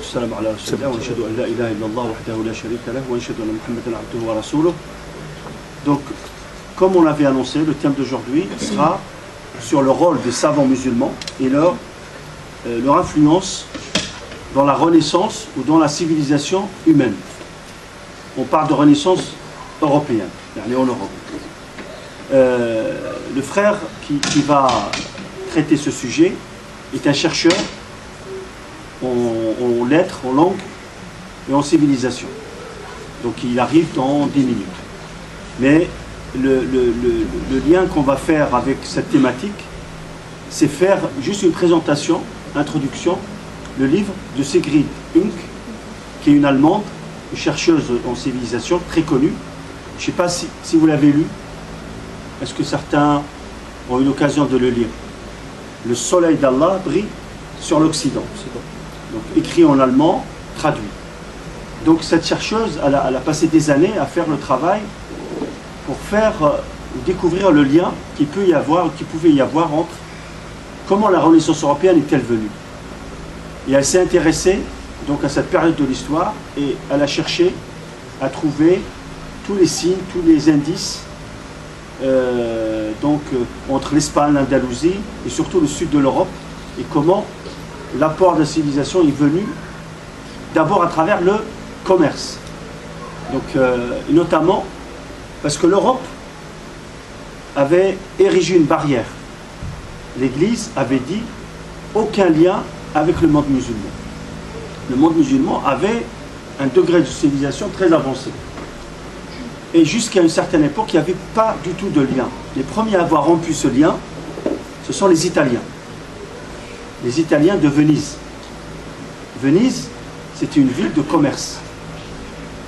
والسلام على رسول الله ونشهد أن لا إله إلا الله وحده لا شريك له ونشهد أن محمدا عبده ورسوله. Donc, comme on l'avait annoncé, le thème d'aujourd'hui sera sur le rôle des savants musulmans et leur influence dans la renaissance ou dans la civilisation humaine. On parle de renaissance européenne, en Europe. Le frère qui va traiter ce sujet est un chercheur en lettres, en langue et en civilisation. Donc il arrive dans 10 minutes. Mais le lien qu'on va faire avec cette thématique, c'est faire juste une présentation, introduction, le livre de Sigrid Unk, qui est une Allemande, une chercheuse en civilisation très connue. Je ne sais pas si vous l'avez lu. Est-ce que certains ont eu l'occasion de le lire? Le soleil d'Allah brille sur l'Occident. Donc écrit en allemand, traduit. Donc cette chercheuse, elle a passé des années à faire le travail pour faire découvrir le lien qu'il pouvait y avoir entre comment la Renaissance européenne est-elle venue. Et elle s'est intéressée donc à cette période de l'histoire et elle a cherché à trouver tous les signes, tous les indices entre l'Espagne, l'Andalousie et surtout le sud de l'Europe, et comment l'apport de la civilisation est venu d'abord à travers le commerce. Donc, notamment parce que l'Europe avait érigé une barrière. L'Église avait dit aucun lien avec le monde musulman. Le monde musulman avait un degré de civilisation très avancé. Et jusqu'à une certaine époque, il n'y avait pas du tout de lien. Les premiers à avoir rompu ce lien, ce sont les Italiens. Les Italiens de Venise. Venise, c'était une ville de commerce.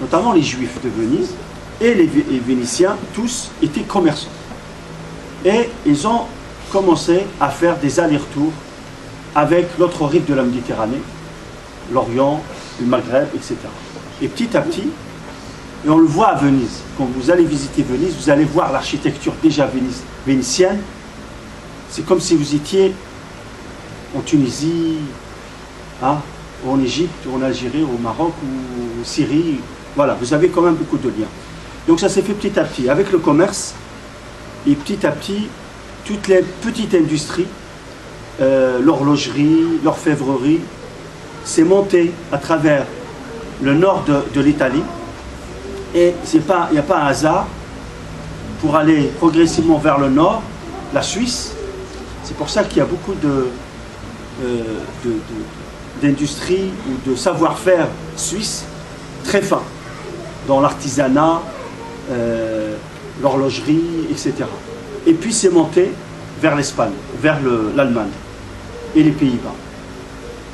Notamment les Juifs de Venise et les Vénitiens, tous étaient commerçants. Et ils ont commencé à faire des allers-retours avec l'autre rive de la Méditerranée, l'Orient, le Maghreb, etc. Et petit à petit, et on le voit à Venise, quand vous allez visiter Venise, vous allez voir l'architecture déjà vénitienne. C'est comme si vous étiez en Tunisie, ou en Égypte, ou en Algérie, ou au Maroc, ou en Syrie. Voilà, vous avez quand même beaucoup de liens. Donc ça s'est fait petit à petit, avec le commerce, et petit à petit, toutes les petites industries, l'horlogerie, l'orfèvrerie, s'est montée à travers le nord de l'Italie. Et il n'y a pas un hasard pour aller progressivement vers le nord, la Suisse. C'est pour ça qu'il y a beaucoup d'industries ou de savoir-faire suisse très fin, dans l'artisanat, l'horlogerie, etc. Et puis c'est monté vers l'Espagne, vers l'Allemagne et les Pays-Bas.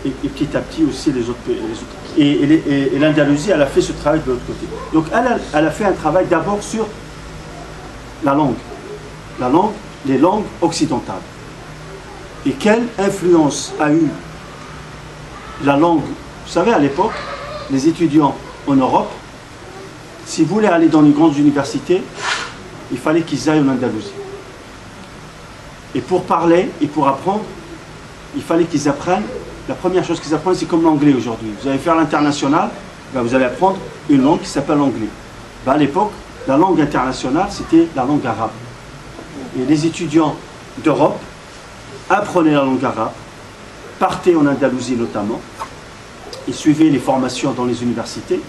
Et petit à petit aussi les autres pays. Et l'Andalousie, elle a fait ce travail de l'autre côté. Donc elle a fait un travail d'abord sur la langue, les langues occidentales. Et quelle influence a eu la langue? Vous savez, à l'époque, les étudiants en Europe, s'ils voulaient aller dans les grandes universités, il fallait qu'ils aillent en Andalousie. Et pour parler et pour apprendre, il fallait qu'ils apprennent. La première chose qu'ils apprennent, c'est comme l'anglais aujourd'hui. Vous allez faire l'international, vous allez apprendre une langue qui s'appelle l'anglais. À l'époque, la langue internationale, c'était la langue arabe. Et les étudiants d'Europe apprenaient la langue arabe, partaient en Andalousie notamment, et suivaient les formations dans les universités.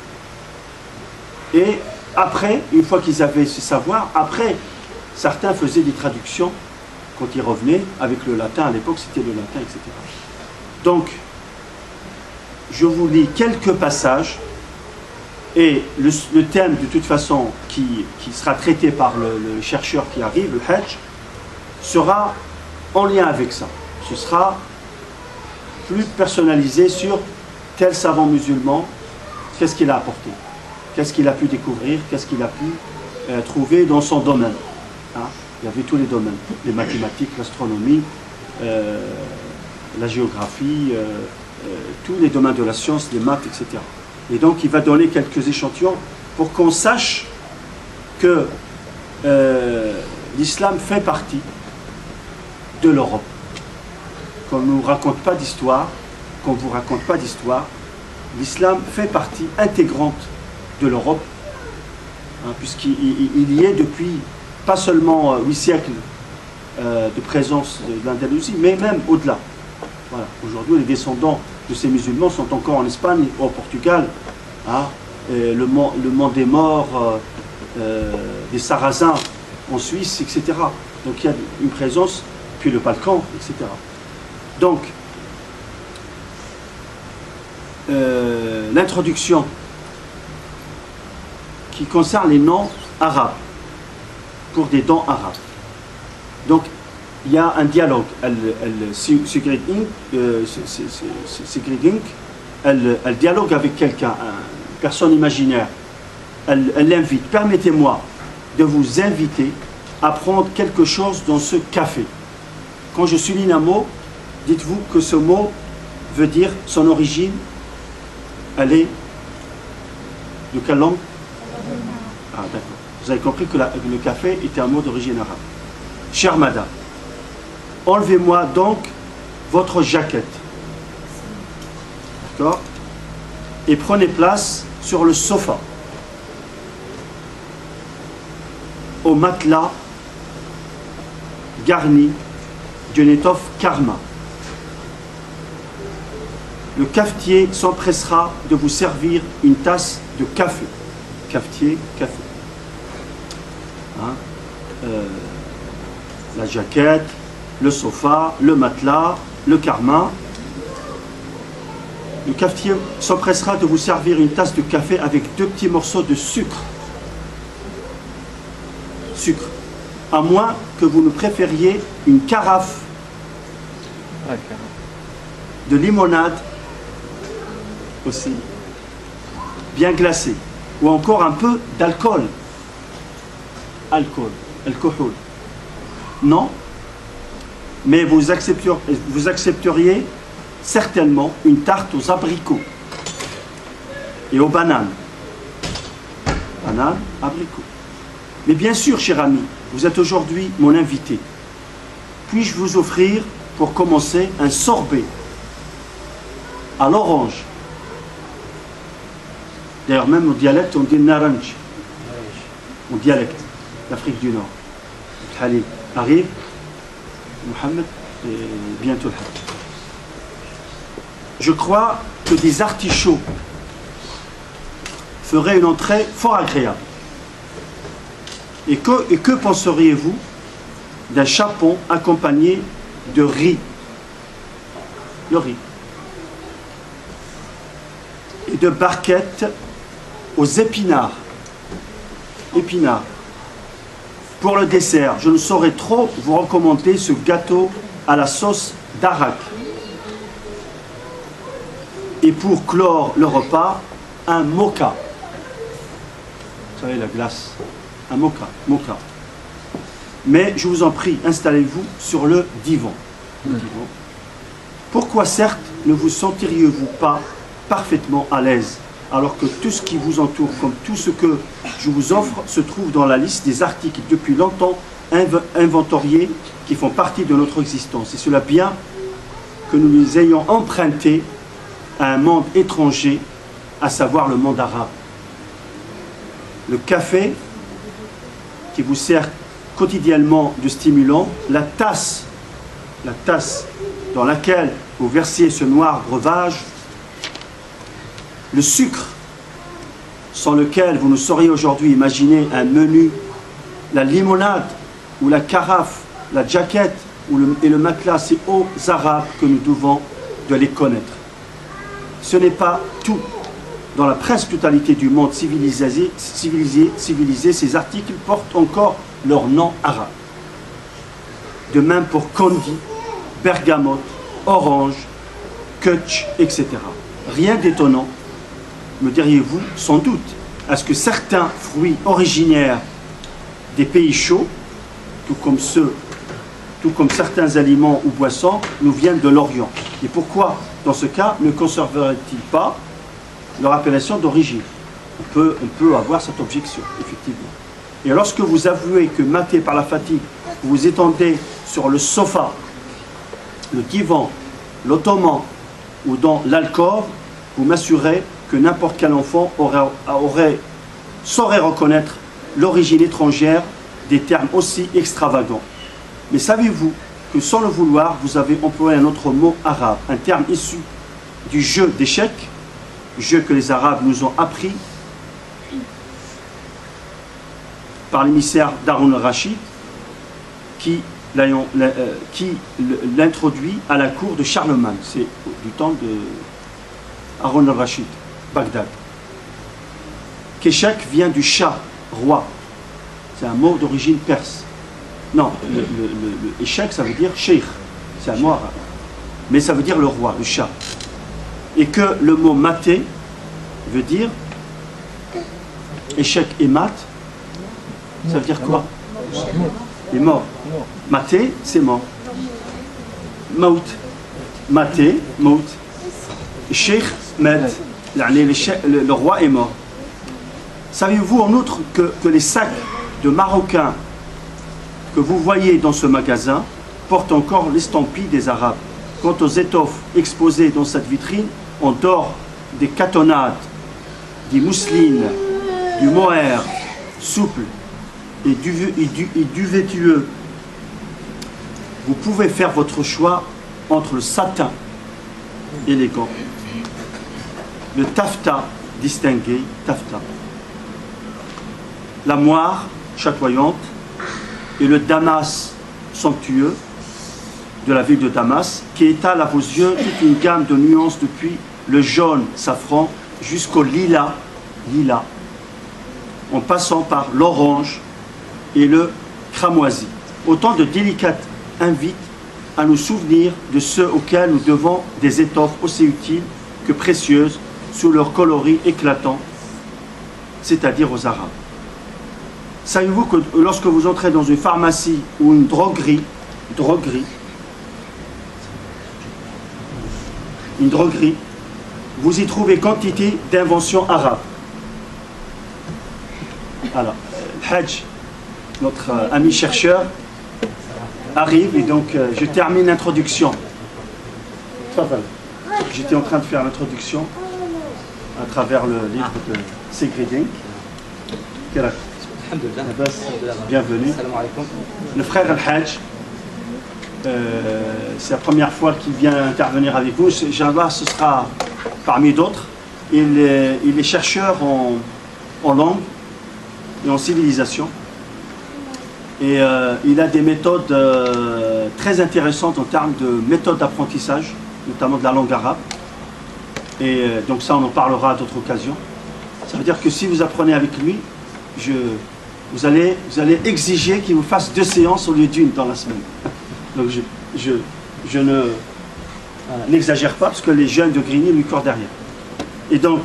Et après, une fois qu'ils avaient ce savoir, après, certains faisaient des traductions quand ils revenaient avec le latin. À l'époque, c'était le latin, etc. Donc, je vous lis quelques passages, et le thème, de toute façon, qui sera traité par le chercheur qui arrive, le Hajj, sera en lien avec ça. Ce sera plus personnalisé sur tel savant musulman, qu'est-ce qu'il a apporté, qu'est-ce qu'il a pu découvrir, qu'est-ce qu'il a pu trouver dans son domaine. Il y avait tous les domaines, les mathématiques, l'astronomie, la géographie, tous les domaines de la science, les maths, etc. Et donc il va donner quelques échantillons pour qu'on sache que l'islam fait partie de l'Europe. Qu'on ne nous raconte pas d'histoire, qu'on ne vous raconte pas d'histoire, l'islam fait partie intégrante de l'Europe, hein, puisqu'il y est depuis pas seulement 8 siècles de présence de l'Andalousie, mais même au-delà. Voilà. Aujourd'hui, les descendants de ces musulmans sont encore en Espagne, au Portugal, hein, le Mont des Morts, des Sarrasins en Suisse, etc. Donc il y a une présence, puis le Balkan, etc. Donc, l'introduction qui concerne les noms arabes, pour des dons arabes. Donc, il y a un dialogue. Sigrid Inc, elle dialogue avec quelqu'un, une personne imaginaire. Elle l'invite. Permettez-moi de vous inviter à prendre quelque chose dans ce café. Quand je souligne un mot, dites-vous que ce mot veut dire son origine. Elle est de quelle langue? Ah, d'accord. Vous avez compris que le café était un mot d'origine arabe. Chère madame, enlevez-moi donc votre jaquette. D'accord? Et prenez place sur le sofa, au matelas garni d'une étoffe karma. Le cafetier s'empressera de vous servir une tasse de café. Cafetier, café. Hein? La jaquette, le sofa, le matelas, le karma. Le cafetier s'empressera de vous servir une tasse de café avec 2 petits morceaux de sucre. Sucre. À moins que vous ne préfériez une carafe de limonade aussi, bien glacée, ou encore un peu d'alcool. Alcool. Non, mais vous accepteriez certainement une tarte aux abricots et aux bananes. Bananes, abricots. Mais bien sûr, cher ami, vous êtes aujourd'hui mon invité. Puis-je vous offrir, pour commencer, un sorbet à l'orange? D'ailleurs, même au dialecte, on dit naranj. Au dialecte d'Afrique du Nord. Le Khalil arrive, Mohamed, et bientôt le Khalil. Je crois que des artichauts feraient une entrée fort agréable. Et que penseriez-vous d'un chapon accompagné de riz? Le riz. Et de barquettes aux épinards. Épinards. Pour le dessert, je ne saurais trop vous recommander ce gâteau à la sauce d'arak. Et pour clore le repas, un mocha. Vous savez, la glace. Un mocha. Mais je vous en prie, installez-vous sur le divan. Pourquoi, certes, ne vous sentiriez-vous pas parfaitement à l'aise, alors que tout ce qui vous entoure, comme tout ce que je vous offre, se trouve dans la liste des articles depuis longtemps inventoriés qui font partie de notre existence. Et cela bien que nous les ayons empruntés à un monde étranger, à savoir le monde arabe. Le café, qui vous sert quotidiennement de stimulant, la tasse dans laquelle vous versiez ce noir breuvage, le sucre, sans lequel vous ne sauriez aujourd'hui imaginer un menu, la limonade ou la carafe, la jaquette et le matelas, c'est aux Arabes que nous devons de les connaître. Ce n'est pas tout. Dans la presque totalité du monde civilisé, ces articles portent encore leur nom arabe. De même pour Kondi, bergamote, orange, kutch, etc. Rien d'étonnant, me diriez-vous, sans doute, à ce que certains fruits originaires des pays chauds, tout comme certains aliments ou boissons, nous viennent de l'Orient. Et pourquoi, dans ce cas, ne conserverait-il pas leur appellation d'origine? On peut avoir cette objection, effectivement. Et lorsque vous avouez que, maté par la fatigue, vous vous étendez sur le sofa, le divan, l'ottoman ou dans l'alcôve, vous m'assurez que n'importe quel enfant saurait reconnaître l'origine étrangère des termes aussi extravagants. Mais savez-vous que sans le vouloir, vous avez employé un autre mot arabe, un terme issu du jeu d'échecs, jeu que les Arabes nous ont appris par l'émissaire d'Haroun al-Rachid, qui l'introduit à la cour de Charlemagne. C'est du temps de Haroun al-Rachid, Bagdad. Kéchek vient du Shah, roi. C'est un mot d'origine perse. Non, le échec, ça veut dire sheikh. C'est un mot arabe. Mais ça veut dire le roi, le Shah. Et que le mot maté veut dire échec et mat. Ça veut dire quoi? Il est mort. Maté, c'est mort. Maut. Maté, maut. Sheikh, mat. Le roi est mort. Savez-vous en outre que les sacs de Marocains que vous voyez dans ce magasin portent encore l'estampille des Arabes? Quant aux étoffes exposées dans cette vitrine, en dehors des catonnades, des mousselines, du mohair souple et du vétueux, vous pouvez faire votre choix entre le satin élégant, le taffetas distingué, taffetas, la moire chatoyante et le damas somptueux de la ville de Damas, qui étale à vos yeux toute une gamme de nuances depuis le jaune safran jusqu'au lilas, en passant par l'orange et le cramoisi. Autant de délicates invites à nous souvenir de ceux auxquels nous devons des étoffes aussi utiles que précieuses sous leur coloris éclatant, c'est-à-dire aux Arabes. Savez-vous que lorsque vous entrez dans une pharmacie ou une droguerie, vous y trouvez quantité d'inventions arabes. Alors, Hajj, notre ami chercheur, arrive et donc je termine l'introduction. J'étais en train de faire l'introduction à travers le livre de Segredink. Bienvenue. Le frère Al-Hajj, c'est la première fois qu'il vient intervenir avec vous. Inch'Allah, ce sera parmi d'autres. Il est chercheur en langue et en civilisation. Et il a des méthodes très intéressantes en termes de méthodes d'apprentissage, notamment de la langue arabe. Et donc ça, on en parlera à d'autres occasions. Ça veut dire que si vous apprenez avec lui, vous allez exiger qu'il vous fasse 2 séances au lieu d'une dans la semaine. Donc je n'exagère pas parce que les jeunes de Grigny lui courent derrière. Et donc,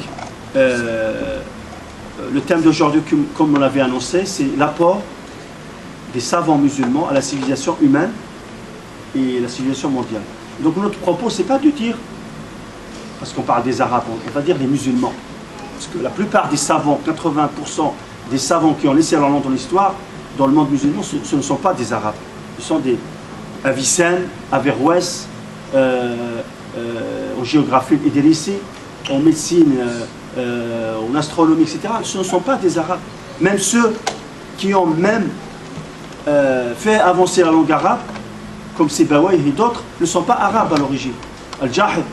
le thème d'aujourd'hui, comme on l'avait annoncé, c'est l'apport des savants musulmans à la civilisation humaine et la civilisation mondiale. Donc notre propos, c'est pas de dire, parce qu'on parle des Arabes, on va dire les musulmans. Parce que la plupart des savants, 80% des savants qui ont laissé leur nom dans l'histoire, dans le monde musulman, ce ne sont pas des Arabes. Ce sont des Avicenne, Averroès, en géographie et des lycées, en médecine, en astronomie, etc. Ce ne sont pas des Arabes. Même ceux qui ont même fait avancer la langue arabe, comme Sibawayh et d'autres, ne sont pas arabes à l'origine. Al-Jahid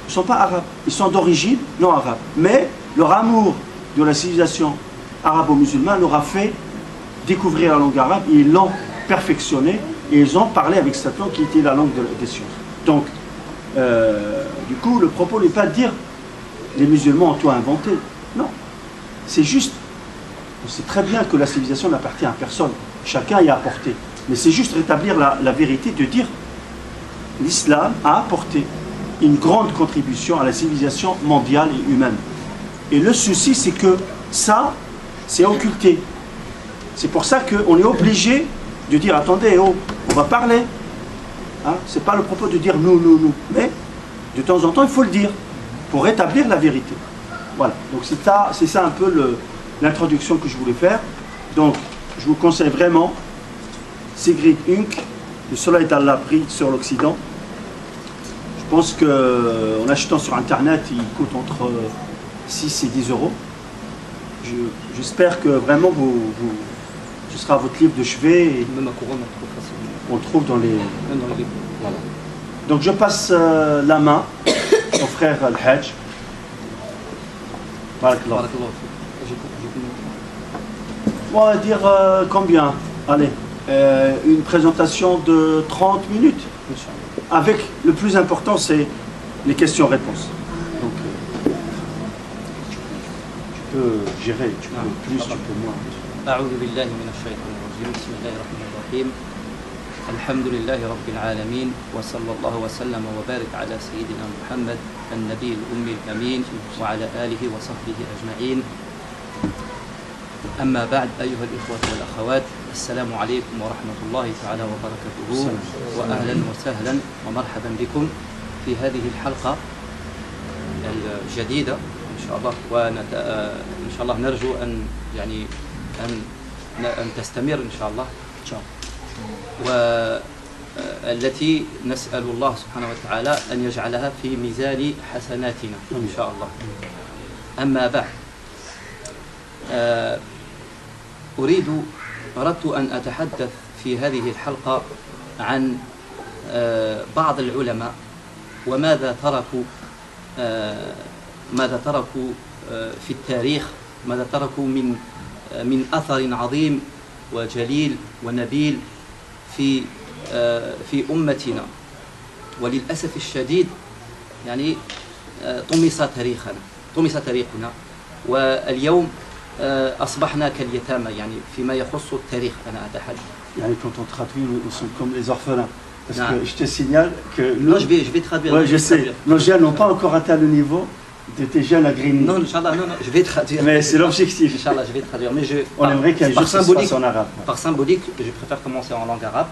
ne sont pas arabes. Ils sont d'origine non arabe. Mais leur amour de la civilisation arabo-musulmane leur a fait découvrir la langue arabe et ils l'ont perfectionnée et ils ont parlé avec cette langue qui était la langue des sciences. Donc, du coup, le propos n'est pas de dire les musulmans ont tout inventé. Non. C'est juste, on sait très bien que la civilisation n'appartient à personne. Chacun y a apporté. Mais c'est juste rétablir la vérité de dire l'islam a apporté une grande contribution à la civilisation mondiale et humaine. Et le souci, c'est que ça, c'est occulté. C'est pour ça qu'on est obligé de dire, attendez, oh, on va parler. Hein? Ce n'est pas le propos de dire nous. Mais de temps en temps, il faut le dire pour rétablir la vérité. Voilà. Donc c'est ça un peu l'introduction que je voulais faire. Donc, je vous conseille vraiment Sigrid Unk, Le soleil d'Allah brille sur l'Occident. Je Je pense qu'en achetant sur internet, il coûte entre 6 et 10 euros. J'espère que vraiment ce sera votre livre de chevet. Et même à couronne, on trouve facilement. on le trouve dans les. Même dans les livres. Voilà. Donc je passe la main au frère Al-Hajj. Barakallah. Barakallah. J'ai combien de temps? On va dire combien? Allez, une présentation de 30 minutes. Inch'Allah. Avec le plus important, c'est les questions-réponses. Donc, tu peux gérer, tu peux plus, tu peux moins. أعوذ بالله من الشيطان الرجيم بسم الله الرحمن الرحيم الحمد لله رب العالمين وصلى الله وسلم وبارك على سيدنا محمد النبي الأمي الأمين وعلى آله وصحبه أجمعين أما بعد أيها الإخوة والأخوات السلام عليكم ورحمة الله تعالى وبركاته وأهلا وسهلا ومرحبا بكم في هذه الحلقة الجديدة إن شاء الله إن شاء الله نرجو أن يعني أن تستمر إن شاء الله والتي نسأل الله سبحانه وتعالى أن يجعلها في ميزان حسناتنا إن شاء الله. أما بعد أردت أن أتحدث في هذه الحلقة عن بعض العلماء وماذا تركوا في التاريخ، ماذا تركوا من أثر عظيم وجليل ونبيل في أمتنا. وللأسف الشديد يعني طمس تاريخنا واليوم أصبحنا كاليتامى يعني فيما يخص التاريخ. أنا أتحدث يعني quand on traduit, nous sommes comme les orphelins. Parce Non. que je te signale que Non, je vais traduire. Ouais, je sais. Nos jeunes n'ont pas encore atteint le niveau de tes jeunes à Green. Non, Inch'Allah, non, je vais traduire. Mais c'est l'objectif. Inch'Allah, je vais traduire. Mais On aimerait qu'un jour ça se fasse en arabe. Par symbolique, je préfère commencer en langue arabe.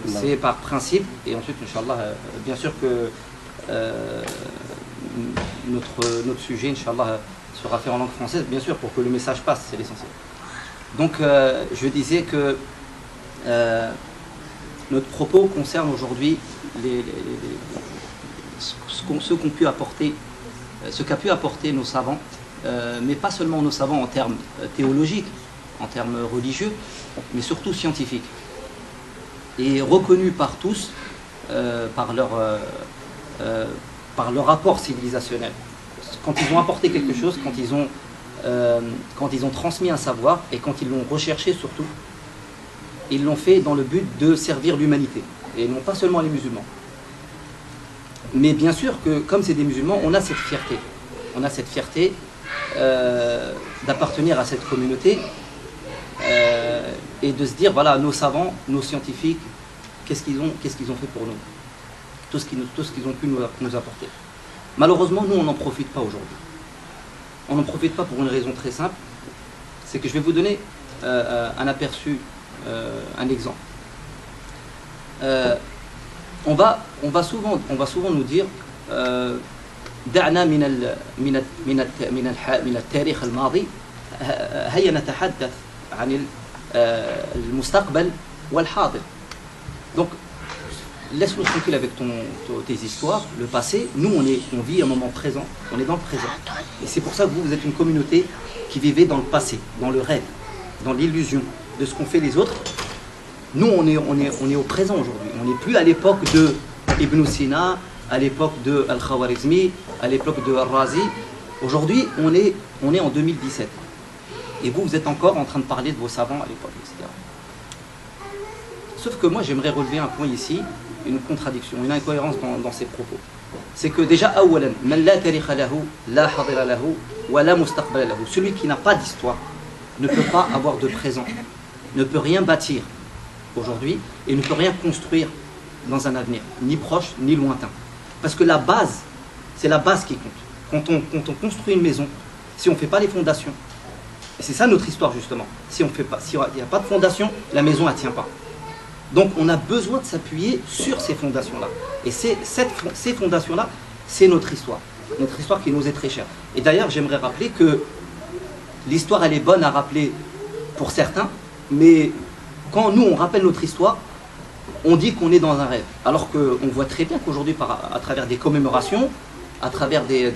C'est par principe. Et ensuite, Inch'Allah, bien sûr que notre sujet, Inch'Allah, sera fait en langue française, bien sûr, pour que le message passe, c'est l'essentiel. Donc, je disais que notre propos concerne aujourd'hui ce qu'a pu apporter nos savants, mais pas seulement nos savants en termes théologiques, en termes religieux, mais surtout scientifiques. Et reconnus par tous par leur rapport civilisationnel. Quand ils ont apporté quelque chose, quand ils ont transmis un savoir et quand ils l'ont recherché surtout, ils l'ont fait dans le but de servir l'humanité et non pas seulement les musulmans. Mais bien sûr que comme c'est des musulmans, on a cette fierté d'appartenir à cette communauté et de se dire voilà, nos savants, nos scientifiques, qu'est-ce qu'ils ont fait pour nous, tout ce qu'ils ont pu nous apporter. Malheureusement, nous, on n'en profite pas aujourd'hui. On n'en profite pas pour une raison très simple, c'est que je vais vous donner un aperçu, un exemple. On va souvent nous dire دعنا من التاريخ الماضي هيا نتحدث عن المستقبل والحاضر. Donc laisse-nous tranquille avec tes histoires, le passé. Nous, on vit un moment présent, on est dans le présent. Et c'est pour ça que vous êtes une communauté qui vivez dans le passé, dans le rêve, dans l'illusion de ce qu'ont fait les autres. Nous, on est au présent aujourd'hui. On n'est plus à l'époque de Ibn Sina, à l'époque de Al-Khawarizmi, à l'époque de Al-Razi. Aujourd'hui, on est en 2017. Et vous êtes encore en train de parler de vos savants à l'époque, etc. Sauf que moi, j'aimerais relever un point ici, une contradiction, une incohérence dans ces propos. C'est que déjà, awalan, man la tarikha lahu, la hadira lahu, wa la mustaqbala lahu. Celui qui n'a pas d'histoire ne peut pas avoir de présent, ne peut rien bâtir aujourd'hui et ne peut rien construire dans un avenir, ni proche ni lointain. Parce que la base, c'est la base qui compte. Quand on construit une maison, si on ne fait pas les fondations, et c'est ça notre histoire justement, s'il n'y a pas de fondation, la maison ne tient pas. Donc on a besoin de s'appuyer sur ces fondations-là. Et ces fondations-là, c'est notre histoire qui nous est très chère. Et d'ailleurs, j'aimerais rappeler que l'histoire, elle est bonne à rappeler pour certains, mais quand nous, on rappelle notre histoire, on dit qu'on est dans un rêve. Alors qu'on voit très bien qu'aujourd'hui, à travers des commémorations, à travers des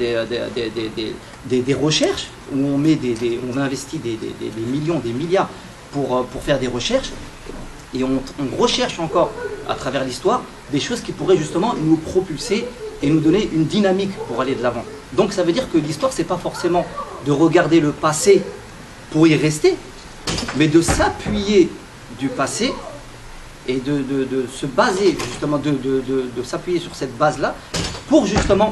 recherches, où on investit des millions, des milliards pour faire des recherches, et on recherche encore à travers l'histoire des choses qui pourraient justement nous propulser et nous donner une dynamique pour aller de l'avant. Donc ça veut dire que l'histoire, c'est pas forcément de regarder le passé pour y rester, mais de s'appuyer du passé et de se baser justement, de s'appuyer sur cette base-là pour justement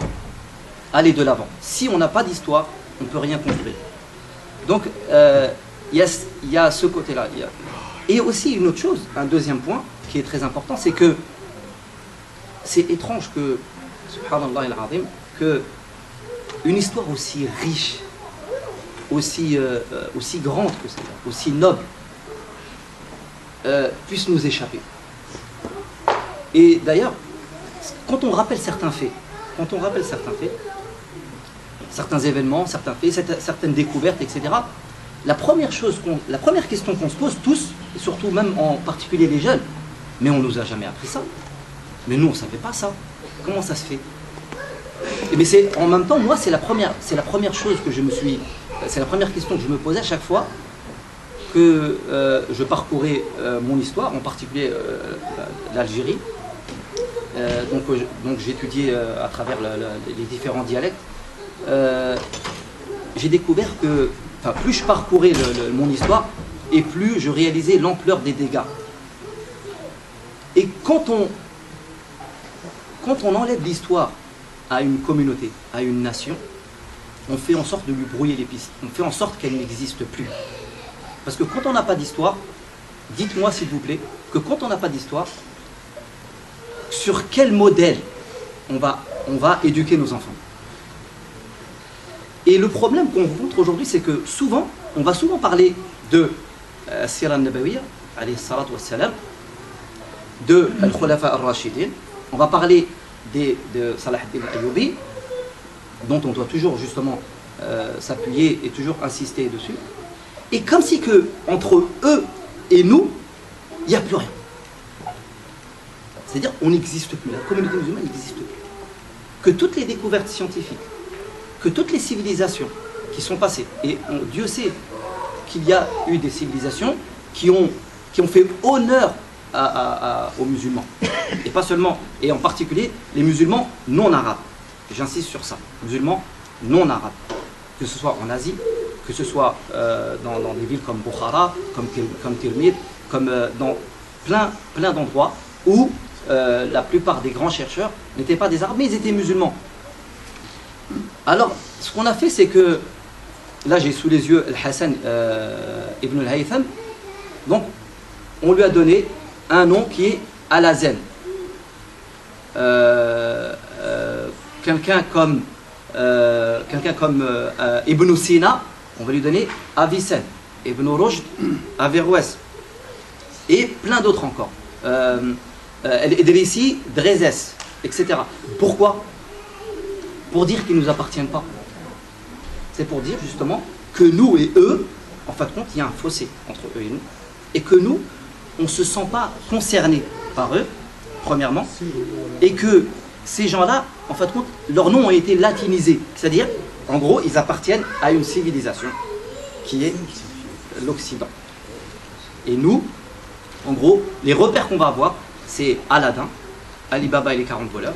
aller de l'avant. Si on n'a pas d'histoire, on ne peut rien construire. Donc il y a ce côté-là. Et aussi une autre chose, un deuxième point qui est très important, c'est que c'est étrange que, subhanallah al-azim, que une histoire aussi riche, aussi grande que celle-là, aussi noble, puisse nous échapper. Et d'ailleurs, quand on rappelle certains faits, certains événements, certains faits, certaines découvertes, etc., la première question qu'on se pose tous, et surtout même en particulier les jeunes, mais on ne nous a jamais appris ça. Mais nous, on ne savait pas ça. Comment ça se fait? Mais en même temps, moi, c'est la première chose que c'est la première question que je me posais à chaque fois que je parcourais mon histoire, en particulier l'Algérie. Donc j'étudiais à travers les différents dialectes. J'ai découvert que, plus je parcourais mon histoire, et plus je réalisais l'ampleur des dégâts. Et quand on enlève l'histoire à une communauté, à une nation, on fait en sorte de lui brouiller les pistes. On fait en sorte qu'elle n'existe plus. Parce que quand on n'a pas d'histoire, dites-moi s'il vous plaît, que quand on n'a pas d'histoire, sur quel modèle on va éduquer nos enfants? Et le problème qu'on rencontre aujourd'hui, c'est que on va souvent parler de Sira al-Nabawiyya, alayhi salatu wassalam, de Al-Khulafa al-Rashidin, on va parler de Salah ad-Din al-Ayyubi, dont on doit toujours justement s'appuyer et toujours insister dessus. Et comme si que entre eux et nous, il n'y a plus rien. C'est-à-dire on n'existe plus, la communauté musulmane n'existe plus. Que toutes les découvertes scientifiques, que toutes les civilisations qui sont passées, et Dieu sait qu'il y a eu des civilisations qui ont fait honneur aux musulmans. Et pas seulement, et en particulier les musulmans non arabes. J'insiste sur ça, musulmans non arabes. Que ce soit en Asie, que ce soit dans des villes comme Bukhara, comme Tirmidh, comme dans plein d'endroits où la plupart des grands chercheurs n'étaient pas des arabes, mais ils étaient musulmans. Alors, ce qu'on a fait, c'est que, là j'ai sous les yeux Al-Hassan ibn al-Haytham, donc on lui a donné un nom qui est Al-Hazen. Quelqu'un comme Ibn Sina, on va lui donner Avicenne, Ibn Rushd, Averroès, et plein d'autres encore. Idrissi, Drezes, etc. Pourquoi? Pour dire qu'ils ne nous appartiennent pas. C'est pour dire justement que nous et eux, en fin de compte, il y a un fossé entre eux et nous, et que nous, on ne se sent pas concernés par eux, premièrement, et que ces gens-là, en fin de compte, leurs noms ont été latinisés. C'est-à-dire, en gros, ils appartiennent à une civilisation qui est l'Occident. Et nous, en gros, les repères qu'on va avoir, c'est Aladdin, Ali Baba et les 40 voleurs,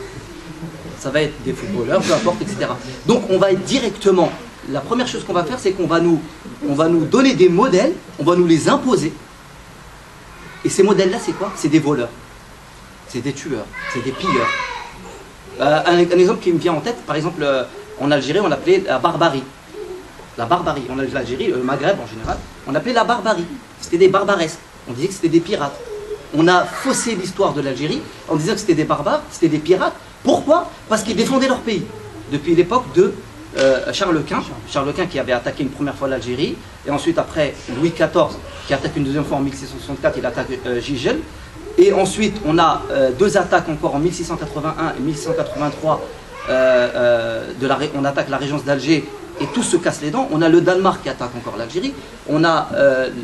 ça va être des footballeurs, peu importe, etc. Donc on va être directement, la première chose qu'on va faire, c'est qu'on va nous donner des modèles, on va nous les imposer. Et ces modèles-là, c'est quoi? C'est des voleurs, c'est des tueurs, c'est des pilleurs. Un exemple qui me vient en tête, par exemple, en Algérie, on appelait la barbarie. La barbarie, en Algérie, le Maghreb en général, on appelait la barbarie. C'était des barbaresques, on disait que c'était des pirates. On a faussé l'histoire de l'Algérie en disant que c'était des barbares, c'était des pirates. Pourquoi? Parce qu'ils défendaient leur pays. Depuis l'époque de Charles Quint qui avait attaqué une première fois l'Algérie, et ensuite après Louis XIV qui attaque une deuxième fois en 1664, il attaque Gigel. Et ensuite on a deux attaques encore en 1681 et 1683, on attaque la régence d'Alger et tous se cassent les dents. On a le Danemark qui attaque encore l'Algérie, on a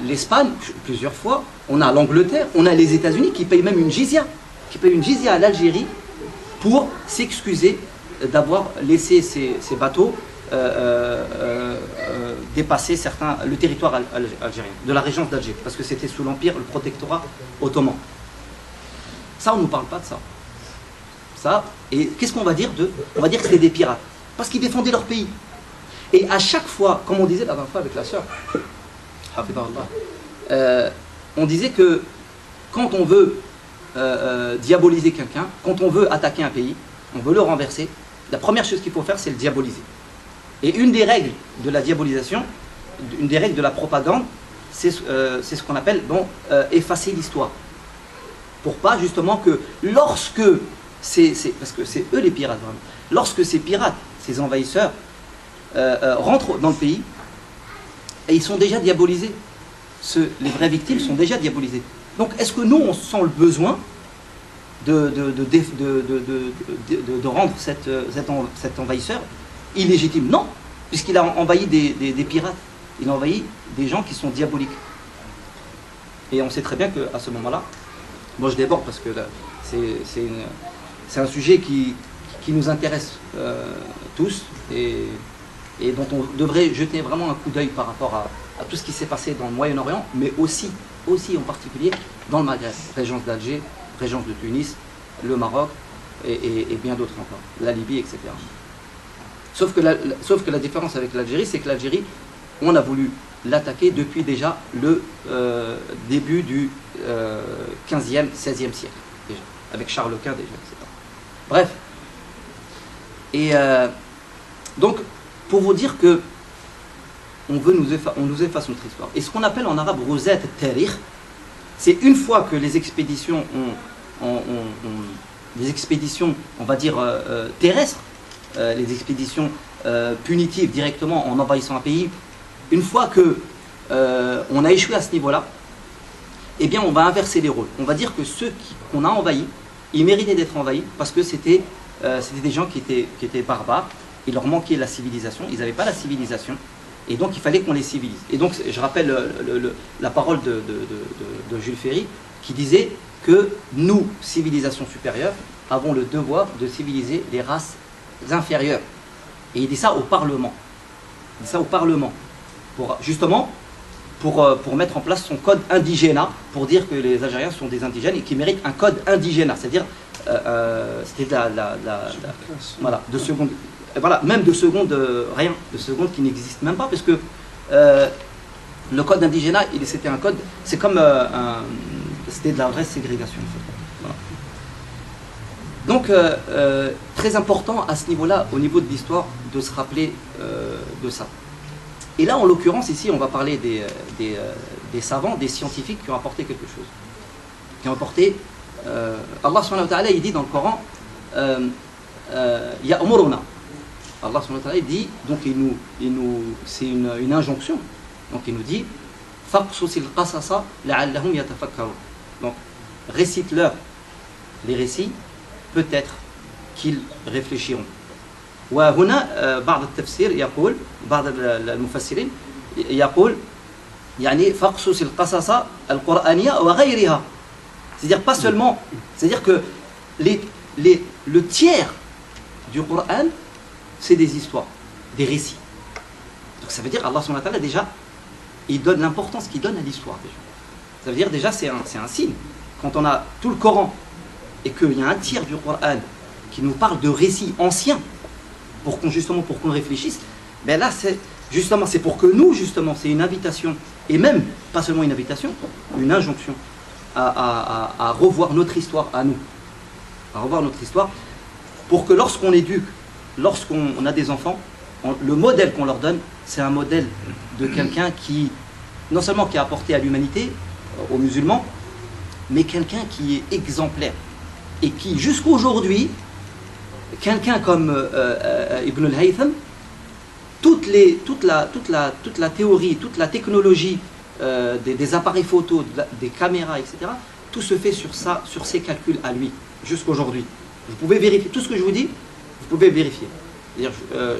l'Espagne plusieurs fois, on a l'Angleterre, on a les États-Unis qui payent même une jizya, à l'Algérie pour s'excuser d'avoir laissé ces bateaux dépasser le territoire algérien, de la régence d'Alger, parce que c'était sous l'Empire, le protectorat ottoman. Ça, on ne nous parle pas de ça. Et qu'est-ce qu'on va dire d'eux? On va dire que c'était des pirates, parce qu'ils défendaient leur pays. Et à chaque fois, comme on disait la dernière fois avec la sœur, on disait que quand on veut diaboliser quelqu'un, quand on veut attaquer un pays, on veut le renverser, la première chose qu'il faut faire, c'est le diaboliser. Et une des règles de la diabolisation, une des règles de la propagande, c'est ce qu'on appelle effacer l'histoire. Pour pas justement que lorsque, parce que c'est eux les pirates vraiment, lorsque ces pirates, ces envahisseurs, rentrent dans le pays, et ils sont déjà diabolisés. Les vraies victimes sont déjà diabolisées. Donc est-ce que nous, on sent le besoin de rendre cet envahisseur illégitime? Non, puisqu'il a envahi des pirates. Il a envahi des gens qui sont diaboliques. Et on sait très bien qu'à ce moment-là, moi je déborde parce que c'est un sujet qui nous intéresse tous et dont on devrait jeter vraiment un coup d'œil par rapport à tout ce qui s'est passé dans le Moyen-Orient, mais aussi en particulier dans le Maghreb, régence d'Alger, régence de Tunis, le Maroc et bien d'autres encore, la Libye, etc. Sauf que la différence avec l'Algérie, c'est que l'Algérie, on a voulu l'attaquer depuis déjà le début du 15e, 16e siècle, déjà, avec Charles Quint déjà, etc. Bref. Et donc, pour vous dire que on nous efface notre histoire. Et ce qu'on appelle en arabe Ruzat al-Tarikh, c'est une fois que les expéditions on va dire terrestres, les expéditions punitives directement en envahissant un pays, une fois que on a échoué à ce niveau-là, eh bien on va inverser les rôles. On va dire que ceux qu'on a envahis, ils méritaient d'être envahis parce que c'était des gens qui étaient barbares, il leur manquait la civilisation, ils n'avaient pas la civilisation, et donc il fallait qu'on les civilise. Et donc je rappelle la parole de Jules Ferry qui disait que nous, civilisation supérieure, avons le devoir de civiliser les races inférieures. Et il dit ça au Parlement. Il dit ça au Parlement. Justement, pour mettre en place son code indigénat, pour dire que les Algériens sont des indigènes et qu'ils méritent un code indigénat, c'est-à-dire c'était voilà, de seconde, voilà, même de seconde, rien, de seconde qui n'existe même pas, parce que le code indigénat, c'était un code, c'est comme c'était de la vraie ségrégation. Voilà. Donc, très important à ce niveau-là, au niveau de l'histoire, de se rappeler de ça. Et là, en l'occurrence, ici, on va parler des savants, des scientifiques qui ont apporté quelque chose. Qui ont apporté... Allah subhanahu wa ta'ala, il dit dans le Coran, Ya'muruna. Allah subhanahu wa ta'ala, il dit, donc c'est une injonction. Donc il nous dit, Faqsusil qasasa la'allahum yatafakkarun. Donc, récite-leur les récits, peut-être qu'ils réfléchiront. وهنا بعض التفسير يقول بعض المفسرين يقول يعني فقصص القصص القرآنية وغيرها, c'est-à-dire pas seulement, c'est-à-dire que le tiers du Coran c'est des histoires, des récits. Donc ça veut dire Allah subhanahu wa ta'ala déjà il donne l'importance qu'il donne à l'histoire déjà. Ça veut dire déjà c'est un signe. Quand on a tout le Coran et qu'il y a un tiers du Coran qui nous parle de récits anciens pour qu'on réfléchisse, ben là c'est pour que nous justement, c'est une invitation, et même pas seulement une invitation, une injonction à revoir notre histoire à nous, à revoir notre histoire, pour que lorsqu'on éduque, lorsqu'on a des enfants, le modèle qu'on leur donne, c'est un modèle de quelqu'un qui, non seulement qui a apporté à l'humanité, aux musulmans, mais quelqu'un qui est exemplaire, et qui jusqu'aujourd'hui, quelqu'un comme Ibn al-Haytham, toute la théorie, toute la technologie des appareils photo, des caméras, etc., tout se fait sur ses calculs à lui, jusqu'aujourd'hui. Vous pouvez vérifier, tout ce que je vous dis, vous pouvez vérifier. C'est-à-dire,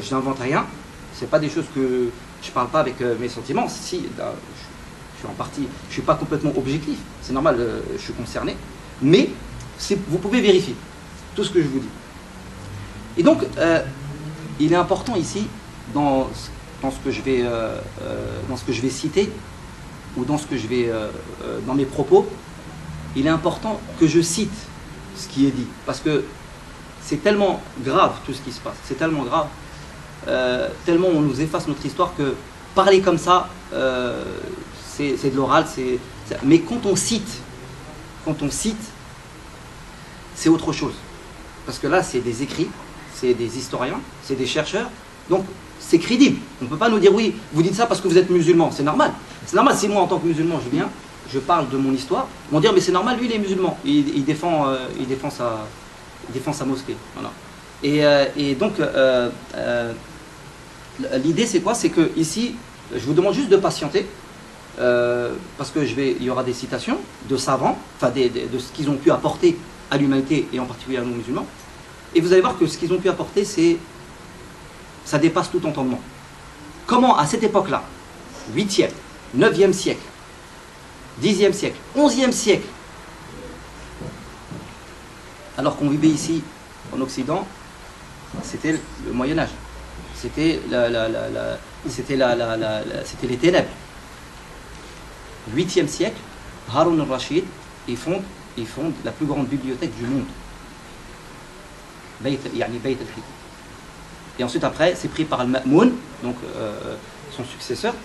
je n'invente rien, C'est pas des choses que je parle pas avec mes sentiments. Si, là, je suis en partie, je suis pas complètement objectif. C'est normal, je suis concerné. Mais vous pouvez vérifier tout ce que je vous dis. Et donc, il est important ici, dans ce que je vais citer, ou dans mes propos, il est important que je cite ce qui est dit. Parce que c'est tellement grave tout ce qui se passe. C'est tellement grave. Tellement on nous efface notre histoire que parler comme ça, c'est de l'oral. Mais quand on cite, c'est autre chose. Parce que là, c'est des écrits, c'est des historiens, c'est des chercheurs. Donc, c'est crédible. On ne peut pas nous dire, oui, vous dites ça parce que vous êtes musulman. C'est normal. C'est normal si moi, en tant que musulman, je viens, je parle de mon histoire. Ils vont dire, mais c'est normal, lui, il est musulman. Il défend sa mosquée. Voilà. Et donc, l'idée, c'est quoi? C'est que ici, je vous demande juste de patienter. Parce que il y aura des citations de savants, enfin de ce qu'ils ont pu apporter à l'humanité et en particulier à nos musulmans. Et vous allez voir que ce qu'ils ont pu apporter, ça dépasse tout entendement. Comment, à cette époque-là, 8e, 9e siècle, 10e siècle, 11e siècle, alors qu'on vivait ici, en Occident, c'était le Moyen-Âge. C'était les ténèbres. 8e siècle, Haroun al-Rashid, il fonde la plus grande bibliothèque du monde. Bayt al-Hikam. Et ensuite, après, c'est pris par Al-Ma'moun, donc son successeur,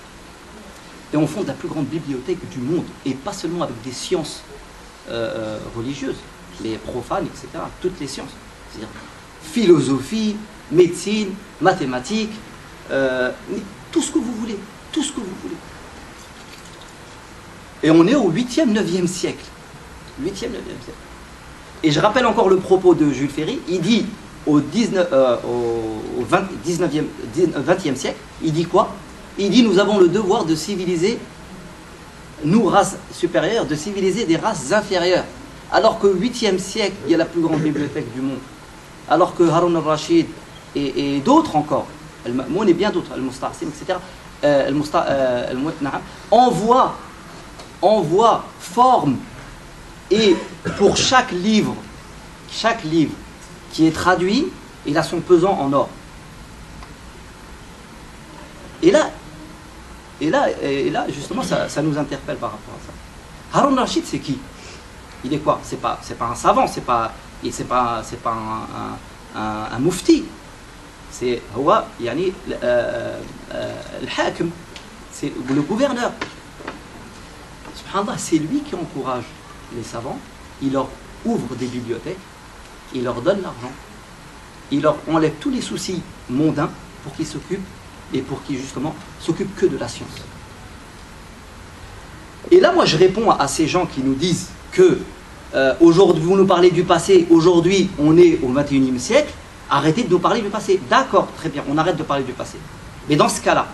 et on fonde la plus grande bibliothèque du monde, et pas seulement avec des sciences religieuses, les profanes, etc., toutes les sciences, c'est-à-dire philosophie, médecine, mathématiques, tout ce que vous voulez, tout ce que vous voulez. Et on est au 8e, 9e siècle. 8e, 9e siècle. Et je rappelle encore le propos de Jules Ferry, il dit au 20e siècle, il dit quoi? Il dit nous avons le devoir de civiliser, nous, races supérieures, de civiliser des races inférieures. Alors qu'au 8e siècle, il y a la plus grande bibliothèque du monde. Alors que Haroun al-Rashid et d'autres encore, Al-Ma'moun et bien d'autres, Al-Musta'sim, etc., envoie, forme, et pour chaque livre qui est traduit, il a son pesant en or. Et là justement, ça nous interpelle par rapport à ça. Haroun al-Rashid, c'est qui? Il est quoi? C'est pas un savant, c'est pas un mufti. C'est al-Hakim, c'est le gouverneur. Subhanallah, c'est lui qui encourage les savants, il leur ouvre des bibliothèques, il leur donne l'argent, il leur enlève tous les soucis mondains pour qu'ils s'occupent et pour qu'ils justement s'occupent que de la science. Et là, moi, je réponds à ces gens qui nous disent que aujourd'hui, vous nous parlez du passé, aujourd'hui, on est au 21e siècle, arrêtez de nous parler du passé. D'accord, très bien, on arrête de parler du passé. Mais dans ce cas-là,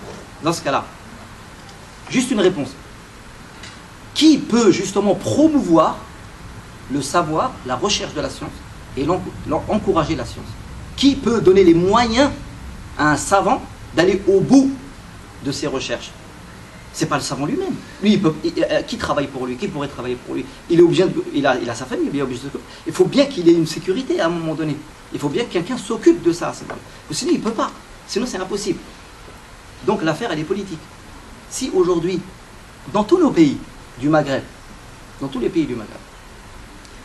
juste une réponse. Qui peut justement promouvoir le savoir, la recherche de la science et encourager la science? Qui peut donner les moyens à un savant d'aller au bout de ses recherches? C'est pas le savant lui-même. Lui, qui travaille pour lui? Qui pourrait travailler pour lui? Il est obligé il a sa famille, il faut bien qu'il ait une sécurité à un moment donné. Il faut bien que quelqu'un s'occupe de ça. Sinon, il ne peut pas. Sinon, c'est impossible. Donc, l'affaire, elle est politique. Si aujourd'hui, dans tous nos pays du Maghreb, dans tous les pays du Maghreb,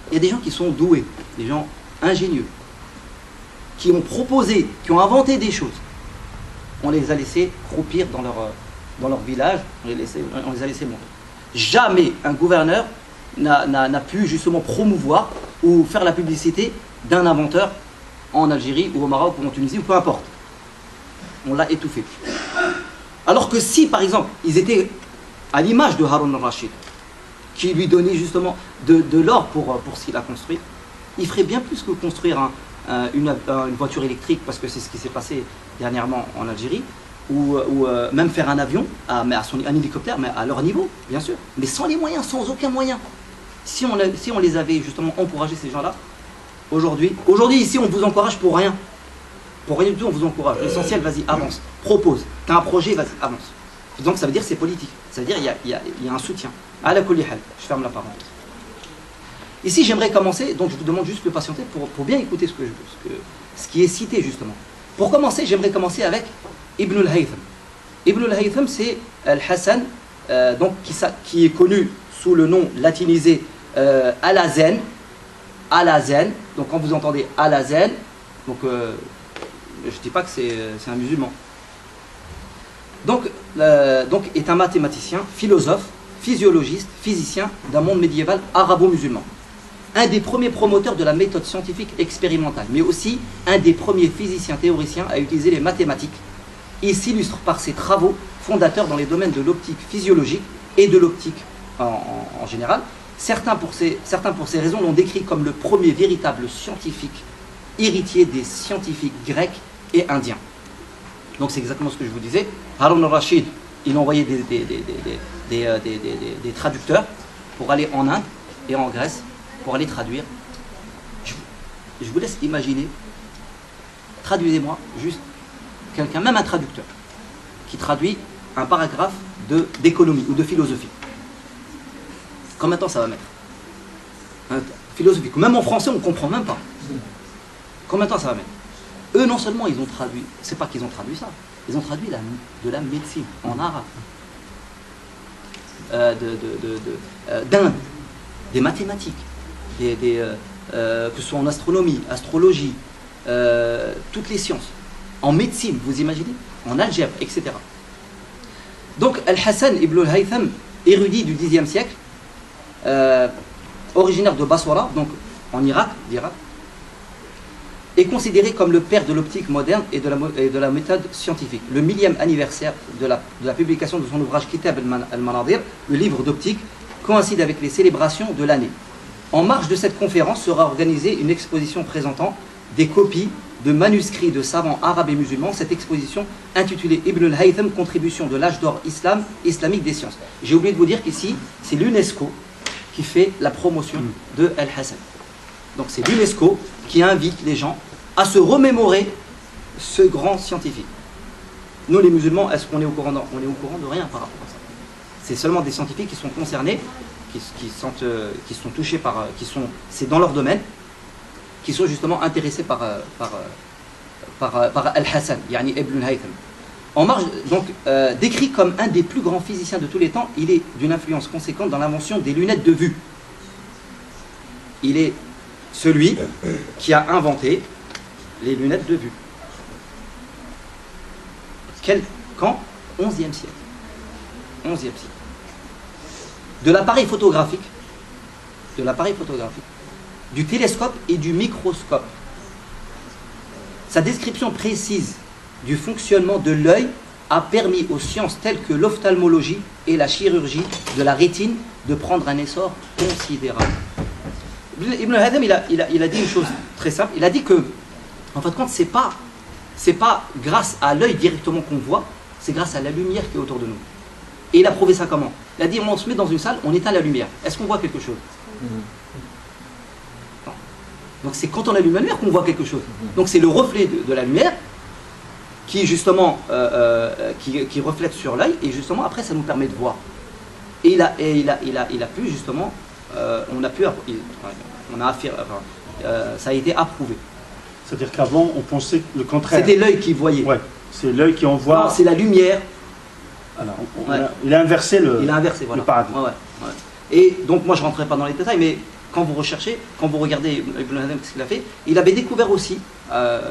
il y a des gens qui sont doués, des gens ingénieux, qui ont proposé, qui ont inventé des choses. On les a laissés croupir dans leur village, on les a laissés monter. Jamais un gouverneur n'a pu justement promouvoir ou faire la publicité d'un inventeur en Algérie ou au Maroc ou en Tunisie ou peu importe. On l'a étouffé. Alors que si, par exemple, ils étaient à l'image de Haroun al-Rashid, qui lui donnait justement de l'or pour ce qu'il a construit, il ferait bien plus que construire une voiture électrique, parce que c'est ce qui s'est passé dernièrement en Algérie, ou même faire un avion, un hélicoptère, mais à leur niveau, bien sûr, mais sans les moyens, sans aucun moyen. Si on les avait justement encouragés, ces gens-là, aujourd'hui ici, on vous encourage pour rien. Pour rien du tout, on vous encourage. L'essentiel, vas-y, avance, propose. Tu as un projet, vas-y, avance. Donc ça veut dire que c'est politique. Ça veut dire qu'il y a un soutien. À la kulli hal. Je ferme la parenthèse. Ici, j'aimerais commencer, donc je vous demande juste de patienter pour bien écouter ce qui est cité justement. Pour commencer, j'aimerais commencer avec Ibn al-Haytham. Ibn al-Haytham, c'est Al-Hassan, donc, qui est connu sous le nom latinisé Al-Hazen. Al-Hazen, donc quand vous entendez Al-Hazen, donc je ne dis pas que c'est un musulman. Donc est un mathématicien, philosophe, physiologiste, physicien d'un monde médiéval arabo-musulman. Un des premiers promoteurs de la méthode scientifique expérimentale, mais aussi un des premiers physiciens théoriciens à utiliser les mathématiques. Il s'illustre par ses travaux fondateurs dans les domaines de l'optique physiologique et de l'optique en général. Certains pour ces raisons l'ont décrit comme le premier véritable scientifique héritier des scientifiques grecs et indiens. Donc c'est exactement ce que je vous disais. Harun al-Rashid, il envoyait des traducteurs pour aller en Inde et en Grèce pour aller traduire. Je vous laisse imaginer, traduisez-moi juste quelqu'un, même un traducteur, qui traduit un paragraphe d'économie ou de philosophie. Combien de temps ça va mettre? Philosophique. Même en français, on ne comprend même pas. Combien de temps ça va mettre? Eux, non seulement ils ont traduit, c'est pas qu'ils ont traduit ça, ils ont traduit de la médecine en arabe, d'Inde, des mathématiques, que ce soit en astronomie, astrologie, toutes les sciences, en médecine, vous imaginez, en algèbre, etc. Donc Al-Hassan ibn al-Haytham, érudit du Xe siècle, originaire de Basra, donc en Irak, est considéré comme le père de l'optique moderne et de la méthode scientifique. Le 1000e anniversaire de la publication de son ouvrage Kitab al-Manadir, le livre d'optique, coïncide avec les célébrations de l'année. En marge de cette conférence sera organisée une exposition présentant des copies de manuscrits de savants arabes et musulmans. Cette exposition, intitulée Ibn al-Haytham, contribution de l'âge d'or islamique des sciences. J'ai oublié de vous dire qu'ici, c'est l'UNESCO qui fait la promotion de Al-Hassan. Donc c'est l'UNESCO qui invite les gens à se remémorer ce grand scientifique. Nous les musulmans, est-ce qu'on est au courant de... On est au courant de rien par rapport à ça. C'est seulement des scientifiques qui sont concernés, qui sont touchés par... c'est dans leur domaine, qui sont justement intéressés par Al-Hassan, yani Ibn al-Haytham. En marge, donc, décrit comme un des plus grands physiciens de tous les temps, il est d'une influence conséquente dans l'invention des lunettes de vue. Il est celui qui a inventé les lunettes de vue. Quand 11e siècle. 11e siècle. De l'appareil photographique, du télescope et du microscope. Sa description précise du fonctionnement de l'œil a permis aux sciences telles que l'ophtalmologie et la chirurgie de la rétine de prendre un essor considérable. Ibn al-Haytham, il a dit une chose très simple. Il a dit que, en fin de compte, c'est pas grâce à l'œil directement qu'on voit, c'est grâce à la lumière qui est autour de nous. Et il a prouvé ça comment? Il a dit, on se met dans une salle, on éteint la lumière. Est-ce qu'on voit quelque chose? Non. Donc c'est quand on allume la lumière qu'on voit quelque chose. Donc c'est le reflet de la lumière qui justement qui reflète sur l'œil, et justement après ça nous permet de voir. Et il a pu justement, ça a été approuvé. C'est-à-dire qu'avant on pensait le contraire. C'était l'œil qui voyait. Ouais, c'est l'œil qui envoie. Non, c'est la lumière. Alors, il a inversé le, voilà. le paradigme. Ouais. Et donc moi je ne rentrerai pas dans les détails, mais quand vous recherchez, quand vous regardez Ibn al-Haytham, ce qu'il a fait, il avait découvert aussi, là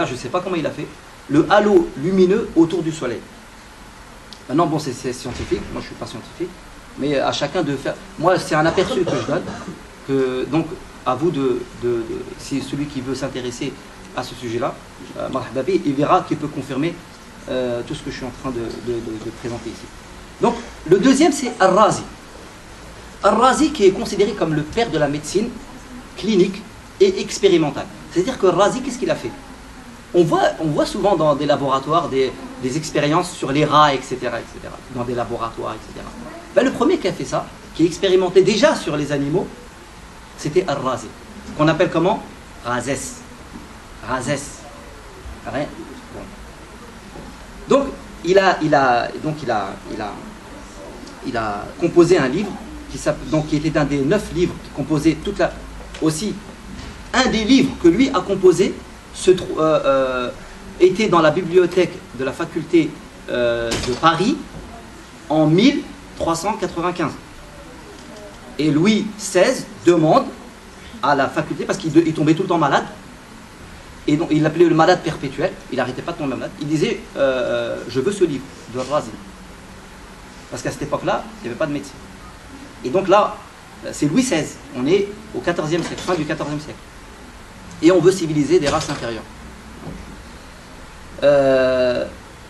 je ne sais pas comment il a fait, le halo lumineux autour du soleil. Maintenant bon c'est scientifique, moi je ne suis pas scientifique, mais à chacun de faire, moi c'est un aperçu que je donne, que, donc à vous si celui qui veut s'intéresser à ce sujet-là, il verra qu'il peut confirmer tout ce que je suis en train de présenter ici. Donc le deuxième c'est Al-Razi. Al-Razi qui est considéré comme le père de la médecine clinique et expérimentale. C'est-à-dire que Al-Razi, qu'est-ce qu'il a fait? On voit souvent dans des laboratoires des expériences sur les rats, etc. Dans des laboratoires, etc. Ben, le premier qui a fait ça, qui expérimentait déjà sur les animaux, c'était Al-Razi. Qu'on appelle comment? Razès. Rien. Donc, il a composé un livre qui était un des 9 livres qui composait aussi un des livres que lui a composé était dans la bibliothèque de la faculté de Paris en 1395. Et Louis XVI demande à la faculté, parce qu'il tombait tout le temps malade, et donc il l'appelait le malade perpétuel, il n'arrêtait pas de tomber malade, il disait je veux ce livre de Razi. Parce qu'à cette époque-là, il n'y avait pas de médecine. Et donc là, c'est Louis XVI, on est au XIVe siècle, fin du XIVe siècle. Et on veut civiliser des races inférieures.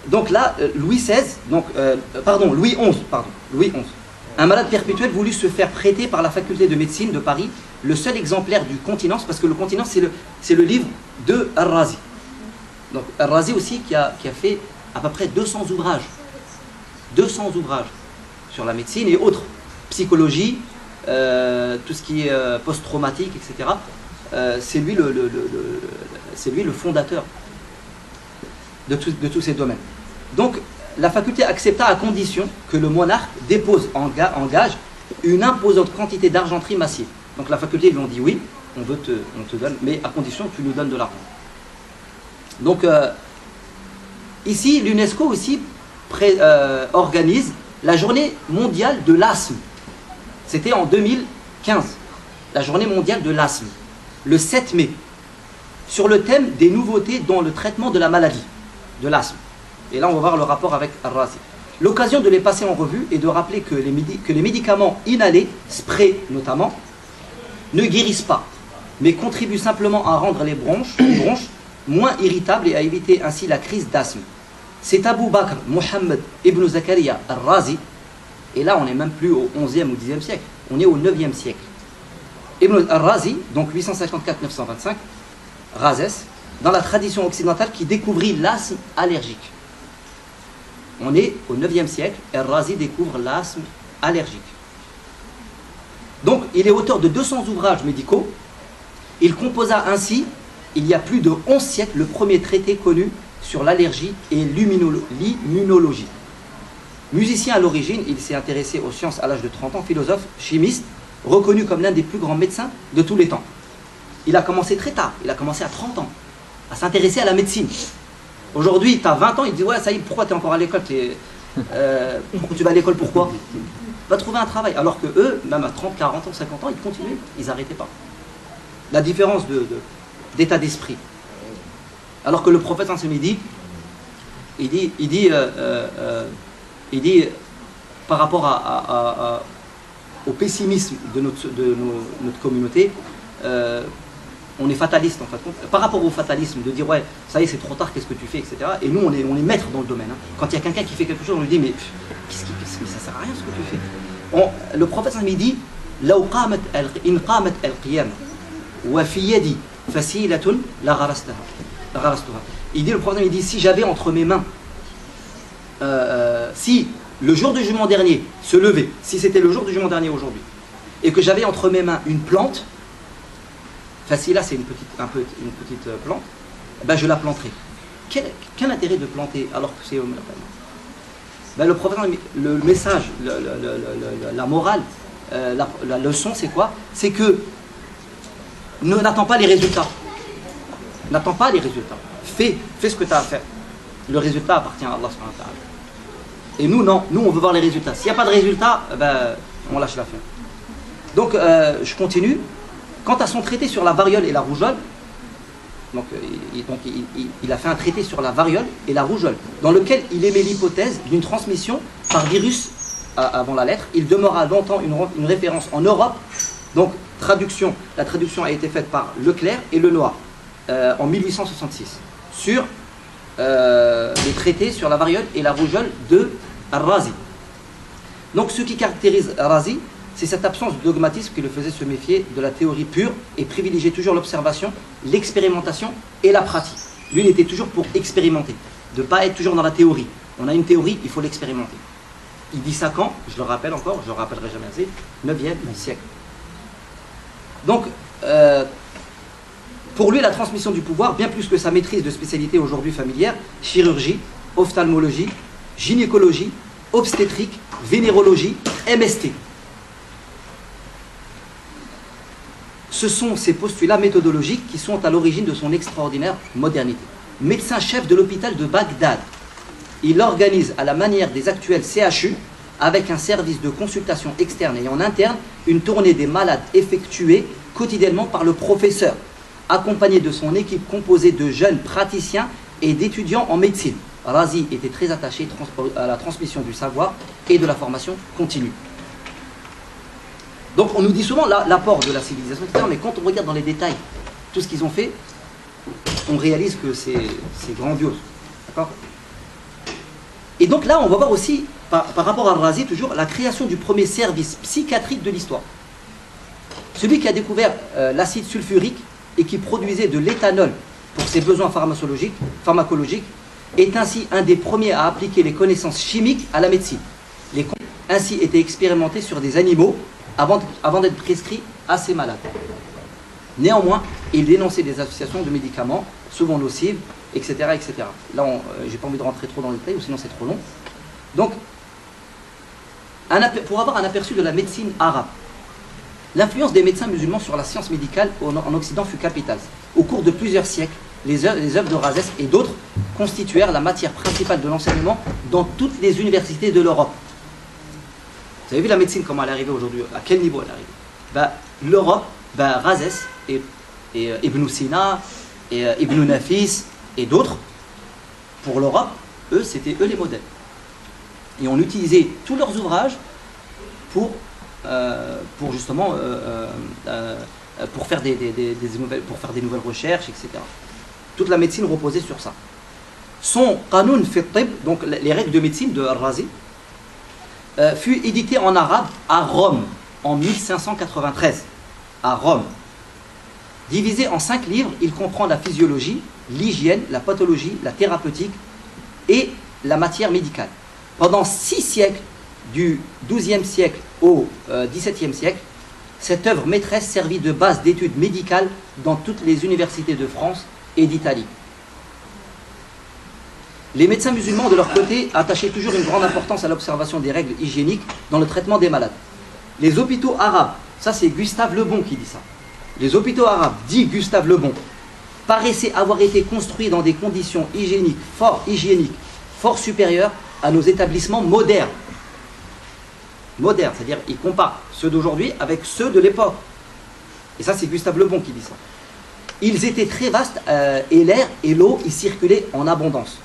Donc là, Louis XI, Louis XI, un malade perpétuel voulut se faire prêter par la faculté de médecine de Paris le seul exemplaire du Continence, parce que le Continence c'est le livre de Al-Razi. Donc Al-Razi aussi qui a fait à peu près 200 ouvrages sur la médecine et autres, psychologie, tout ce qui est post-traumatique, etc. C'est lui le fondateur de tous ces domaines. Donc la faculté accepta à condition que le monarque dépose en gage une imposante quantité d'argenterie massive. Donc la faculté, ils lui ont dit oui, on te donne, mais à condition que tu nous donnes de l'argent. Donc ici, l'UNESCO aussi organise la journée mondiale de l'asthme. C'était en 2015, la journée mondiale de l'asthme, le 7 mai, sur le thème des nouveautés dans le traitement de la maladie, de l'asthme. Et là, on va voir le rapport avec Al-Razi. L'occasion de les passer en revue et de rappeler que les médicaments inhalés, spray notamment, ne guérissent pas, mais contribuent simplement à rendre les bronches moins irritables et à éviter ainsi la crise d'asthme. C'est Abu Bakr Mohammed ibn Zakaria Al-Razi, et là on n'est même plus au 11e ou 10e siècle, on est au 9e siècle. Ibn Al-Razi, donc 854-925, Razès, dans la tradition occidentale qui découvrit l'asthme allergique. On est au 9e siècle, Al-Razi découvre l'asthme allergique. Donc il est auteur de 200 ouvrages médicaux. Il composa ainsi, il y a plus de 11 siècles, le premier traité connu sur l'allergie et l'immunologie. Musicien à l'origine, il s'est intéressé aux sciences à l'âge de 30 ans, philosophe, chimiste, reconnu comme l'un des plus grands médecins de tous les temps. Il a commencé très tard, il a commencé à 30 ans, à s'intéresser à la médecine. Aujourd'hui, tu as 20 ans, il dit ouais, ça y est, pourquoi tu es encore à l'école pourquoi tu vas à l'école, pourquoi? Va trouver un travail. Alors que eux, même à 30, 40 ans, 50 ans, ils continuaient, ils n'arrêtaient pas. La différence d'état d'esprit. Alors que le prophète en ce midi, il dit par rapport au pessimisme de notre communauté, on est fataliste en fait. Par rapport au fatalisme, de dire ouais, ça y est, c'est trop tard, qu'est-ce que tu fais, etc. Et nous, on est maîtres dans le domaine. Hein. Quand il y a quelqu'un qui fait quelque chose, on lui dit mais ça sert à rien ce que tu fais. Le prophète il dit لو قامت إن قامت القيامة وفي يدي فسيلة لغرستها. Il dit, le prophète il dit, si j'avais entre mes mains, si le jour du jugement dernier se levait, si c'était le jour du jugement dernier aujourd'hui, et que j'avais entre mes mains une plante, facile là c'est une petite plante, ben je la planterai. Quel intérêt de planter alors que c'est ben le prophète, le message, la morale, la leçon c'est quoi? C'est que n'attends pas les résultats. N'attends pas les résultats. Fais ce que tu as à faire. Le résultat appartient à Allah subhanahu wa ta'ala. Et nous, non. Nous, on veut voir les résultats. S'il n'y a pas de résultat, ben, on lâche l'affaire. Donc, je continue. Quant à son traité sur la variole et la rougeole, il a fait un traité sur la variole et la rougeole, dans lequel il émet l'hypothèse d'une transmission par virus avant la lettre. Il demeura longtemps une référence en Europe. Donc, la traduction a été faite par Leclerc et Lenoir en 1866 sur les traités sur la variole et la rougeole de Al-Razi. Donc, ce qui caractérise Al-Razi, c'est cette absence de dogmatisme qui le faisait se méfier de la théorie pure et privilégier toujours l'observation, l'expérimentation et la pratique. Lui, il était toujours pour expérimenter, de ne pas être toujours dans la théorie. On a une théorie, il faut l'expérimenter. Il dit ça quand? Je le rappelle encore, je le rappellerai jamais assez, 9e siècle. Donc, Pour lui, la transmission du pouvoir, bien plus que sa maîtrise de spécialités aujourd'hui familières, chirurgie, ophtalmologie, gynécologie, obstétrique, vénérologie, MST. Ce sont ces postulats méthodologiques qui sont à l'origine de son extraordinaire modernité. Médecin-chef de l'hôpital de Bagdad, il organise à la manière des actuels CHU, avec un service de consultation externe et en interne, une tournée des malades effectuée quotidiennement par le professeur, accompagné de son équipe composée de jeunes praticiens et d'étudiants en médecine. Razi était très attaché à la transmission du savoir et de la formation continue. Donc on nous dit souvent l'apport de la civilisation, etc. Mais quand on regarde dans les détails tout ce qu'ils ont fait, on réalise que c'est grandiose. D'accord ? Et donc là, on va voir aussi, par rapport à Razi, toujours, la création du premier service psychiatrique de l'histoire. Celui qui a découvert l'acide sulfurique et qui produisait de l'éthanol pour ses besoins pharmacologiques est ainsi un des premiers à appliquer les connaissances chimiques à la médecine. Les ont ainsi été expérimentés sur des animaux avant d'être prescrits à ces malades. Néanmoins, il dénonçait des associations de médicaments, souvent nocives, etc. etc. Là, je n'ai pas envie de rentrer trop dans les détails, sinon c'est trop long. Donc, pour avoir un aperçu de la médecine arabe, l'influence des médecins musulmans sur la science médicale en Occident fut capitale. Au cours de plusieurs siècles, les œuvres de Razès et d'autres constituèrent la matière principale de l'enseignement dans toutes les universités de l'Europe. Vous avez vu la médecine, comment elle est arrivée aujourd'hui, à quel niveau elle est arrivée? L'Europe, Razès et Ibn Sina, et Ibn Nafis et d'autres, pour l'Europe, c'était eux les modèles. Et on utilisait tous leurs ouvrages pour justement pour faire des nouvelles recherches, etc. Toute la médecine reposait sur ça. Son Qanun fi Tib, donc les règles de médecine de Al-Razi, fut édité en arabe à Rome en 1593. À Rome. Divisé en 5 livres, il comprend la physiologie, l'hygiène, la pathologie, la thérapeutique et la matière médicale. Pendant 6 siècles, du XIIe siècle au XVIIe siècle, cette œuvre maîtresse servit de base d'études médicales dans toutes les universités de France et d'Italie. Les médecins musulmans, de leur côté, attachaient toujours une grande importance à l'observation des règles hygiéniques dans le traitement des malades. Les hôpitaux arabes, ça c'est Gustave Le Bon qui dit ça, les hôpitaux arabes, dit Gustave Le Bon, paraissaient avoir été construits dans des conditions hygiéniques fort supérieures à nos établissements modernes. Modernes, c'est-à-dire il compare ceux d'aujourd'hui avec ceux de l'époque. Et ça c'est Gustave Le Bon qui dit ça. Ils étaient très vastes et l'air et l'eau y circulaient en abondance.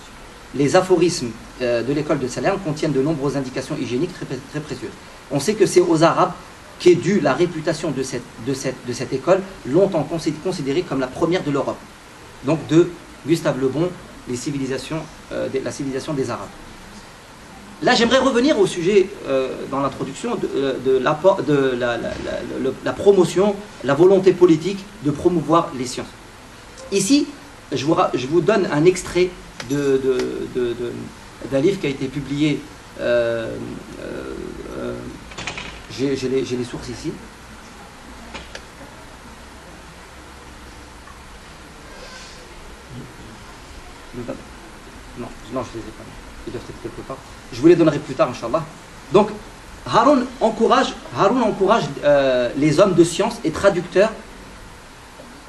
Les aphorismes de l'école de Salerne contiennent de nombreuses indications hygiéniques très précieuses. On sait que c'est aux Arabes qu'est due la réputation de cette école, longtemps considérée comme la première de l'Europe. Donc de Gustave Le Bon, la civilisation des Arabes. Là, j'aimerais revenir au sujet, dans l'introduction, de la promotion, la volonté politique de promouvoir les sciences. Ici, je vous donne un extrait d'un livre qui a été publié, j'ai les sources ici. Non, je ne les ai pas. Ils doivent être quelque part. Je vous les donnerai plus tard, Inch'Allah. Donc, Haroun encourage les hommes de science et traducteurs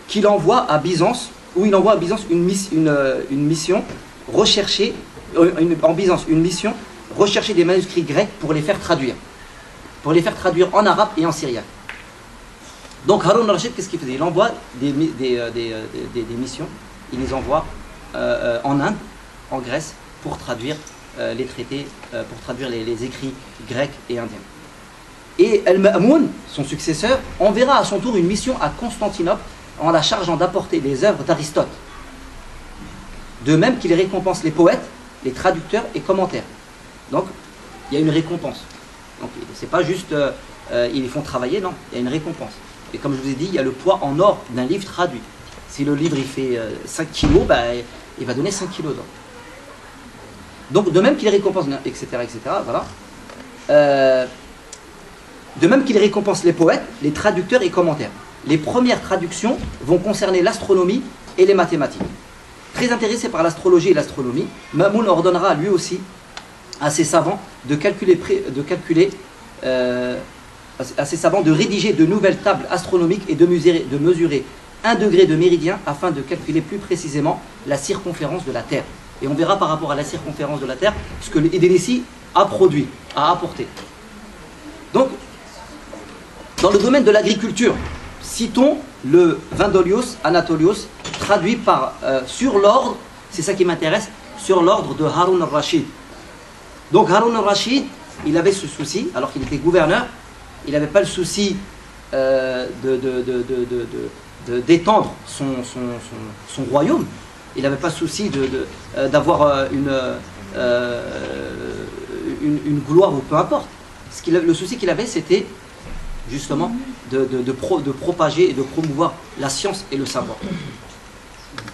qu'il envoie à Byzance, où il envoie à Byzance une mission rechercher des manuscrits grecs pour les faire traduire. Pour les faire traduire en arabe et en syriaque. Donc Haroun al-Rachid, qu'est-ce qu'il faisait? Il envoie des missions, il les envoie en Inde, en Grèce, pour traduire les traités, pour traduire les écrits grecs et indiens. Et Al-Ma'moun, son successeur, enverra à son tour une mission à Constantinople en la chargeant d'apporter les œuvres d'Aristote. De même qu'il récompense les poètes, les traducteurs et commentaires. Donc, il y a une récompense. Donc, c'est pas juste ils les font travailler, non, il y a une récompense. Et comme je vous ai dit, il y a le poids en or d'un livre traduit. Si le livre il fait 5 kilos, il va donner 5 kilos d'or. Donc, de même qu'il récompense, etc., voilà. De même qu'il récompense les poètes, les traducteurs et commentaires. les premières traductions vont concerner l'astronomie et les mathématiques. Très intéressé par l'astrologie et l'astronomie, Ma'moun ordonnera lui aussi à ses savants de rédiger de nouvelles tables astronomiques et de mesurer 1 degré de méridien afin de calculer plus précisément la circonférence de la Terre. Et on verra par rapport à la circonférence de la Terre ce que l'Idrissi a produit, a apporté. Donc, dans le domaine de l'agriculture, citons le Vindolios Anatolios, traduit par, sur l'ordre, c'est ça qui m'intéresse, sur l'ordre de Haroun al-Rashid. Donc Haroun al-Rashid, il avait ce souci, alors qu'il était gouverneur, il n'avait pas le souci d'étendre son royaume, il n'avait pas le souci d'avoir une gloire ou peu importe. Le souci qu'il avait, c'était justement de propager et de promouvoir la science et le savoir.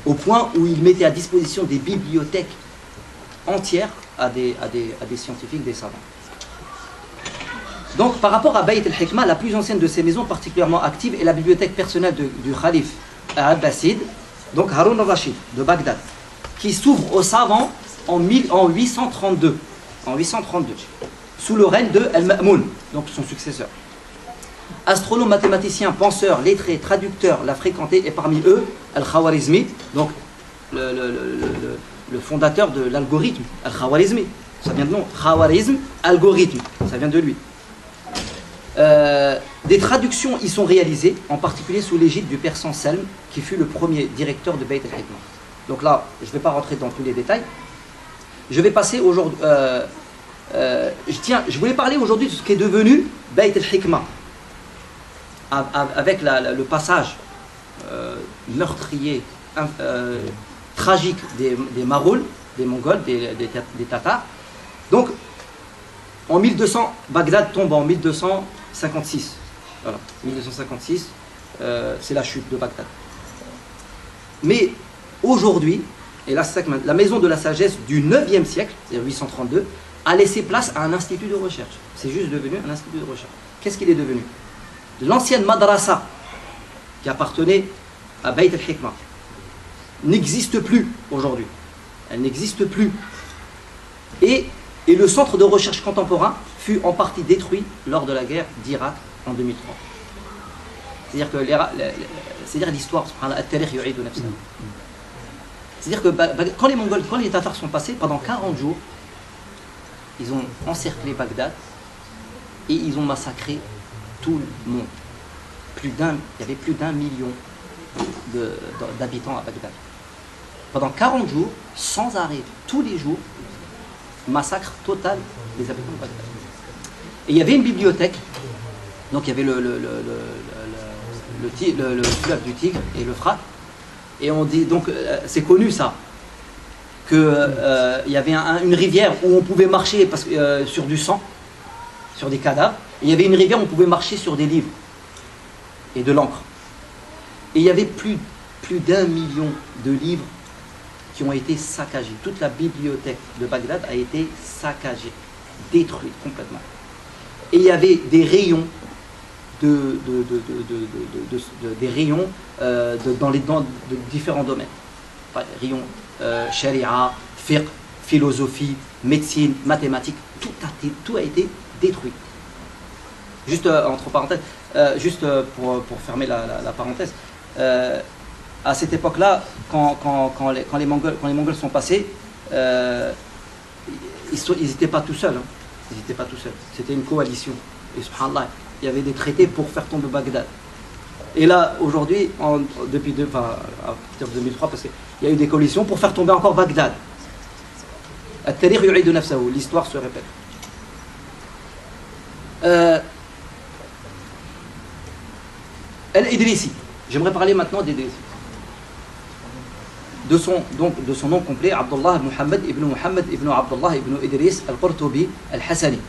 Au point où il mettait à disposition des bibliothèques entières à des scientifiques, des savants. Donc par rapport à Bayt al-Hikma, la plus ancienne de ces maisons particulièrement active est la bibliothèque personnelle du calife Abbasid, donc Haroun al-Rashid de Bagdad, qui s'ouvre aux savants en 832, sous le règne de Al-Ma'moun, donc son successeur. Astronome, mathématicien, penseur, lettré, traducteur l'a fréquenté, et parmi eux Al-Khawarizmi, donc le fondateur de l'algorithme, Al-Khawarizmi, ça vient de nom, Khawarizm, algorithme, ça vient de lui. Des traductions y sont réalisées, en particulier sous l'égide du persan Selm, qui fut le premier directeur de Bayt al-Hikma. Donc là, je ne vais pas rentrer dans tous les détails. Je vais passer aujourd'hui. Je voulais parler aujourd'hui de ce qui est devenu Bayt al-Hikma, avec le passage meurtrier, tragique des Marouls, des Mongols, des Tatars. Donc, en 1200, Bagdad tombe en 1256. Voilà, 1256, c'est la chute de Bagdad. Mais aujourd'hui, et là, la maison de la sagesse du 9e siècle, c'est-à-dire 832, a laissé place à un institut de recherche. C'est juste devenu un institut de recherche. Qu'est-ce qu'il est devenu? L'ancienne madrasa, qui appartenait à Bayt al-Hikma, n'existe plus aujourd'hui. Elle n'existe plus. Et le centre de recherche contemporain fut en partie détruit lors de la guerre d'Irak en 2003. C'est-à-dire que l'histoire, c'est-à-dire que quand les Mongols, quand les Tatars sont passés, pendant 40 jours, ils ont encerclé Bagdad et ils ont massacré tout le monde. Il y avait plus d'1 million d'habitants à Bagdad. Pendant 40 jours, sans arrêt, tous les jours, massacre total des habitants de Bagdad. Et il y avait une bibliothèque, donc il y avait le fleuve du Tigre et l'Euphrate, et on dit, donc c'est connu ça, qu'il y avait une rivière où on pouvait marcher sur du sang, sur des cadavres, et il y avait une rivière où on pouvait marcher sur des livres et de l'encre. Et il y avait plus d'1 million de livres qui ont été saccagés. Toute la bibliothèque de Bagdad a été saccagée, détruite complètement. Et il y avait des rayons dans différents domaines. Enfin, rayons sharia, fiqh, philosophie, médecine, mathématiques, tout a été détruit. Juste entre parenthèses, pour fermer la parenthèse, à cette époque-là, quand les Mongols sont passés, ils n'étaient pas tout seuls. Ils n'étaient pas tout seuls. C'était une coalition. Et subhanallah, il y avait des traités pour faire tomber Bagdad. Et là, aujourd'hui, à partir de 2003, parce qu'il y a eu des coalitions pour faire tomber encore Bagdad. L'histoire se répète. Al-Idrissi. J'aimerais parler maintenant d'Idrissi. De son nom complet, Abdullah Muhammad ibn Abdullah ibn Idris al-Qurtubi al-Hassani.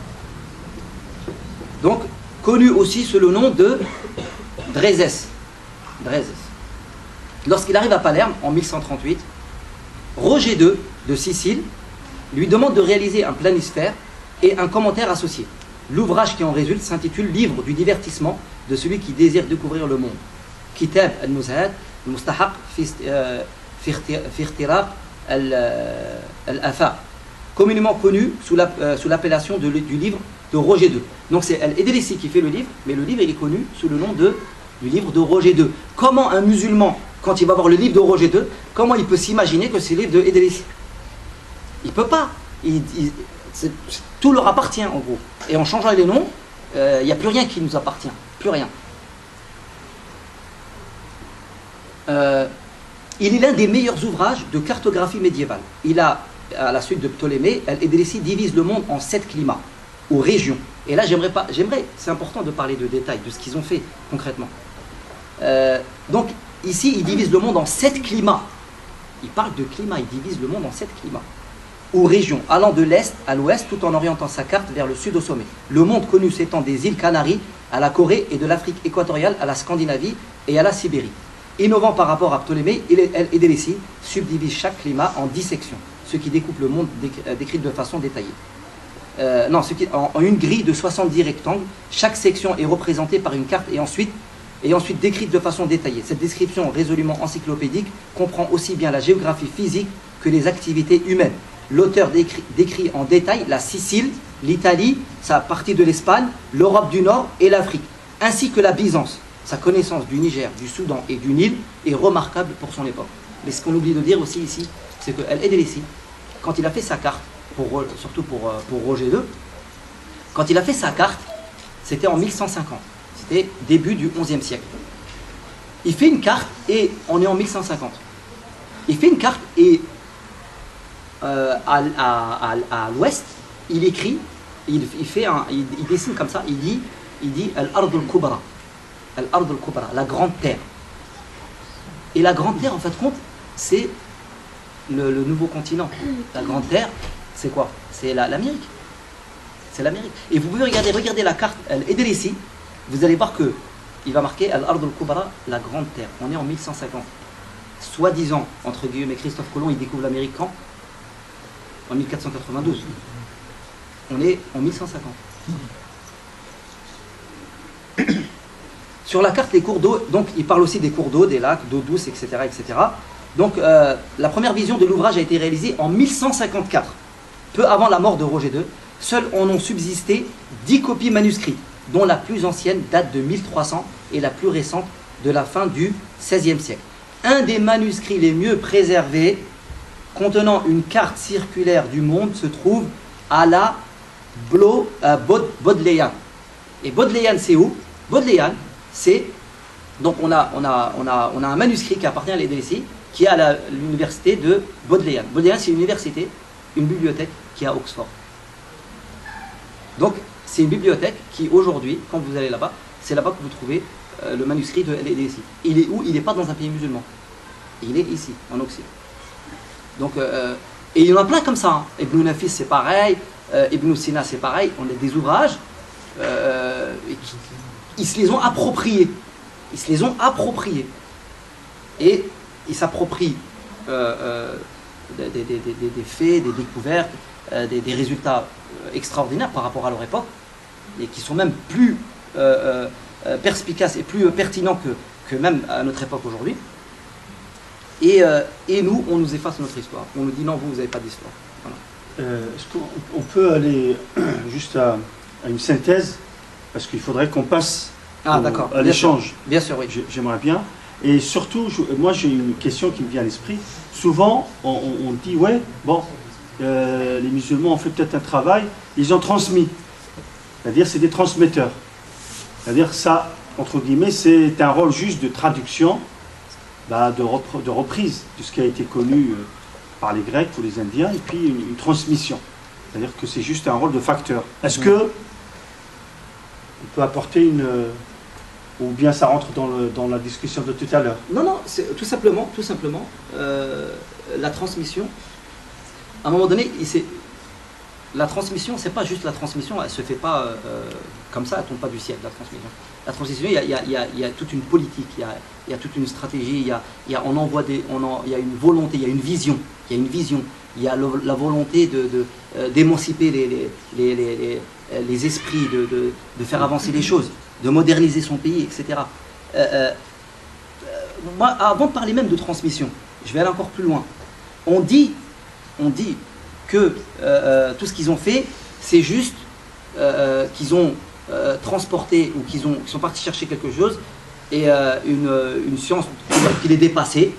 Donc, connu aussi sous le nom de Drézès. Lorsqu'il arrive à Palerme en 1138, Roger II de Sicile lui demande de réaliser un planisphère et un commentaire associé. L'ouvrage qui en résulte s'intitule Livre du divertissement de celui qui désire découvrir le monde. كتاب النزهات المستحق في اختراق الآفاق, communément connu sous l'appellation du livre de Roger II. Donc c'est Al-Idrissi qui fait le livre, mais le livre il est connu sous le nom du livre de Roger II. Comment un musulman, quand il va voir le livre de Roger II, comment il peut s'imaginer que c'est le livre de Idrissi? Il ne peut pas. Tout leur appartient en gros. Et en changeant les noms, il n'y a plus rien qui nous appartient. Plus rien. Il est l'un des meilleurs ouvrages de cartographie médiévale. Il a, à la suite de Ptolémée, Al-Idrissi divise le monde en 7 climats, ou régions. Et là, c'est important de parler de détails, de ce qu'ils ont fait concrètement. Donc, ici, il divise le monde en 7 climats. Il parle de climat, il divise le monde en 7 climats. Ou régions, allant de l'Est à l'Ouest, tout en orientant sa carte vers le Sud au sommet. Le monde connu s'étend des îles Canaries à la Corée et de l'Afrique équatoriale à la Scandinavie et à la Sibérie. Innovant par rapport à Ptolémée, Al-Idrissi subdivise chaque climat en 10 sections, ce qui découpe le monde décrit de façon détaillée. En une grille de 70 rectangles, chaque section est représentée par une carte et ensuite décrite de façon détaillée. Cette description résolument encyclopédique comprend aussi bien la géographie physique que les activités humaines. L'auteur décrit en détail la Sicile, l'Italie, sa partie de l'Espagne, l'Europe du Nord et l'Afrique, ainsi que la Byzance. Sa connaissance du Niger, du Soudan et du Nil est remarquable pour son époque. Mais ce qu'on oublie de dire aussi ici, c'est que Al-Idrissi, quand il a fait sa carte, surtout pour Roger II, quand il a fait sa carte, c'était en 1150. C'était début du XIe siècle. Il fait une carte et on est en 1150. Il fait une carte et à l'ouest, il écrit, il dessine comme ça, il dit Al-Ard al-Kubra. Al-Ard al-Kubra, la grande terre. Et la grande terre, en fait, c'est le nouveau continent. La grande terre, c'est quoi? C'est l'Amérique. C'est l'Amérique. Et vous pouvez regarder la carte Al-Idrissi, vous allez voir que il va marquer Al-Ard al-Kubra, la grande terre. On est en 1150. Soi-disant, entre guillemets, Christophe Colomb, il découvre l'Amérique quand? En 1492. On est en 1150. Sur la carte, les cours d'eau, donc il parle aussi des cours d'eau, des lacs, d'eau douce, etc. etc. Donc la première vision de l'ouvrage a été réalisée en 1154, peu avant la mort de Roger II. Seuls en ont subsisté 10 copies manuscrites, dont la plus ancienne date de 1300 et la plus récente de la fin du XVIe siècle. Un des manuscrits les mieux préservés, contenant une carte circulaire du monde, se trouve à la Bodleian. Et Bodleian, c'est où? Bodleian, c'est... Donc on a un manuscrit qui appartient à l'Idrissi, qui est à l'université de Bodleian. Bodleian, c'est une université, une bibliothèque qui est à Oxford. Donc c'est une bibliothèque qui aujourd'hui, quand vous allez là-bas, c'est là-bas que vous trouvez le manuscrit de l'Idrissi. Il est où? Il n'est pas dans un pays musulman. Il est ici, en Occident. Donc, et il y en a plein comme ça. Hein. Ibn Nafis, c'est pareil. Ibn Sina, c'est pareil. On a des ouvrages. Ils se les ont appropriés. Ils se les ont appropriés. Et ils s'approprient des faits, des découvertes, des résultats extraordinaires par rapport à leur époque, et qui sont même plus perspicaces et plus pertinents que même à notre époque aujourd'hui. Et nous, on nous efface notre histoire. On nous dit non, vous n'avez pas d'histoire. Voilà. Est-ce qu'on peut aller juste à une synthèse? Parce qu'il faudrait qu'on passe à l'échange. Bien sûr, oui. J'aimerais bien. Et surtout, moi j'ai une question qui me vient à l'esprit. Souvent, on dit, ouais, bon, les musulmans ont fait peut-être un travail, ils ont transmis. C'est-à-dire, c'est des transmetteurs. C'est-à-dire, ça, entre guillemets, c'est un rôle juste de traduction, de reprise de ce qui a été connu par les Grecs ou les Indiens, et puis une transmission. C'est-à-dire que c'est juste un rôle de facteur. Est-ce que on peut apporter ou bien ça rentre dans la discussion de tout à l'heure? Non, c'est tout simplement la transmission. À un moment donné, la transmission, c'est pas juste la transmission, elle se fait pas comme ça, elle tombe pas du ciel, la transmission. La transmission, il y a toute une politique, il y a toute une stratégie, il y a une volonté, il y a une vision, il y a la volonté d'émanciper les esprits, de faire avancer les choses, de moderniser son pays, etc. moi, avant de parler même de transmission, je vais aller encore plus loin. On dit que tout ce qu'ils ont fait, c'est juste qu'ils ont transporté ou qu'ils sont partis chercher quelque chose et une science qui les dépassait.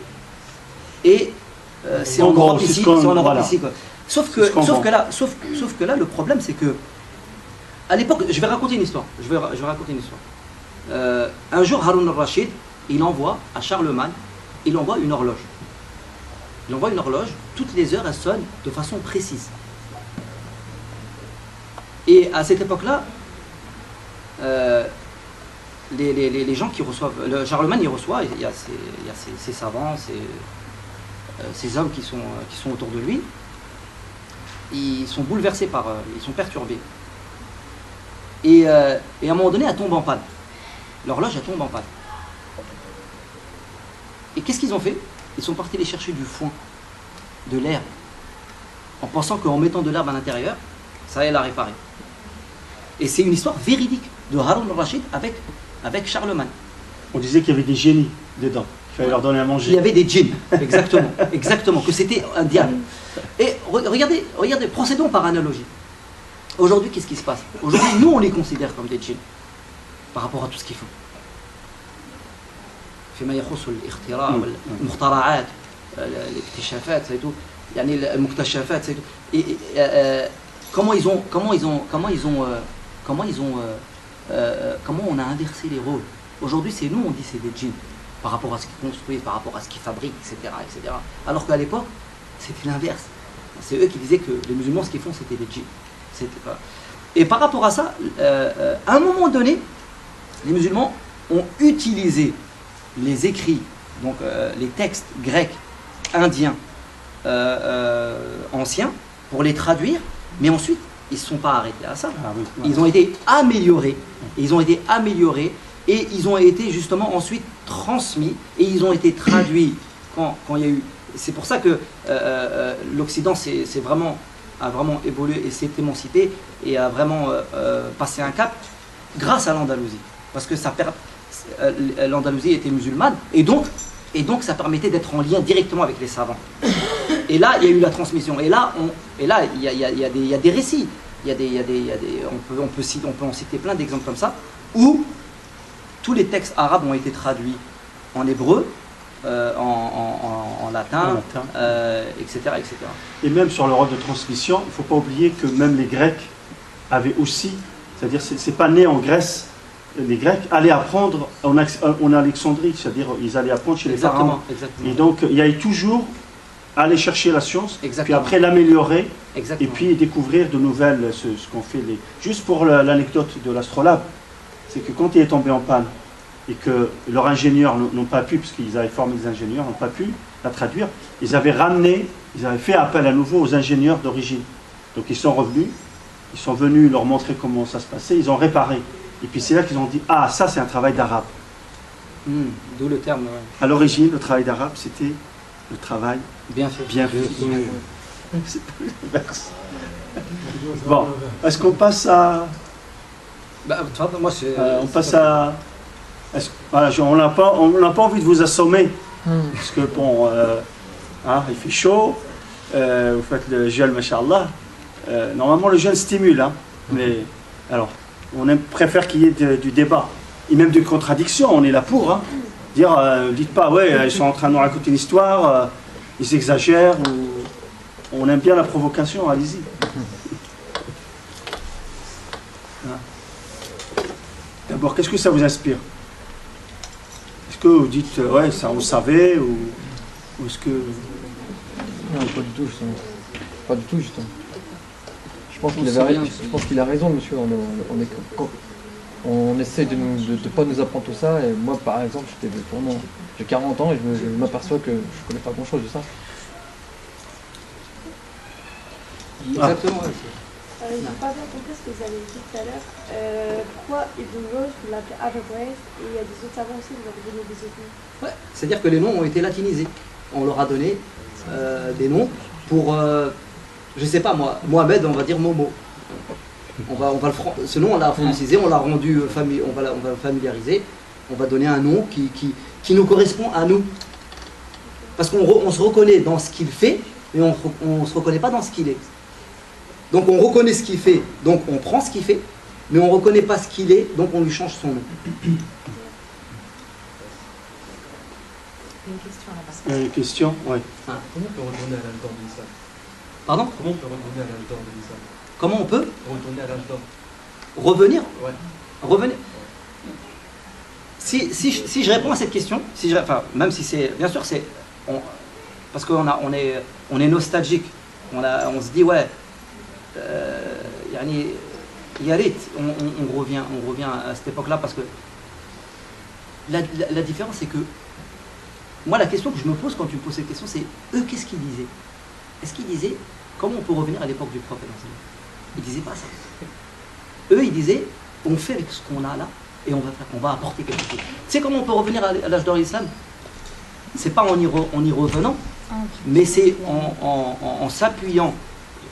Et c'est en Europe ici, quoi. Sauf que là, le problème, c'est que à l'époque, je vais raconter une histoire. Un jour, Haroun al-Rachid, il envoie à Charlemagne, il envoie une horloge. Toutes les heures, elle sonne de façon précise. Et à cette époque-là, les gens qui reçoivent, Charlemagne, il reçoit, il y a ces savants, ces hommes qui sont autour de lui, ils sont bouleversés ils sont perturbés. Et à un moment donné, elle tombe en panne. L'horloge, elle tombe en panne. Et qu'est-ce qu'ils ont fait? Ils sont partis les chercher du foin, de l'herbe, en pensant qu'en mettant de l'herbe à l'intérieur, ça allait la réparer. Et c'est une histoire véridique de Haroun al-Rachid avec Charlemagne. On disait qu'il y avait des génies dedans, il fallait leur donner à manger. Il y avait des djinns, exactement, que c'était un diable. Et regardez, procédons par analogie. Aujourd'hui, qu'est-ce qui se passe? Aujourd'hui, nous, on les considère comme des djinns, par rapport à tout ce qu'ils font. فيما يخص الاختراع والمخترعات الاكتشافات سيتو يعني المكتشفات سيتو comment on a inversé les rôles. Aujourd'hui, c'est nous, on dit c'est des djinns par rapport à ce qu'ils construisent, par rapport à ce qu'ils fabriquent, etc., etc. Alors qu'à l'époque, c'était l'inverse. C'est eux qui disaient que les musulmans, ce qu'ils font, c'était des djinns. Et par rapport à ça, à un moment donné, les musulmans ont utilisé les écrits, donc les textes grecs, indiens, anciens, pour les traduire, mais ensuite, ils ne se sont pas arrêtés à ça. Ah oui, ils ont été améliorés, et ils ont été justement ensuite transmis, et ils ont été traduits quand il y a eu... C'est pour ça que l'Occident a vraiment évolué et s'est émancipé, et a vraiment passé un cap grâce à l'Andalousie. Parce que l'Andalousie était musulmane, et donc ça permettait d'être en lien directement avec les savants. Et là, il y a eu la transmission. Et là, il y a des récits. On peut en citer plein d'exemples comme ça, où tous les textes arabes ont été traduits en hébreu, en latin, etc., etc. Et même sur le rôle de transmission, il ne faut pas oublier que même les Grecs avaient aussi, c'est-à-dire c'est pas né en Grèce. Les Grecs allaient apprendre en Alexandrie, c'est-à-dire ils allaient apprendre chez les pharaons. Et donc il y a toujours aller chercher la science, puis après l'améliorer, et puis découvrir de nouvelles, ce qu'on fait. Juste pour l'anecdote de l'astrolabe, c'est que quand il est tombé en panne, et que leurs ingénieurs n'ont pas pu, parce qu'ils avaient formé des ingénieurs, n'ont pas pu la traduire, ils avaient fait appel à nouveau aux ingénieurs d'origine. Donc ils sont revenus, ils sont venus leur montrer comment ça se passait, ils ont réparé. Et puis c'est là qu'ils ont dit, ah, ça c'est un travail d'arabe. D'où le terme. Ouais. À l'origine, le travail d'arabe, c'était le travail bien fait. C'est pas l'inverse. Bon, est-ce qu'on passe à... on passe à... Voilà, on n'a pas envie de vous assommer. Parce que bon, il fait chaud, vous faites le jeûne, machallah. Normalement, le jeûne stimule, hein, mais alors... On préfère qu'il y ait du débat, et même de contradiction, on est là pour. Hein. Dire, dites pas, ouais, ils sont en train de nous raconter une histoire, ils exagèrent, ou... on aime bien la provocation, allez-y. D'abord, qu'est-ce que ça vous inspire? Est-ce que vous dites, ouais, ça on savait, ou est-ce que... Non, pas du tout, justement. Pas du tout, justement. Je pense qu'il a raison, monsieur. On essaie de ne pas nous apprendre tout ça. Et moi, par exemple, j'ai 40 ans et je m'aperçois que je ne connais pas grand-chose de ça. Exactement. Je n'ai pas bien compris ce que vous avez dit tout à l'heure. Pourquoi Ibn Rose, vous l'appelez Averroès, et il y a des autres savants aussi, vous avez donné des autres noms? Ouais, c'est-à-dire que les noms ont été latinisés. On leur a donné des noms pour... je sais pas moi, Mohamed, on va dire Momo. Ce nom, on l'a francisé, on l'a rendu on va le familiariser. On va donner un nom qui qui nous correspond à nous. Parce qu'on se reconnaît dans ce qu'il fait, mais on ne se reconnaît pas dans ce qu'il est. Donc on reconnaît ce qu'il fait, donc on prend ce qu'il fait, mais on ne reconnaît pas ce qu'il est, donc on lui change son nom. Une question là-bas. Une question, oui. Comment on peut retourner à l'âge d'or de l'islam? Pardon? Comment on peut retourner à l'âge d'or de l'islam? Comment on peut Retourner à l'âge d'or. revenir? Ouais. Revenir. Si je réponds à cette question, enfin, même si c'est, bien sûr, c'est, parce qu'on on est nostalgique, on se dit ouais, yani, yarit, on revient à cette époque-là parce que la différence c'est que moi la question que je me pose quand tu me poses cette question c'est eux qu'est-ce qu'ils disaient? Est-ce qu'ils disaient comment on peut revenir à l'époque du prophète? Ils disaient pas ça. Eux ils disaient on fait avec ce qu'on a là et on va apporter quelque chose. Tu sais comment on peut revenir à l'âge d'or de l'islam? C'est pas en y revenant, mais c'est en s'appuyant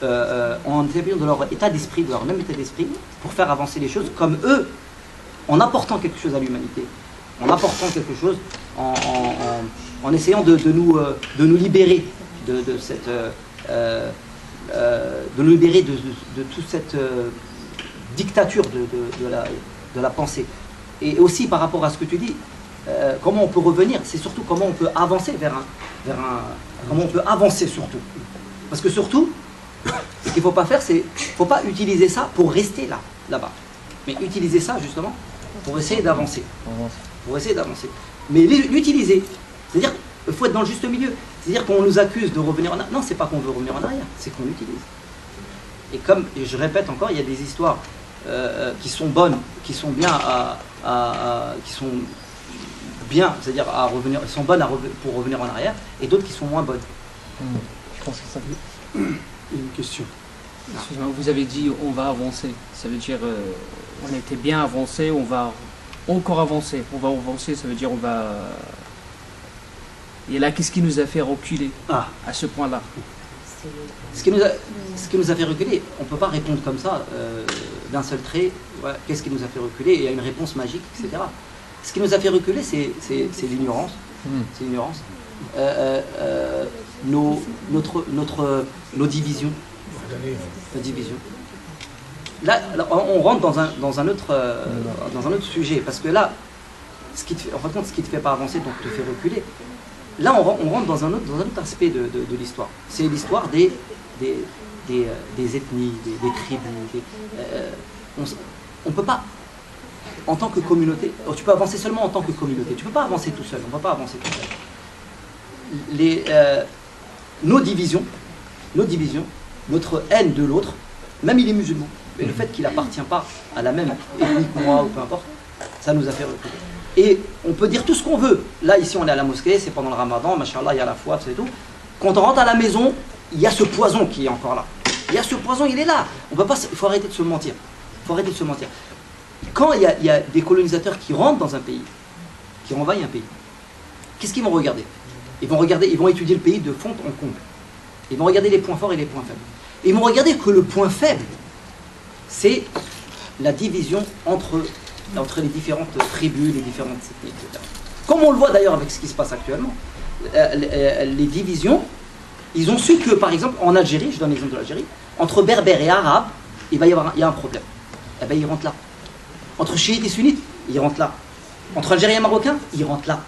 de leur état d'esprit, de leur même état d'esprit, pour faire avancer les choses comme eux, en apportant quelque chose à l'humanité, en apportant quelque chose, en essayant de nous libérer de nous libérer de toute cette dictature de la pensée. Et aussi par rapport à ce que tu dis, comment on peut revenir, c'est surtout comment on peut avancer comment on peut avancer surtout. Parce que surtout, ce qu'il ne faut pas faire, c'est qu'il ne faut pas utiliser ça pour rester là-bas. Mais utiliser ça justement pour essayer d'avancer. Mais l'utiliser, c'est-à-dire qu'il faut être dans le juste milieu. C'est-à-dire qu'on nous accuse de revenir en arrière. Non, c'est pas qu'on veut revenir en arrière, c'est qu'on l'utilise. Et je répète encore, il y a des histoires qui sont bonnes, qui sont bien qui sont bien, c'est-à-dire à revenir, sont bonnes pour revenir en arrière, et d'autres qui sont moins bonnes. Je pense que ça. Une question. Excusez-moi, vous avez dit on va avancer. Ça veut dire on était bien avancé, on va encore avancer. On va avancer, ça veut dire on va. Et là, qu'est-ce qui nous a fait reculer à ce point-là? Ce qui nous a fait reculer, on ne peut pas répondre comme ça, d'un seul trait, ouais, qu'est-ce qui nous a fait reculer, il y a une réponse magique, etc. Ce qui nous a fait reculer, c'est l'ignorance. C'est l'ignorance. Nos divisions. Nos divisions. Là, on rentre dans un autre sujet, parce que là, en fin de compte, ce qui ne te fait pas avancer, donc te fait reculer, là, on rentre dans un autre aspect de l'histoire. C'est l'histoire des ethnies, des tribus. On ne peut pas, en tant que communauté, tu peux avancer seulement en tant que communauté. Tu ne peux pas avancer tout seul. On ne peut pas avancer tout seul. Nos divisions, notre haine de l'autre, même il est musulman, mais le fait qu'il n'appartient pas à la même ethnie que moi, ou peu importe, ça nous a fait reculer. Et on peut dire tout ce qu'on veut. Là, ici, on est à la mosquée, c'est pendant le ramadan, machallah, il y a la foi, c'est tout. Quand on rentre à la maison, il y a ce poison qui est encore là. Il y a ce poison, il est là. On peut pas, il faut arrêter de se mentir. Quand il y a des colonisateurs qui rentrent dans un pays, qui envahissent un pays, qu'est-ce qu'ils vont regarder? Ils vont étudier le pays de fond en comble. Ils vont regarder les points forts et les points faibles. Et ils vont regarder que le point faible, c'est la division entre les différentes tribus, les différentes ethnies, etc. Comme on le voit d'ailleurs avec ce qui se passe actuellement. Les divisions, ils ont su que, par exemple, en Algérie, je donne l'exemple de l'Algérie, entre berbères et arabes, il y a un problème. Eh bien, ils rentrent là. Entre chiites et sunnites, ils rentrent là. Entre algériens et marocains, ils rentrent là.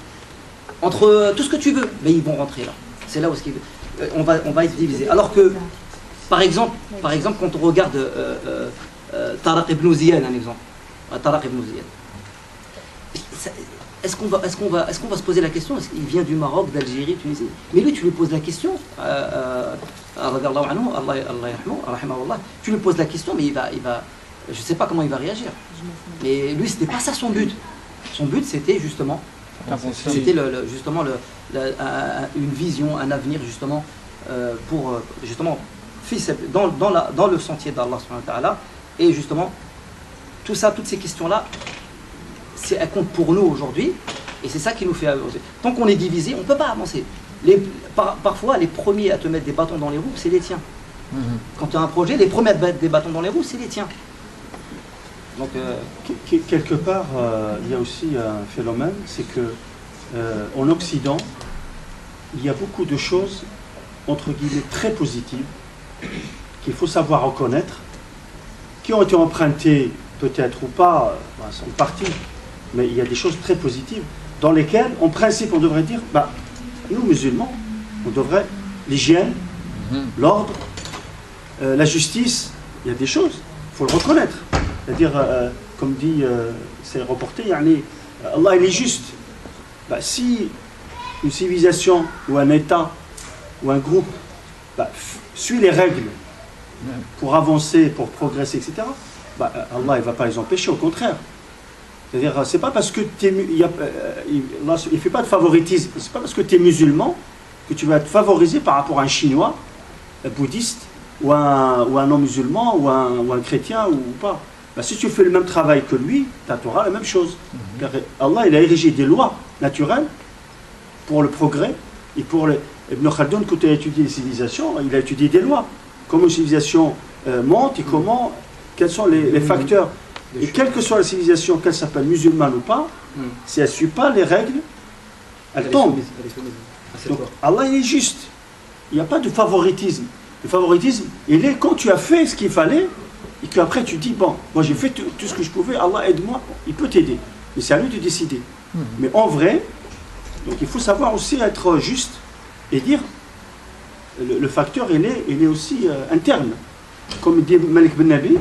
Entre tout ce que tu veux, mais ils vont rentrer là. C'est là où on va se diviser. Alors que, par exemple, quand on regarde Tariq ibn Ziyad, un exemple. Tariq ibn Ziyad. Est-ce qu'on va se poser la question? Est-ce qu'il vient du Maroc, d'Algérie, Tunisie? Mais lui, tu lui poses la question. Tu lui poses la question, mais il va, je ne sais pas comment il va réagir. Mais lui, c'était pas ça son but. Son but, c'était justement, une vision, un avenir justement pour justement dans le sentier d'Allah subhanahu wa ta'ala. Et justement, tout ça, toutes ces questions-là, elles comptent pour nous aujourd'hui, et c'est ça qui nous fait avancer. Tant qu'on est divisé, on ne peut pas avancer. Parfois, les premiers à te mettre des bâtons dans les roues, c'est les tiens. Quand tu as un projet, les premiers à te mettre des bâtons dans les roues, c'est les tiens. Donc, quelque part, il y a aussi un phénomène, c'est que en Occident, il y a beaucoup de choses, entre guillemets, très positives, qu'il faut savoir reconnaître, qui ont été empruntées, peut-être ou pas, en partie, mais il y a des choses très positives, dans lesquelles, en principe, on devrait dire, nous, musulmans, on devrait, l'hygiène, l'ordre, la justice, il y a des choses, il faut le reconnaître. C'est-à-dire, comme dit, c'est reporté, Allah, il est juste. Si une civilisation ou un État ou un groupe suit les règles pour avancer, pour progresser, etc., Allah ne va pas les empêcher, au contraire. C'est-à-dire, c'est pas parce que il ne fait pas de favoritisme, c'est pas parce que tu es musulman que tu vas être favorisé par rapport à un Chinois, un bouddhiste, ou un non-musulman, ou un chrétien, ou pas. Si tu fais le même travail que lui, tu auras la même chose. Car Allah, il a érigé des lois naturelles pour le progrès, et pour les... Ibn Khaldun, quand il a étudié les civilisations, il a étudié des lois. Comment une civilisation monte, et quels sont les facteurs. Et quelle que soit la civilisation, qu'elle s'appelle musulmane ou pas, si elle ne suit pas les règles, elle tombe. Donc Allah, il est juste. Il n'y a pas de favoritisme. Le favoritisme, il est quand tu as fait ce qu'il fallait, et qu'après tu dis, bon, moi j'ai fait tout ce que je pouvais, Allah aide-moi, il peut t'aider. Mais c'est à lui de décider. Mais en vrai, donc il faut savoir aussi être juste et dire, le facteur, il est aussi interne. Comme dit Malik Ben Nabi,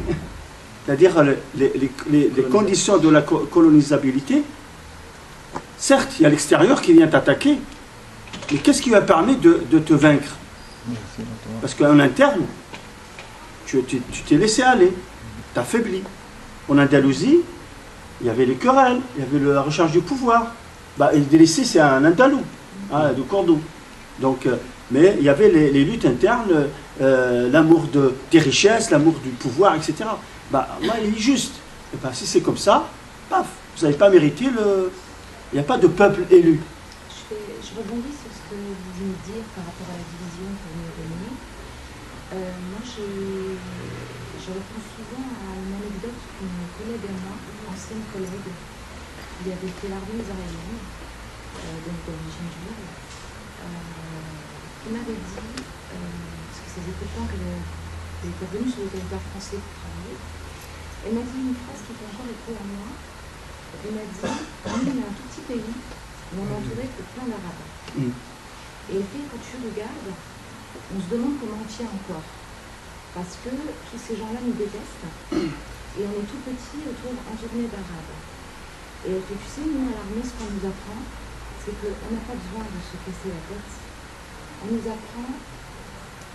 c'est-à-dire les conditions de la colonisabilité, certes, il y a l'extérieur qui vient t'attaquer, mais qu'est-ce qui va permettre de te vaincre? Parce qu'en interne, tu t'es laissé aller, tu as faibli. En Andalousie, il y avait les querelles, il y avait la recherche du pouvoir. Et le délaissé, c'est un Andalou, de Cordoue. Donc, mais il y avait les luttes internes, l'amour des richesses, l'amour du pouvoir, etc. Là, il est juste. Si c'est comme ça, paf, vous n'avez pas mérité le... Il n'y a pas de peuple élu. Je rebondis sur ce que vous venez de dire par rapport à la division que vous m'avez donnée. Moi, je réponds souvent à une anecdote qu'une collègue à moi, une ancienne collègue, qui avait fait l'armée israélienne, donc d'origine juive, qui m'avait dit, parce que ça faisait peu de temps qu'elle était revenue sur le territoire français pour travailler, elle m'a dit une phrase qui fait encore écho à moi. Elle m'a dit, nous, on est un tout petit pays, mais on est entouré de plein d'Arabes. Et elle fait, quand tu regardes, on se demande comment on tient encore. Parce que tous ces gens-là nous détestent, et on est tout petit entouré d'Arabes. Et elle fait, tu sais, nous, à l'armée, ce qu'on nous apprend, c'est qu'on n'a pas besoin de se casser la tête. On nous apprend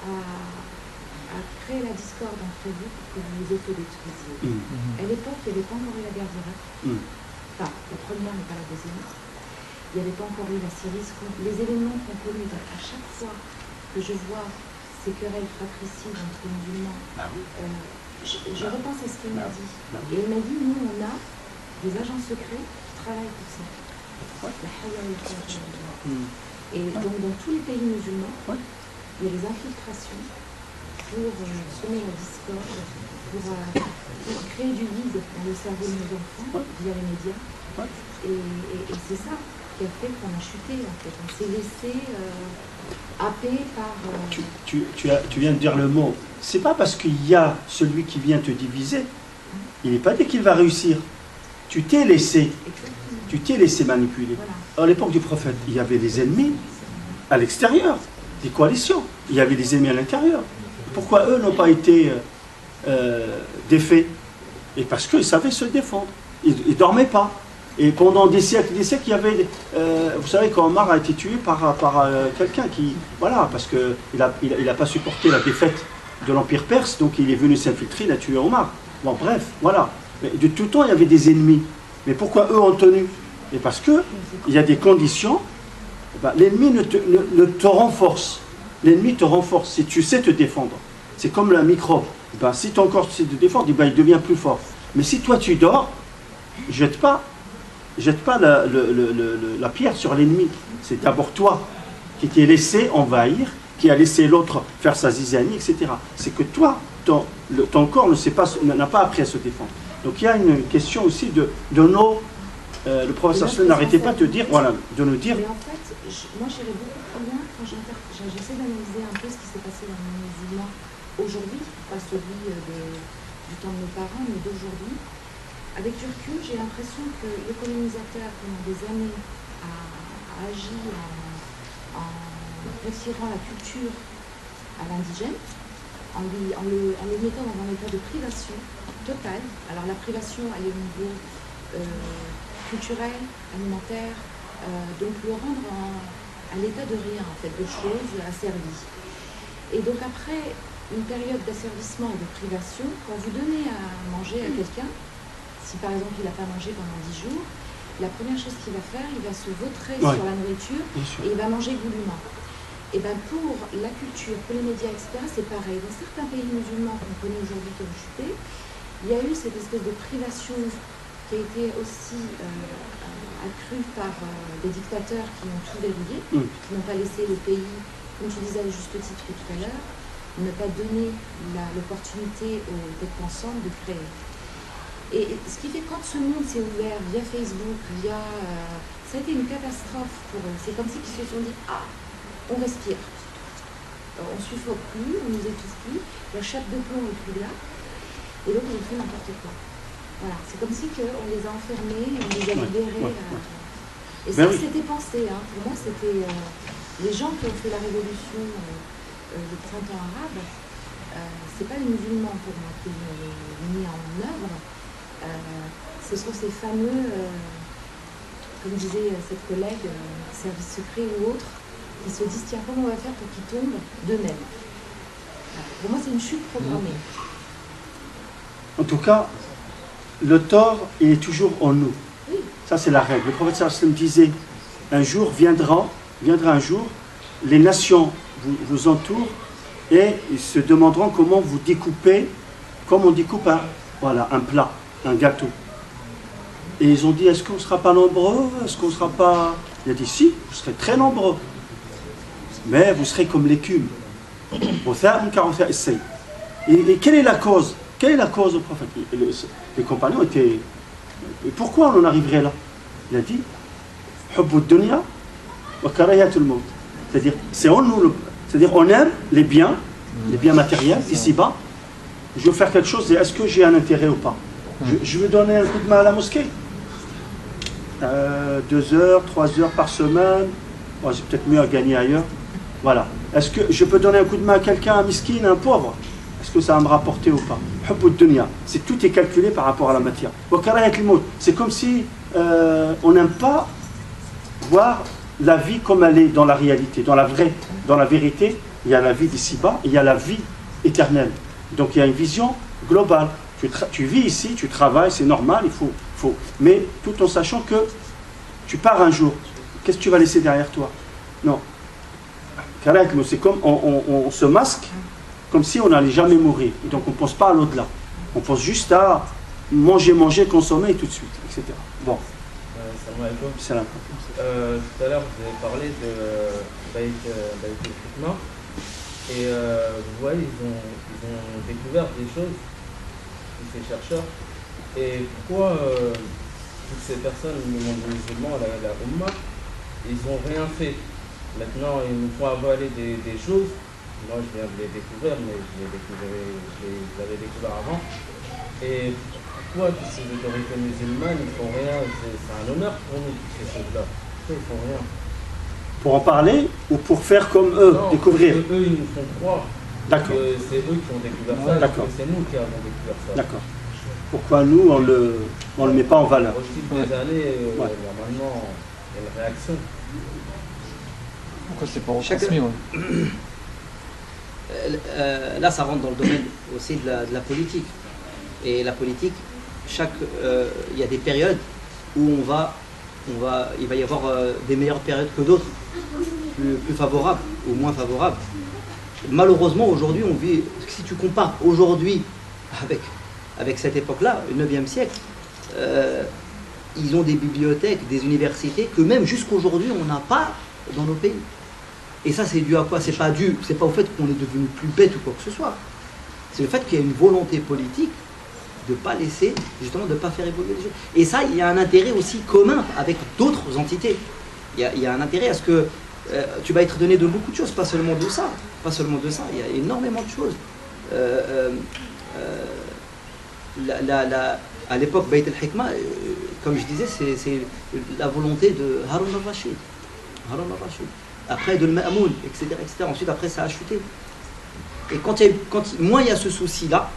à créer la discorde entre vous pour que vous vous autodétruisiez. À l'époque, il n'y avait pas encore eu la guerre d'Irak. Enfin, la première, mais pas la deuxième. Il n'y avait pas encore eu la Syrie. Les éléments qu'on connaît à chaque fois que je vois ces querelles fratricides entre les musulmans, je repense à ce qu'il m'a dit. Et il m'a dit, nous, on a des agents secrets qui travaillent pour ça. Et donc, dans tous les pays musulmans, il y a des infiltrations pour semer la discorde, pour créer du vide dans le cerveau de nos enfants via les médias. Et c'est ça qui a fait qu'on a chuté, en fait. On s'est laissé happer par... Tu viens de dire le mot. C'est pas parce qu'il y a celui qui vient te diviser, il n'est pas dit qu'il va réussir. Tu t'es laissé. Tu t'es laissé manipuler. Voilà. À l'époque du prophète, il y avait des ennemis à l'extérieur, des coalitions. Il y avait des ennemis à l'intérieur. Pourquoi eux n'ont pas été défaits? Et parce qu'ils savaient se défendre. Ils ne dormaient pas. Et pendant des siècles, il y avait... vous savez qu'Omar a été tué par quelqu'un qui... Voilà, parce qu'il n'a pas supporté la défaite de l'Empire perse, donc il est venu s'infiltrer, il a tué Omar. Bon, bref, voilà. Mais de tout temps, il y avait des ennemis. Mais pourquoi eux ont tenu? Et parce qu'il y a des conditions, l'ennemi ne te renforce. L'ennemi te renforce si tu sais te défendre. C'est comme la microbe. Si ton corps sait te défendre, il devient plus fort. Mais si toi tu dors, jette pas la pierre sur l'ennemi. C'est d'abord toi qui t'es laissé envahir, qui a laissé l'autre faire sa zizanie, etc. C'est que toi, ton corps n'a pas appris à se défendre. Donc il y a une question aussi de nos le professeur Salem n'arrêtait pas de te dire, voilà, de nous dire. Mais en fait, moi j'irais beaucoup plus loin quand j'essaie d'analyser un peu ce qui s'est passé dans le monde musulman aujourd'hui, pas celui du temps de nos parents, mais d'aujourd'hui. Avec du recul, j'ai l'impression que le colonisateur, pendant des années, a agi en retirant la culture à l'indigène, en le mettant dans un état de privation totale. Alors la privation, elle est au niveau culturel, alimentaire, donc le rendre à l'état de rien, en fait, de choses asservies. Et donc après une période d'asservissement et de privation, quand vous donnez à manger à quelqu'un, si par exemple il n'a pas mangé pendant 10 jours, la première chose qu'il va faire, il va se vautrer sur la nourriture et il va manger goulûment. Et bien pour la culture, pour les médias, etc., c'est pareil. Dans certains pays musulmans qu'on connaît aujourd'hui comme chutés, il y a eu cette espèce de privation qui a été aussi accrue par des dictateurs qui ont tout verrouillé, qui n'ont pas laissé le pays, comme tu disais à juste titre tout à l'heure, ne pas donner l'opportunité aux têtes pensantes de créer. Et ce qui fait que quand ce monde s'est ouvert via Facebook, ça a été une catastrophe pour eux. C'est comme si ils se sont dit, ah, on respire. On ne suffoque plus, on ne nous étouffe plus, la chape de plomb n'est plus là. Et donc ils ont fait n'importe quoi. Voilà, c'est comme si on les a enfermés, on les a libérés. Et ça, c'était pensé. Hein. Pour moi, c'était les gens qui ont fait la révolution du printemps arabe. C'est pas les musulmans pour moi qui l'ont mis en œuvre. Ce sont ces fameux, comme disait cette collègue, services secrets ou autres, qui se disent tiens, comment on va faire pour qu'ils tombent d'eux-mêmes. Pour moi, c'est une chute programmée. En tout cas, le tort, il est toujours en nous. Oui. Ça, c'est la règle. Le prophète sallallahu alayhi wa sallam disait un jour viendra un jour, les nations vous entourent et ils se demanderont comment vous découpez, comme on découpe un plat, un gâteau. Et ils ont dit, est-ce qu'on ne sera pas nombreux? Est-ce qu'on ne sera pas... Il a dit, si, vous serez très nombreux. Mais vous serez comme l'écume. Et quelle est la cause? Quelle est la cause au prophète? Les compagnons étaient... Et pourquoi on en arriverait là? Il a dit, c'est-à-dire, c'est en nous, c'est-à-dire on aime les biens matériels, ici-bas. Je veux faire quelque chose, et est-ce que j'ai un intérêt ou pas? Je veux donner un coup de main à la mosquée. 2 heures, 3 heures par semaine. Bon, j'ai peut-être mieux à gagner ailleurs. Voilà. Est-ce que je peux donner un coup de main à quelqu'un, un miskin, un pauvre? Est-ce que ça va me rapporter ou pas? C'est tout est calculé par rapport à la matière. C'est comme si on n'aime pas voir la vie comme elle est dans la réalité, dans la vérité. Il y a la vie d'ici-bas, il y a la vie éternelle. Donc il y a une vision globale. Tu vis ici, tu travailles, c'est normal, il faut. Mais tout en sachant que tu pars un jour. Qu'est-ce que tu vas laisser derrière toi? Non. C'est comme on se masque comme si on n'allait jamais mourir. Et donc on ne pense pas à l'au-delà. On pense juste à manger, consommer et tout de suite, etc. Bon. Salam. Tout à l'heure, vous avez parlé de Baït al-Hikma. Et vous voyez, ils ont découvert des choses, tous ces chercheurs. Et pourquoi toutes ces personnes, le monde musulman, la Ummah, ils n'ont rien fait? Maintenant, ils nous font avaler des choses. Moi, je viens de les découvrir, mais je les avais découverts avant. Et pourquoi toutes ces autorités musulmanes, ils ne font rien? C'est un honneur pour nous, toutes ces choses-là. Pourquoi ils ne font rien? Pour en parler ou pour faire comme eux, non, découvrir? Eux, ils nous font croire que c'est eux qui ont découvert ça, que c'est nous qui avons découvert ça. D'accord. Pourquoi nous, on le met pas en valeur? Au fil des années, normalement, il y a une réaction. Pourquoi c'est pas retransmis? Là, ça rentre dans le domaine aussi de la politique. Et la politique, il y a des périodes où il va y avoir des meilleures périodes que d'autres, plus favorables ou moins favorables. Malheureusement, aujourd'hui, on vit, si tu compares aujourd'hui avec cette époque-là, le 9e siècle, ils ont des bibliothèques, des universités que même jusqu'aujourd'hui, on n'a pas dans nos pays. Et ça, c'est dû à quoi? C'est pas au fait qu'on est devenu plus bête ou quoi que ce soit. C'est le fait qu'il y a une volonté politique de pas laisser, justement, de pas faire évoluer les choses. Et ça, il y a un intérêt aussi commun avec d'autres entités. Il y a un intérêt à ce que tu vas être donné de beaucoup de choses, pas seulement de ça. Pas seulement de ça, il y a énormément de choses. À l'époque, Bayt al-Hikma, comme je disais, c'est la volonté de Harun al-Rashid. Après de Ma'moun, etc., etc. Ensuite, après, ça a chuté. Et moins il y a ce souci-là,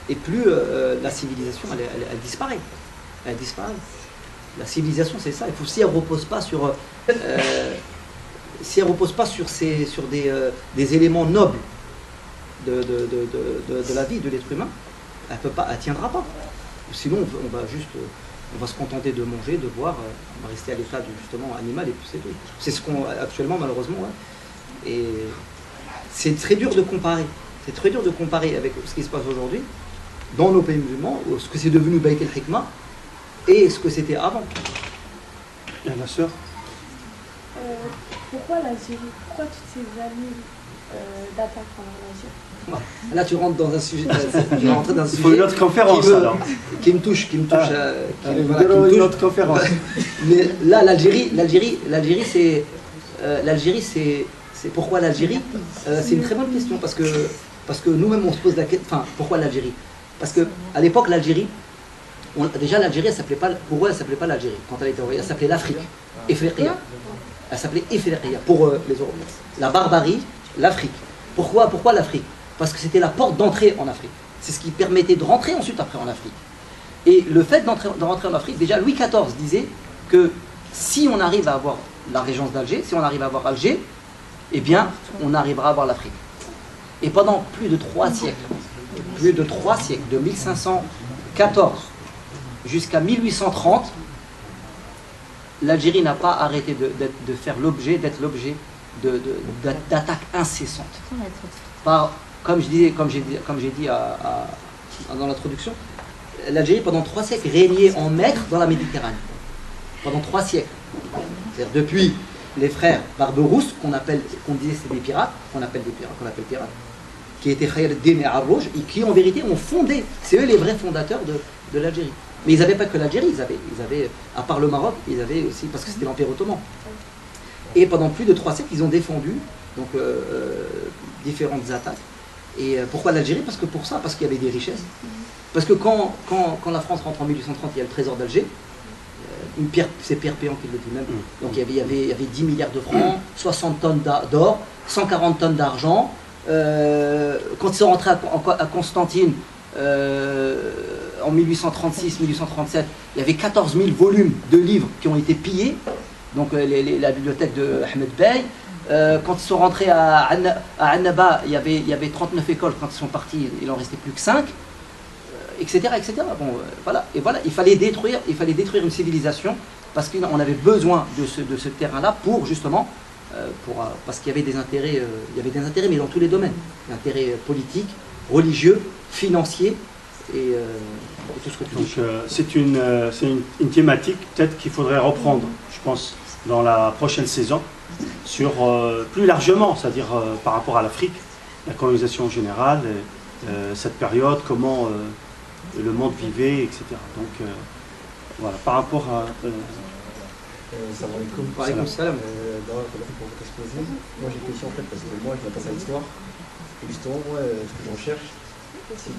et plus la civilisation, elle disparaît. Elle disparaît. La civilisation, c'est ça. Il faut, si elle repose pas sur, sur des éléments nobles de la vie de l'être humain, elle tiendra pas. Sinon, on va se contenter de manger, de boire, on va rester à l'état justement animal et puis c'est tout. C'est ce qu'on actuellement malheureusement. Ouais. Et c'est très dur de comparer. C'est très dur de comparer avec ce qui se passe aujourd'hui dans nos pays musulmans, ce que c'est devenu Bayt al-Hikma et ce que c'était avant. Et la sœur pourquoi l'Algérie? Pourquoi toutes ces années d'attaque pendant l'Algérie? Là, tu rentres dans un sujet. Je vais rentrer dans un sujet. Il faut une autre conférence alors. Qui me touche. Une autre conférence. Mais là, l'Algérie, c'est pourquoi l'Algérie? C'est une très bonne question parce que nous-mêmes on se pose la question. Enfin, pourquoi l'Algérie? Parce que à l'époque, l'Algérie, déjà l'Algérie, elle s'appelait pas. Pour eux, elle s'appelait pas l'Algérie quand elle a été envoyée. Elle s'appelait l'Afrique. Ifriqiya. Elle s'appelait Ifriqiya pour les Européens. La barbarie, l'Afrique. Pourquoi l'Afrique? Parce que c'était la porte d'entrée en Afrique. C'est ce qui permettait de rentrer ensuite après en Afrique. Et le fait de rentrer en Afrique, déjà Louis XIV disait que si on arrive à avoir la régence d'Alger, si on arrive à avoir Alger, eh bien on arrivera à avoir l'Afrique. Et pendant plus de 3 siècles, de 1514 jusqu'à 1830, l'Algérie n'a pas arrêté de faire l'objet, d'être l'objet d'attaques incessantes. Comme j'ai dit dans l'introduction, l'Algérie pendant 3 siècles régnait en maître dans la Méditerranée. Pendant 3 siècles. C'est-à-dire depuis les frères Barberousse, qu'on disait c'est des pirates, qu'on appelle pirates, qui étaient Khayr el-Din et Arrouj, et qui en vérité ont fondé, c'est eux les vrais fondateurs de l'Algérie. Mais ils n'avaient pas que l'Algérie, ils avaient, à part le Maroc, ils avaient aussi, parce que c'était l'Empire ottoman. Et pendant plus de 3 siècles, ils ont défendu donc, différentes attaques. Et pourquoi l'Algérie? Parce qu'il y avait des richesses. Parce que quand la France rentre en 1830, il y a le trésor d'Alger. C'est Pierre Péan qui le dit même. Donc il y avait 10 milliards de francs, 60 tonnes d'or, 140 tonnes d'argent. Quand ils sont rentrés à Constantine en 1836-1837, il y avait 14 000 volumes de livres qui ont été pillés. Donc la bibliothèque de Ahmed Bey. Quand ils sont rentrés à Annaba, il y avait 39 écoles. Quand ils sont partis, il en restait plus que 5. Etc. Bon, voilà. Et voilà, il fallait détruire une civilisation parce qu'on avait besoin de ce terrain-là pour justement, parce qu'il y avait des intérêts, mais dans tous les domaines, intérêts politiques, religieux, financiers et tout ce que tu dis. C'est une thématique peut-être qu'il faudrait reprendre, je pense, dans la prochaine saison, sur plus largement, c'est-à-dire par rapport à l'Afrique, la colonisation générale, cette période, comment le monde vivait, etc. Donc voilà, par rapport à... Salam alaikum. Wa alaykoum salam. D'abord, pour votre exposé. Moi j'ai une question en fait parce que moi je m'intéresse à l'histoire. Et justement, moi ce que je recherche, c'est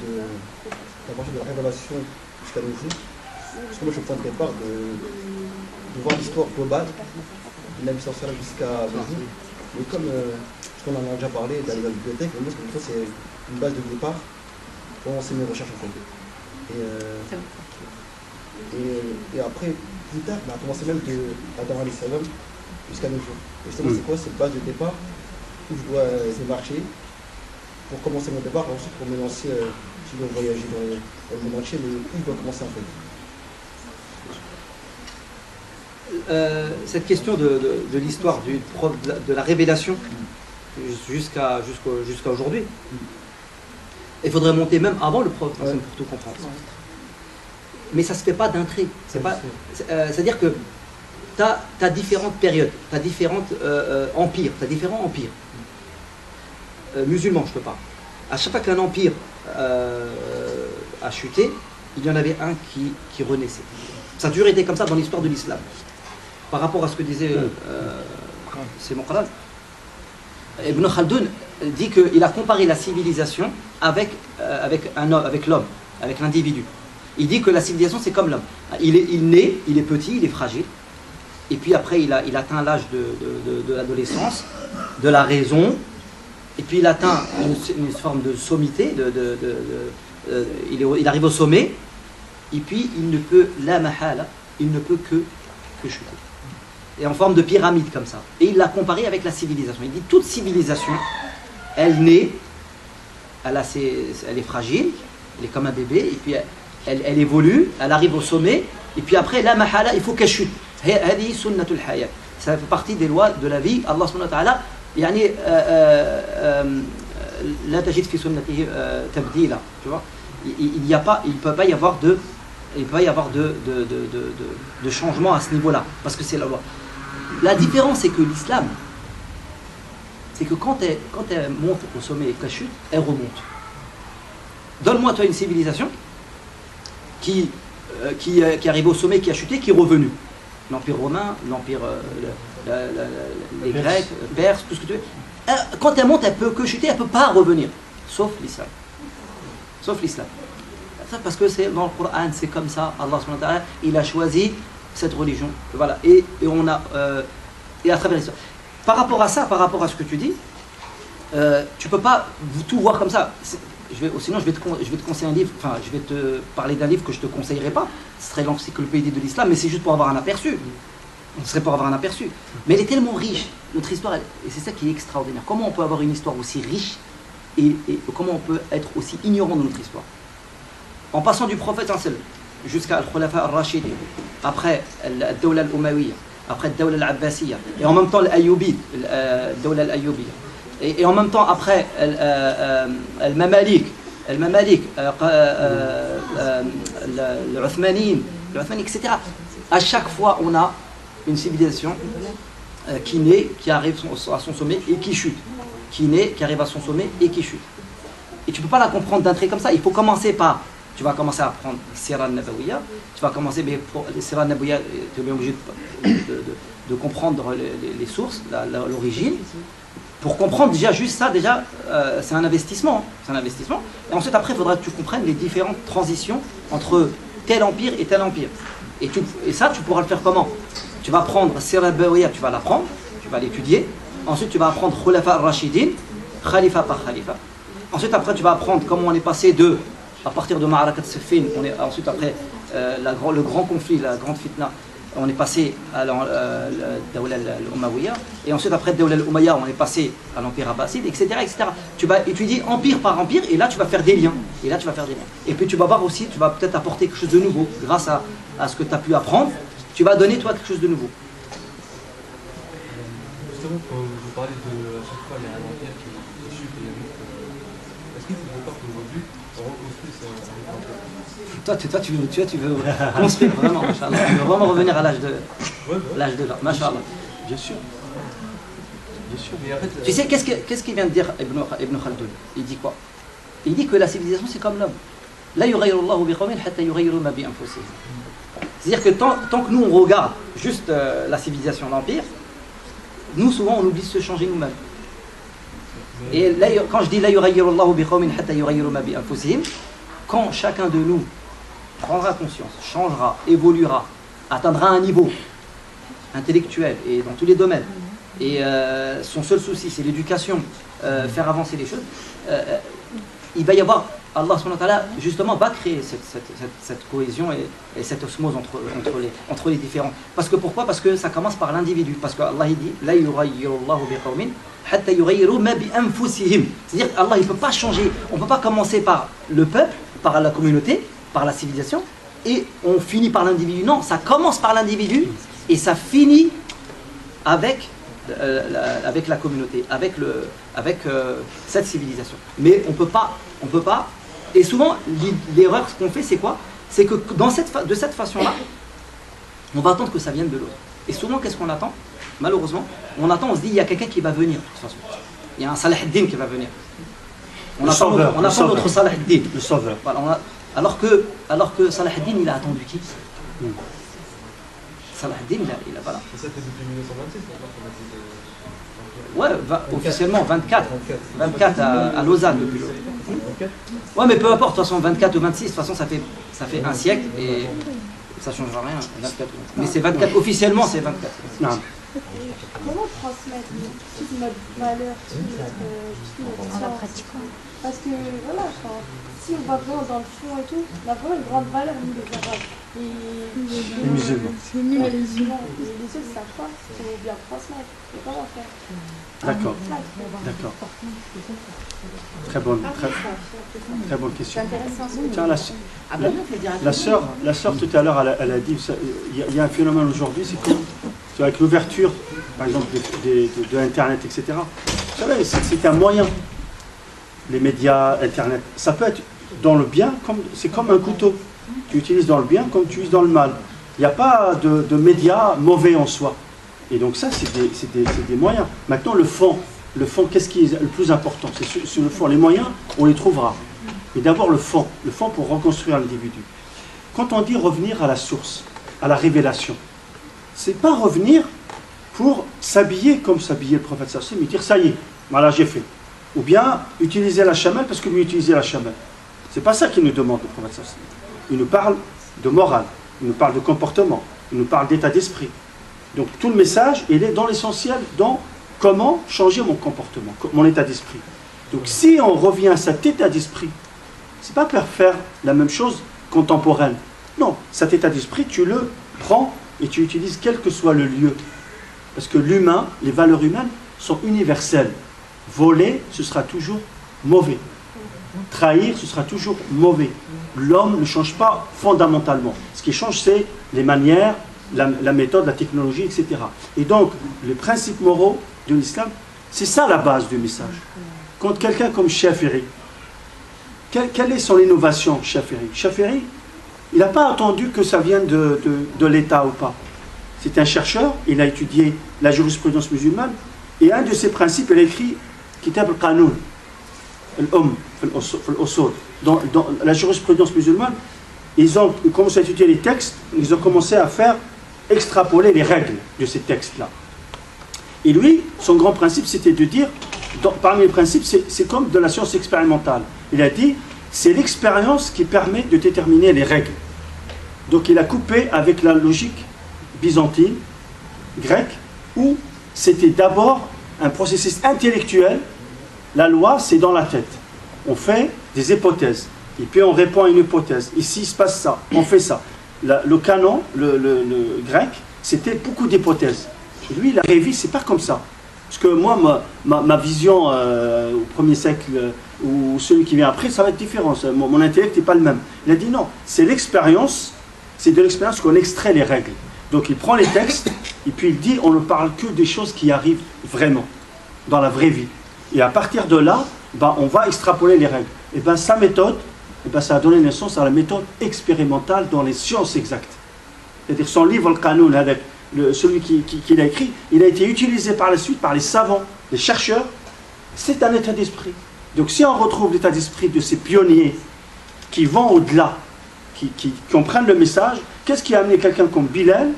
d'approcher de la révélation jusqu'à nos jours. Parce que moi je suis au point de départ de voir l'histoire globale, de la mission jusqu'à nos jours. Mais comme on en a déjà parlé dans la bibliothèque, moi ce que je trouve c'est une base de départ pour lancer mes recherches en fait. Et après, plus tard, on a commencé même d'Adam alayhi salam jusqu'à nos jours. Et justement, c'est quoi cette base de départ où je dois démarcher pour commencer mon départ, ensuite pour me lancer, je dois voyager dans le monde entier, mais où je dois commencer en fait? Cette question de l'histoire, de la révélation jusqu'à aujourd'hui, il faudrait monter même avant le prophète pour tout comprendre. Mais ça ne se fait pas d'un trait. C'est-à-dire que tu as différentes périodes, tu as différents empires, musulmans, je ne peux pas. À chaque fois qu'un empire a chuté, il y en avait un qui renaissait. Ça a toujours été comme ça dans l'histoire de l'islam. Par rapport à ce que disait c'est mon Qur'an, Ibn Khaldun dit qu'il a comparé la civilisation avec l'homme, avec l'individu. Il dit que la civilisation c'est comme l'homme. Il naît, il est petit, il est fragile, et puis après il atteint l'âge de l'adolescence, de la raison, et puis il atteint une forme de sommité, il arrive au sommet, et puis il ne peut, la mahala, il ne peut que chuter. Et en forme de pyramide comme ça. Et il l'a comparé avec la civilisation. Il dit toute civilisation, elle naît, elle est fragile, elle est comme un bébé, et puis elle évolue, elle arrive au sommet, et puis après, la mahala, il faut qu'elle chute. Hadi sunnatul hayat. Ça fait partie des lois de la vie. Allah subhanahu wa ta'ala, yani, la tajid fi sunnatihi tabdila. Tu vois, il ne peut pas y avoir de changement à ce niveau-là, parce que c'est la loi. La différence, c'est que l'islam, c'est que quand elle monte au sommet et qu'elle chute, elle remonte. Donne-moi, toi, une civilisation qui arrive au sommet, qui a chuté, qui est revenue. L'Empire romain, l'Empire, les Grecs, Perses, tout ce que tu veux. Quand elle monte, elle peut que chuter, elle ne peut pas revenir. Sauf l'islam. Sauf l'islam. Parce que c'est dans le Coran, c'est comme ça. Allah subhanahu wa ta'ala, il a choisi cette religion. Voilà. Et on a et à travers l'histoire. Par rapport à ça, par rapport à ce que tu dis, tu peux pas tout voir comme ça. Sinon, je vais te conseiller un livre. Enfin, je vais te parler d'un livre que je te conseillerais pas. Ce serait l'encyclopédie de l'islam, mais c'est juste pour avoir un aperçu. Ce serait pour avoir un aperçu. Mais elle est tellement riche, notre histoire, et c'est ça qui est extraordinaire. Comment on peut avoir une histoire aussi riche et comment on peut être aussi ignorant de notre histoire? En passant du prophète jusqu'à Al-Khulafa al-Rashidi, après Al-Dawla al-Umayyah, après Al-Dawla al-Abbasiyya, et en même temps l'Ayyubi, Al-Dawla al-Ayyubi, et en même temps après Al-Mamalik, l'Uthmaniyin, etc. À chaque fois, on a une civilisation qui naît, qui arrive à son sommet et qui chute. Qui naît, qui arrive à son sommet et qui chute. Et tu ne peux pas la comprendre d'un trait comme ça. Il faut commencer par... Tu vas commencer à apprendre Sira al-Nabawiyya. Tu vas commencer, mais pour Sira al-Nabawiyya, tu es bien obligé de comprendre les sources, l'origine. Pour comprendre déjà juste ça, c'est un investissement. C'est un investissement. Et ensuite, après, il faudra que tu comprennes les différentes transitions entre tel empire et tel empire. Et ça, tu pourras le faire comment? Tu vas prendre Sira al-Nabawiyya, tu vas l'apprendre, tu vas l'étudier. Ensuite, tu vas apprendre Khulafa al-Rashidin, khalifa par khalifa. Ensuite, après, tu vas apprendre comment on est passé à partir de Ma'arakat Siffin, ensuite après le grand conflit, la grande fitna, on est passé à Dawla al-Umayyah, et ensuite après Dawla al-Umayyah, on est passé à l'Empire Abbasside, etc., etc. Tu vas étudier empire par empire, et là tu vas faire des liens. Et puis tu vas voir aussi, tu vas peut-être apporter quelque chose de nouveau, grâce à ce que tu as pu apprendre, tu vas donner toi quelque chose de nouveau. Justement, quand vous parlez de à chaque fois, il y a un empire qui chute et il y a l'autre. Est-ce que vous ne voulez pas qu'aujourd'hui, on reconstruise empire? Tu veux construire vraiment, machallah. Tu veux vraiment revenir à l'âge de l'or, machallah. Bien sûr. Mais en fait, Tu sais, qu'est-ce qu'il vient de dire Ibn Khaldun? Il dit quoi? Il dit que la civilisation c'est comme l'homme. La yughayyiru Allahu bi qawmin hatta yughayyiru ma bi anfusihim. C'est-à-dire que tant que nous on regarde juste la civilisation, l'empire, nous souvent on oublie de se changer nous-mêmes. Et là, quand je dis la yughayyiru Allahu bi qawmin hatta yughayyiru ma bi anfusihim, quand chacun de nous prendra conscience, changera, évoluera, atteindra un niveau intellectuel et dans tous les domaines, et son seul souci c'est l'éducation, faire avancer les choses, il va y avoir, Allah subhanahu wa ta'ala justement va créer cette cohésion et cette osmose entre les différents. Parce que pourquoi? Parce que ça commence par l'individu. Parce que Allah il dit la yughayyiru Allahu bi qawmin hatta yughayyiru ma bi anfusihim. C'est-à-dire Allah il ne peut pas changer, on ne peut pas commencer par le peuple, par la communauté, par la civilisation, et on finit par l'individu. Non, ça commence par l'individu et ça finit avec la communauté, avec cette civilisation. Mais on peut pas. Et souvent, l'erreur qu'on fait, c'est quoi? C'est que de cette façon-là, on va attendre que ça vienne de l'autre. Et souvent, qu'est-ce qu'on attend? Malheureusement, on se dit, il y a quelqu'un qui va venir, de toute façon. Il y a un Salah ad-Din qui va venir. On attend notre Salah ad-Din. Le sauveur. Voilà, Alors que Salah ad-Din, il a attendu qui? Salah ad-Din, il a voilà. Et ça fait depuis 1926, Ouais, officiellement 24 à Lausanne depuis lors. Ouais, mais peu importe, de toute façon 24 ou 26, de toute façon ça fait un siècle et ça ne changera rien. 24. Mais c'est 24, officiellement c'est 24. Non. Comment transmettre toute notre valeur, toute notre science? Parce que voilà, si on va vraiment dans le fond et tout, on a vraiment une grande valeur, nous les Arabes. Les musulmans. Ouais, les musulmans. Et les autres ne savent pas comment bien transmettre. Et comment faire? D'accord. D'accord. Très bonne question. Tiens, la sœur tout à l'heure, elle a dit, il y a un phénomène aujourd'hui, c'est avec l'ouverture, par exemple, de Internet, etc. Vous savez, c'est un moyen. Les médias, Internet, ça peut être dans le bien, c'est comme un couteau. Tu utilises dans le bien comme tu utilises dans le mal. Il n'y a pas de médias mauvais en soi. Et donc ça, c'est des moyens. Maintenant, le fond, qu'est-ce qui est le plus important? C'est sur le fond. Les moyens, on les trouvera. Mais d'abord le fond pour reconstruire l'individu. Quand on dit revenir à la source, à la révélation, c'est pas revenir pour s'habiller comme s'habillait le prophète sallallahu alayhi wa sallam, et dire ça y est, voilà, j'ai fait. Ou bien utiliser la chamelle parce que lui utilisait la chamelle. C'est pas ça qu'il nous demande le prophète sallallahu alayhi wa sallam. Il nous parle de morale, il nous parle de comportement, il nous parle d'état d'esprit. Donc tout le message, il est dans l'essentiel, dans comment changer mon comportement, mon état d'esprit. Donc si on revient à cet état d'esprit, c'est pas pour faire la même chose contemporaine. Non, cet état d'esprit, tu le prends et tu utilises quel que soit le lieu. Parce que l'humain, les valeurs humaines sont universelles. Voler, ce sera toujours mauvais. Trahir, ce sera toujours mauvais. L'homme ne change pas fondamentalement. Ce qui change, c'est les manières, la méthode, la technologie, etc. Et donc, les principes moraux de l'islam, c'est ça la base du message. Quand quelqu'un comme Shafi'i, quelle est son innovation, Shafi'i? Shafi'i, il n'a pas attendu que ça vienne de l'État ou pas. C'est un chercheur, il a étudié la jurisprudence musulmane, et un de ses principes, il a écrit Kitab al-Qanoun, al-Usul. Dans la jurisprudence musulmane, ils ont commencé à étudier les textes, ils ont commencé à faire extrapoler les règles de ces textes-là. Et lui, son grand principe, c'était de dire, parmi les principes, c'est comme de la science expérimentale. Il a dit, c'est l'expérience qui permet de déterminer les règles. Donc il a coupé avec la logique byzantine, grecque, où c'était d'abord un processus intellectuel. La loi, c'est dans la tête. On fait des hypothèses. Et puis on répond à une hypothèse. Ici, il se passe ça. On fait ça. Le canon, le grec, c'était beaucoup d'hypothèses. Et lui, la révise, c'est pas comme ça. Parce que moi, ma vision au 1er siècle ou celui qui vient après, ça va être différent. Mon intellect n'est pas le même. Il a dit non, c'est l'expérience, c'est de l'expérience qu'on extrait les règles. Donc il prend les textes et puis il dit on ne parle que des choses qui arrivent vraiment, dans la vraie vie. Et à partir de là, on va extrapoler les règles. Et bien sa méthode, ça a donné naissance à la méthode expérimentale dans les sciences exactes. C'est-à-dire son livre, le Qanoun, avec celui qui l'a écrit, il a été utilisé par la suite par les savants, les chercheurs. C'est un état d'esprit. Donc si on retrouve l'état d'esprit de ces pionniers qui vont au-delà, qui comprennent le message, qu'est-ce qui a amené quelqu'un comme Bilal?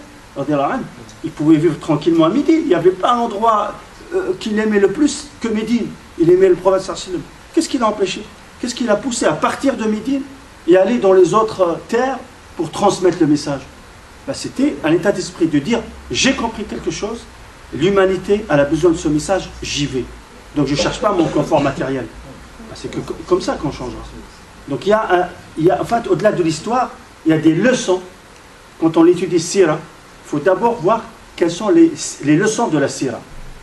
Il pouvait vivre tranquillement à Médine. Il n'y avait pas un endroit qu'il aimait le plus que Médine. Il aimait le prophète sallallahu alayhi wa sallam. Qu'est-ce qui l'a empêché? Qu'est-ce qui l'a poussé à partir de Médine et aller dans les autres terres pour transmettre le message? C'était un état d'esprit de dire j'ai compris quelque chose, l'humanité elle a besoin de ce message, j'y vais. Donc je ne cherche pas mon confort matériel. C'est comme ça qu'on changera. Donc il y a en fait, au-delà de l'histoire, il y a des leçons. Quand on étudie Sira, il faut d'abord voir quelles sont les leçons de la Sira.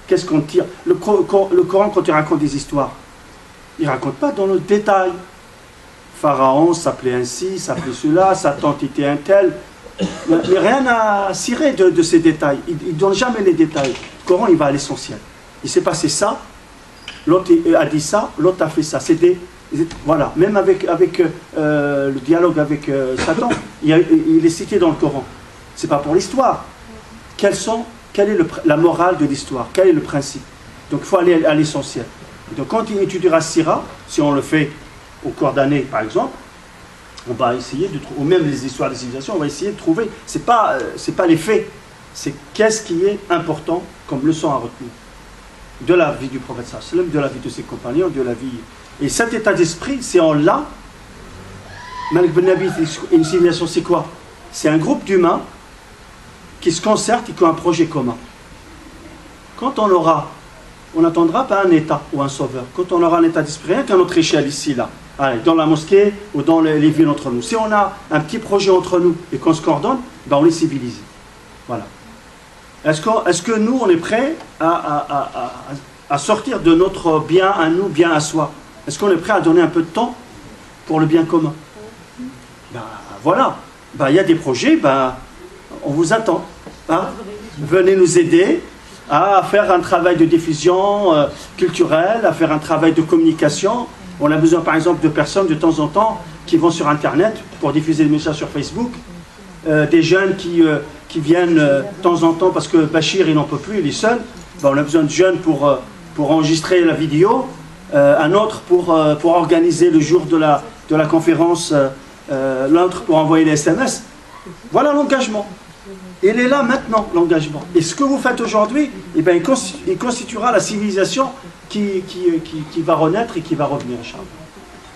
Qu'est-ce qu'on tire? Le Coran, quand il raconte des histoires, il ne raconte pas dans le détail. Pharaon s'appelait ainsi, s'appelait cela, sa tante était un tel. Mais rien à cirer de ces détails. Il ne donne jamais les détails. Le Coran, il va à l'essentiel. Il s'est passé ça, l'autre a dit ça, l'autre a fait ça. Voilà. Même avec le dialogue avec Satan, il est cité dans le Coran. Ce n'est pas pour l'histoire. Quelle est la morale de l'histoire? Quel est le principe? Donc il faut aller à l'essentiel. Donc quand il étudiera Sira, si on le fait au cours d'année par exemple, On va essayer de trouver, ou même les histoires des civilisations, on va essayer de trouver, c'est pas les faits, c'est qu'est-ce qui est important comme leçon à retenir de la vie du prophète sallam, de la vie de ses compagnons, de la vie. Et cet état d'esprit, c'est en là. Malik Ben Nabi, une civilisation, c'est quoi? C'est un groupe d'humains qui se concertent et qui ont un projet commun. Quand on n'attendra pas un état ou un sauveur. Quand on aura un état d'esprit, rien qu'à notre échelle ici, là, allez, dans la mosquée ou dans les villes entre nous. Si on a un petit projet entre nous et qu'on se coordonne, ben on est civilisé. Voilà. Est-ce que nous, on est prêts à sortir de notre bien à nous, bien à soi? Est-ce qu'on est prêt à donner un peu de temps pour le bien commun? Ben voilà. Ben, il y a des projets, ben, on vous attend. Hein? Venez nous aider à faire un travail de diffusion culturelle, à faire un travail de communication. On a besoin par exemple de personnes de temps en temps qui vont sur Internet pour diffuser des messages sur Facebook. Des jeunes qui viennent de temps en temps parce que Bachir il n'en peut plus, il est seul. Ben, on a besoin de jeunes pour enregistrer la vidéo, un autre pour organiser le jour de la conférence, l'autre pour envoyer les SMS. Voilà l'engagement. Il est là maintenant, l'engagement. Et ce que vous faites aujourd'hui, eh ben, il constituera la civilisation qui va renaître et qui va revenir.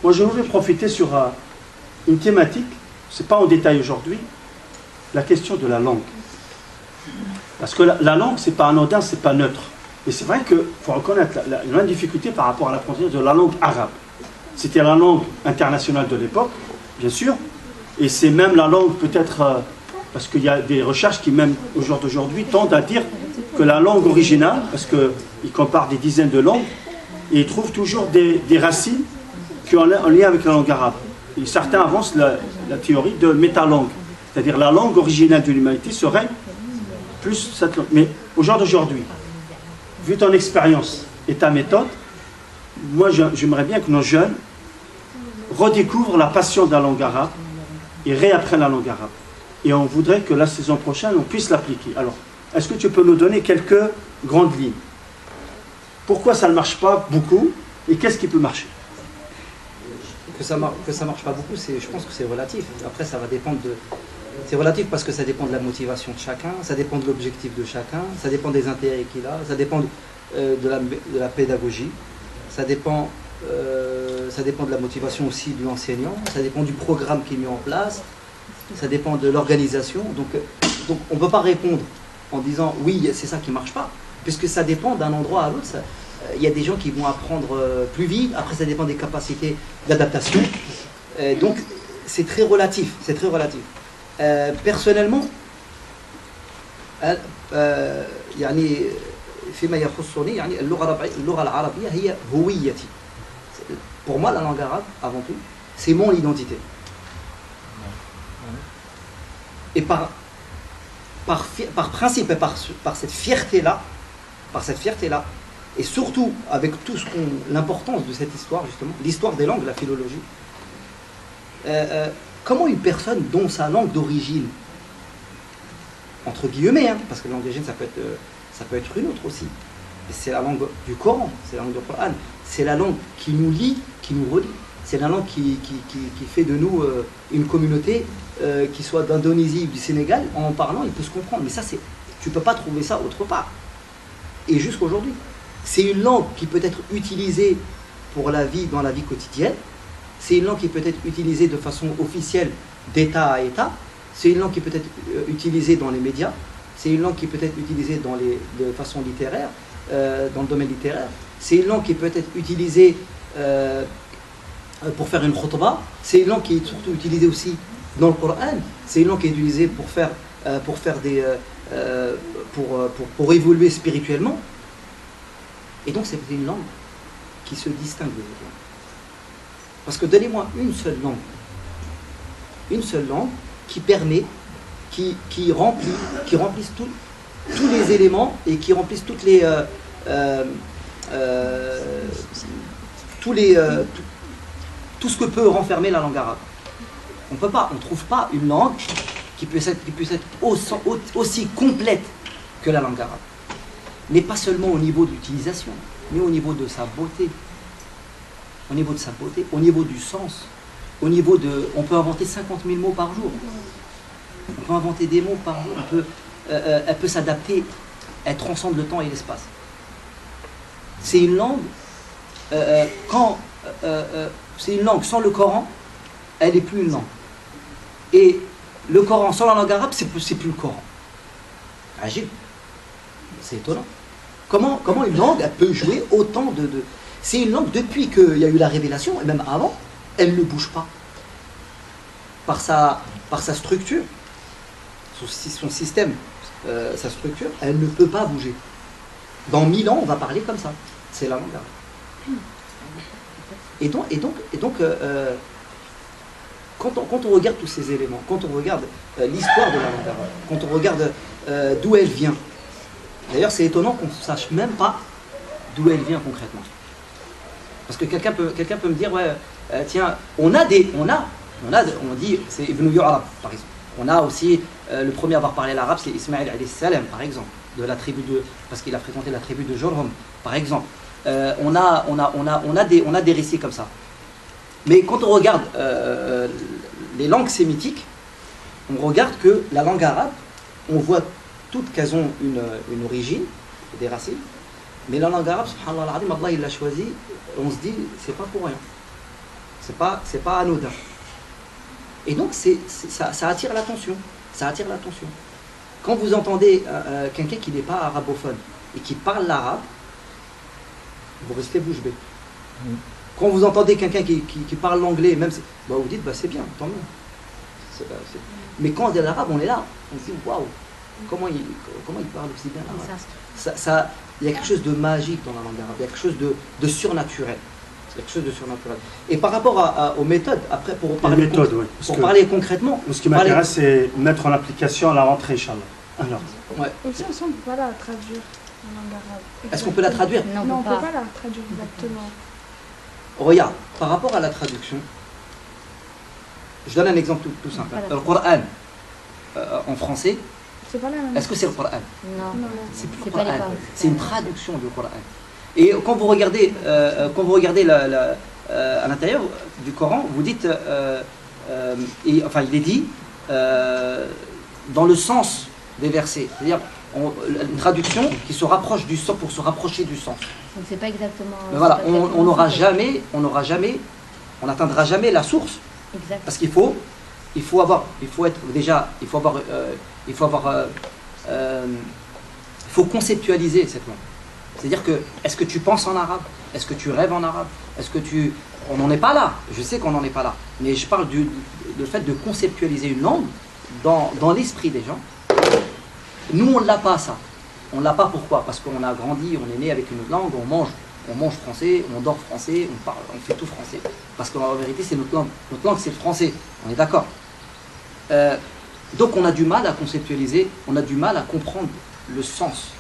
Moi, je voulais profiter sur une thématique, ce n'est pas en détail aujourd'hui, la question de la langue. Parce que la langue, ce n'est pas anodin, ce n'est pas neutre. Et c'est vrai qu'il faut reconnaître une grande difficulté par rapport à l'apprentissage de la langue arabe. C'était la langue internationale de l'époque, bien sûr, et c'est même la langue peut-être... parce qu'il y a des recherches qui, même au jour d'aujourd'hui, tendent à dire que la langue originale, parce qu'ils comparent des dizaines de langues, et ils trouvent toujours des racines qui ont un lien avec la langue arabe. Et certains avancent la théorie de métalangue, c'est-à-dire la langue originale de l'humanité serait plus cette langue. Mais au jour d'aujourd'hui, vu ton expérience et ta méthode, moi j'aimerais bien que nos jeunes redécouvrent la passion de la langue arabe et réapprennent la langue arabe. Et on voudrait que la saison prochaine, on puisse l'appliquer. Alors, est-ce que tu peux nous donner quelques grandes lignes? Pourquoi ça ne marche pas beaucoup et qu'est-ce qui peut marcher? Que ça marche pas beaucoup, je pense que c'est relatif. Après, ça va dépendre de... C'est relatif parce que ça dépend de la motivation de chacun, ça dépend de l'objectif de chacun, ça dépend des intérêts qu'il a, ça dépend de la pédagogie, ça dépend de la motivation aussi de l'enseignant, ça dépend du programme qui est mis en place, ça dépend de l'organisation. Donc on ne peut pas répondre en disant oui, c'est ça qui ne marche pas, puisque ça dépend d'un endroit à l'autre. Il y a des gens qui vont apprendre plus vite, après ça dépend des capacités d'adaptation. Donc c'est très relatif, c'est très relatif. Personnellement, يعني فيما يخصني يعني اللغة العربية هي هويتي. Pour moi, la langue arabe, avant tout, c'est mon identité. Et par principe et par cette fierté-là, et surtout avec tout l'importance de cette histoire, justement, l'histoire des langues, la philologie, comment une personne dont sa langue d'origine, entre guillemets, hein, parce que la langue d'origine ça peut être une autre aussi, c'est la langue du Coran, c'est la langue du Coran, c'est la langue qui nous lie, qui nous relie, c'est la langue qui fait de nous une communauté, qui soit d'Indonésie ou du Sénégal, en parlant il peut se comprendre, mais ça tu ne peux pas trouver ça autre part. Et jusqu'aujourd'hui, c'est une langue qui peut être utilisée dans la vie quotidienne. C'est une langue qui peut être utilisée de façon officielle d'État à État. C'est une langue qui peut être utilisée dans les médias. C'est une langue qui peut être utilisée de façon littéraire, dans le domaine littéraire. C'est une langue qui peut être utilisée pour faire une khutbah. C'est une langue qui est surtout utilisée aussi dans le Coran. C'est une langue qui est utilisée pour évoluer spirituellement. Et donc c'est une langue qui se distingue des autres langues. Parce que donnez-moi une seule langue qui permet, qui remplisse tous les éléments et qui remplisse toutes les tout ce que peut renfermer la langue arabe. On ne trouve pas une langue qui puisse être aussi complète que la langue arabe. Mais pas seulement au niveau de l'utilisation, mais au niveau de sa beauté. Au niveau de sa beauté, au niveau du sens. au niveau de... On peut inventer 50 000 mots par jour. On peut inventer des mots par jour. Elle peut s'adapter, elle transcende le temps et l'espace. C'est une langue, c'est une langue sans le Coran, elle n'est plus une langue. Et le Coran sans la langue arabe, c'est plus le Coran. Agile. C'est étonnant. Comment une langue elle peut jouer autant de... C'est une langue, depuis qu'il y a eu la révélation, et même avant, elle ne bouge pas. Par sa structure, son système, sa structure, elle ne peut pas bouger. Dans 1000 ans, on va parler comme ça. C'est la langue arabe. Et donc quand on regarde tous ces éléments, quand on regarde l'histoire de la langue arabe, quand on regarde d'où elle vient, d'ailleurs c'est étonnant qu'on ne sache même pas d'où elle vient concrètement. Parce que quelqu'un peut me dire, ouais, tiens, on dit, c'est Ibn Yu'rab par exemple. On a aussi, le premier à avoir parlé l'arabe, c'est Ismaïl alayhi salam par exemple, parce qu'il a fréquenté la tribu de Jurhum par exemple. On a des récits comme ça. Mais quand on regarde les langues sémitiques, on regarde que la langue arabe, on voit toutes qu'elles ont une origine, des racines. Mais la langue arabe, subhanallah al-azim, Allah il l'a choisi, on se dit, c'est pas pour rien. C'est pas anodin. Et donc ça attire l'attention. Ça attire l'attention. Quand vous entendez quelqu'un qui n'est pas arabophone et qui parle l'arabe, vous restez bouche bée. Quand vous entendez quelqu'un qui parle l'anglais, même, vous dites, c'est bien, tant mieux. Mais quand on dit l'arabe, on est là. On se dit, waouh, comment il parle aussi bien l'arabe. Il y a quelque chose de magique dans la langue arabe, il y a quelque chose de surnaturel. Quelque chose de surnaturel. Et par rapport aux méthodes, après, pour parler concrètement... Ce qui m'intéresse, c'est mettre en application à la rentrée, Inch'Allah. Alors. Ouais. Aussi, on ne peut pas la traduire en langue arabe. Est-ce qu'on peut la traduire? Non, on ne peut pas la traduire exactement. Regarde, par rapport à la traduction, je donne un exemple tout simple. Le Coran, en français, c'est pas la même. Est-ce que c'est le Coran? Non. C'est plus le Coran. C'est une traduction du Coran. Et quand vous regardez, à l'intérieur du Coran, vous dites, il est dit dans le sens des versets, c'est-à-dire une traduction qui se rapproche du sens pour se rapprocher du sens. Donc c'est pas exactement. Mais voilà, on n'atteindra jamais la source. Exact. Parce qu'il faut conceptualiser cette langue. C'est-à-dire que, est-ce que tu penses en arabe? Est-ce que tu rêves en arabe? On n'en est pas là, je sais qu'on n'en est pas là. Mais je parle du fait de conceptualiser une langue dans l'esprit des gens. Nous, on ne l'a pas, ça. On ne l'a pas, pourquoi? Parce qu'on a grandi, on est né avec une autre langue, on mange français, on dort français, on fait tout français. Parce qu'en vérité, c'est notre langue. Notre langue, c'est le français, on est d'accord. Donc on a du mal à conceptualiser, on a du mal à comprendre le sens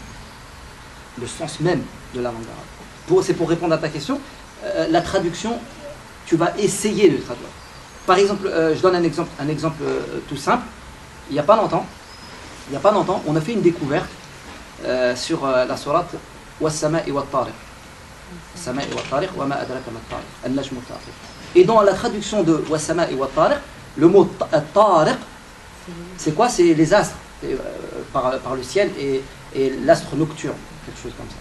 même de la langue arabe. C'est pour répondre à ta question, la traduction, tu vas essayer de traduire. Par exemple, je donne un exemple tout simple. Il n'y a pas longtemps, on a fait une découverte sur la sourate Was-sama'i wat-tariq. Was-sama'i wat-tariq wa ma adraka mat-tariq. An-najmu at-tariq. Et dans la traduction de Was-sama'i wat-tariq, le mot tariq, c'est quoi? C'est les astres par le ciel et l'astre nocturne, quelque chose comme ça.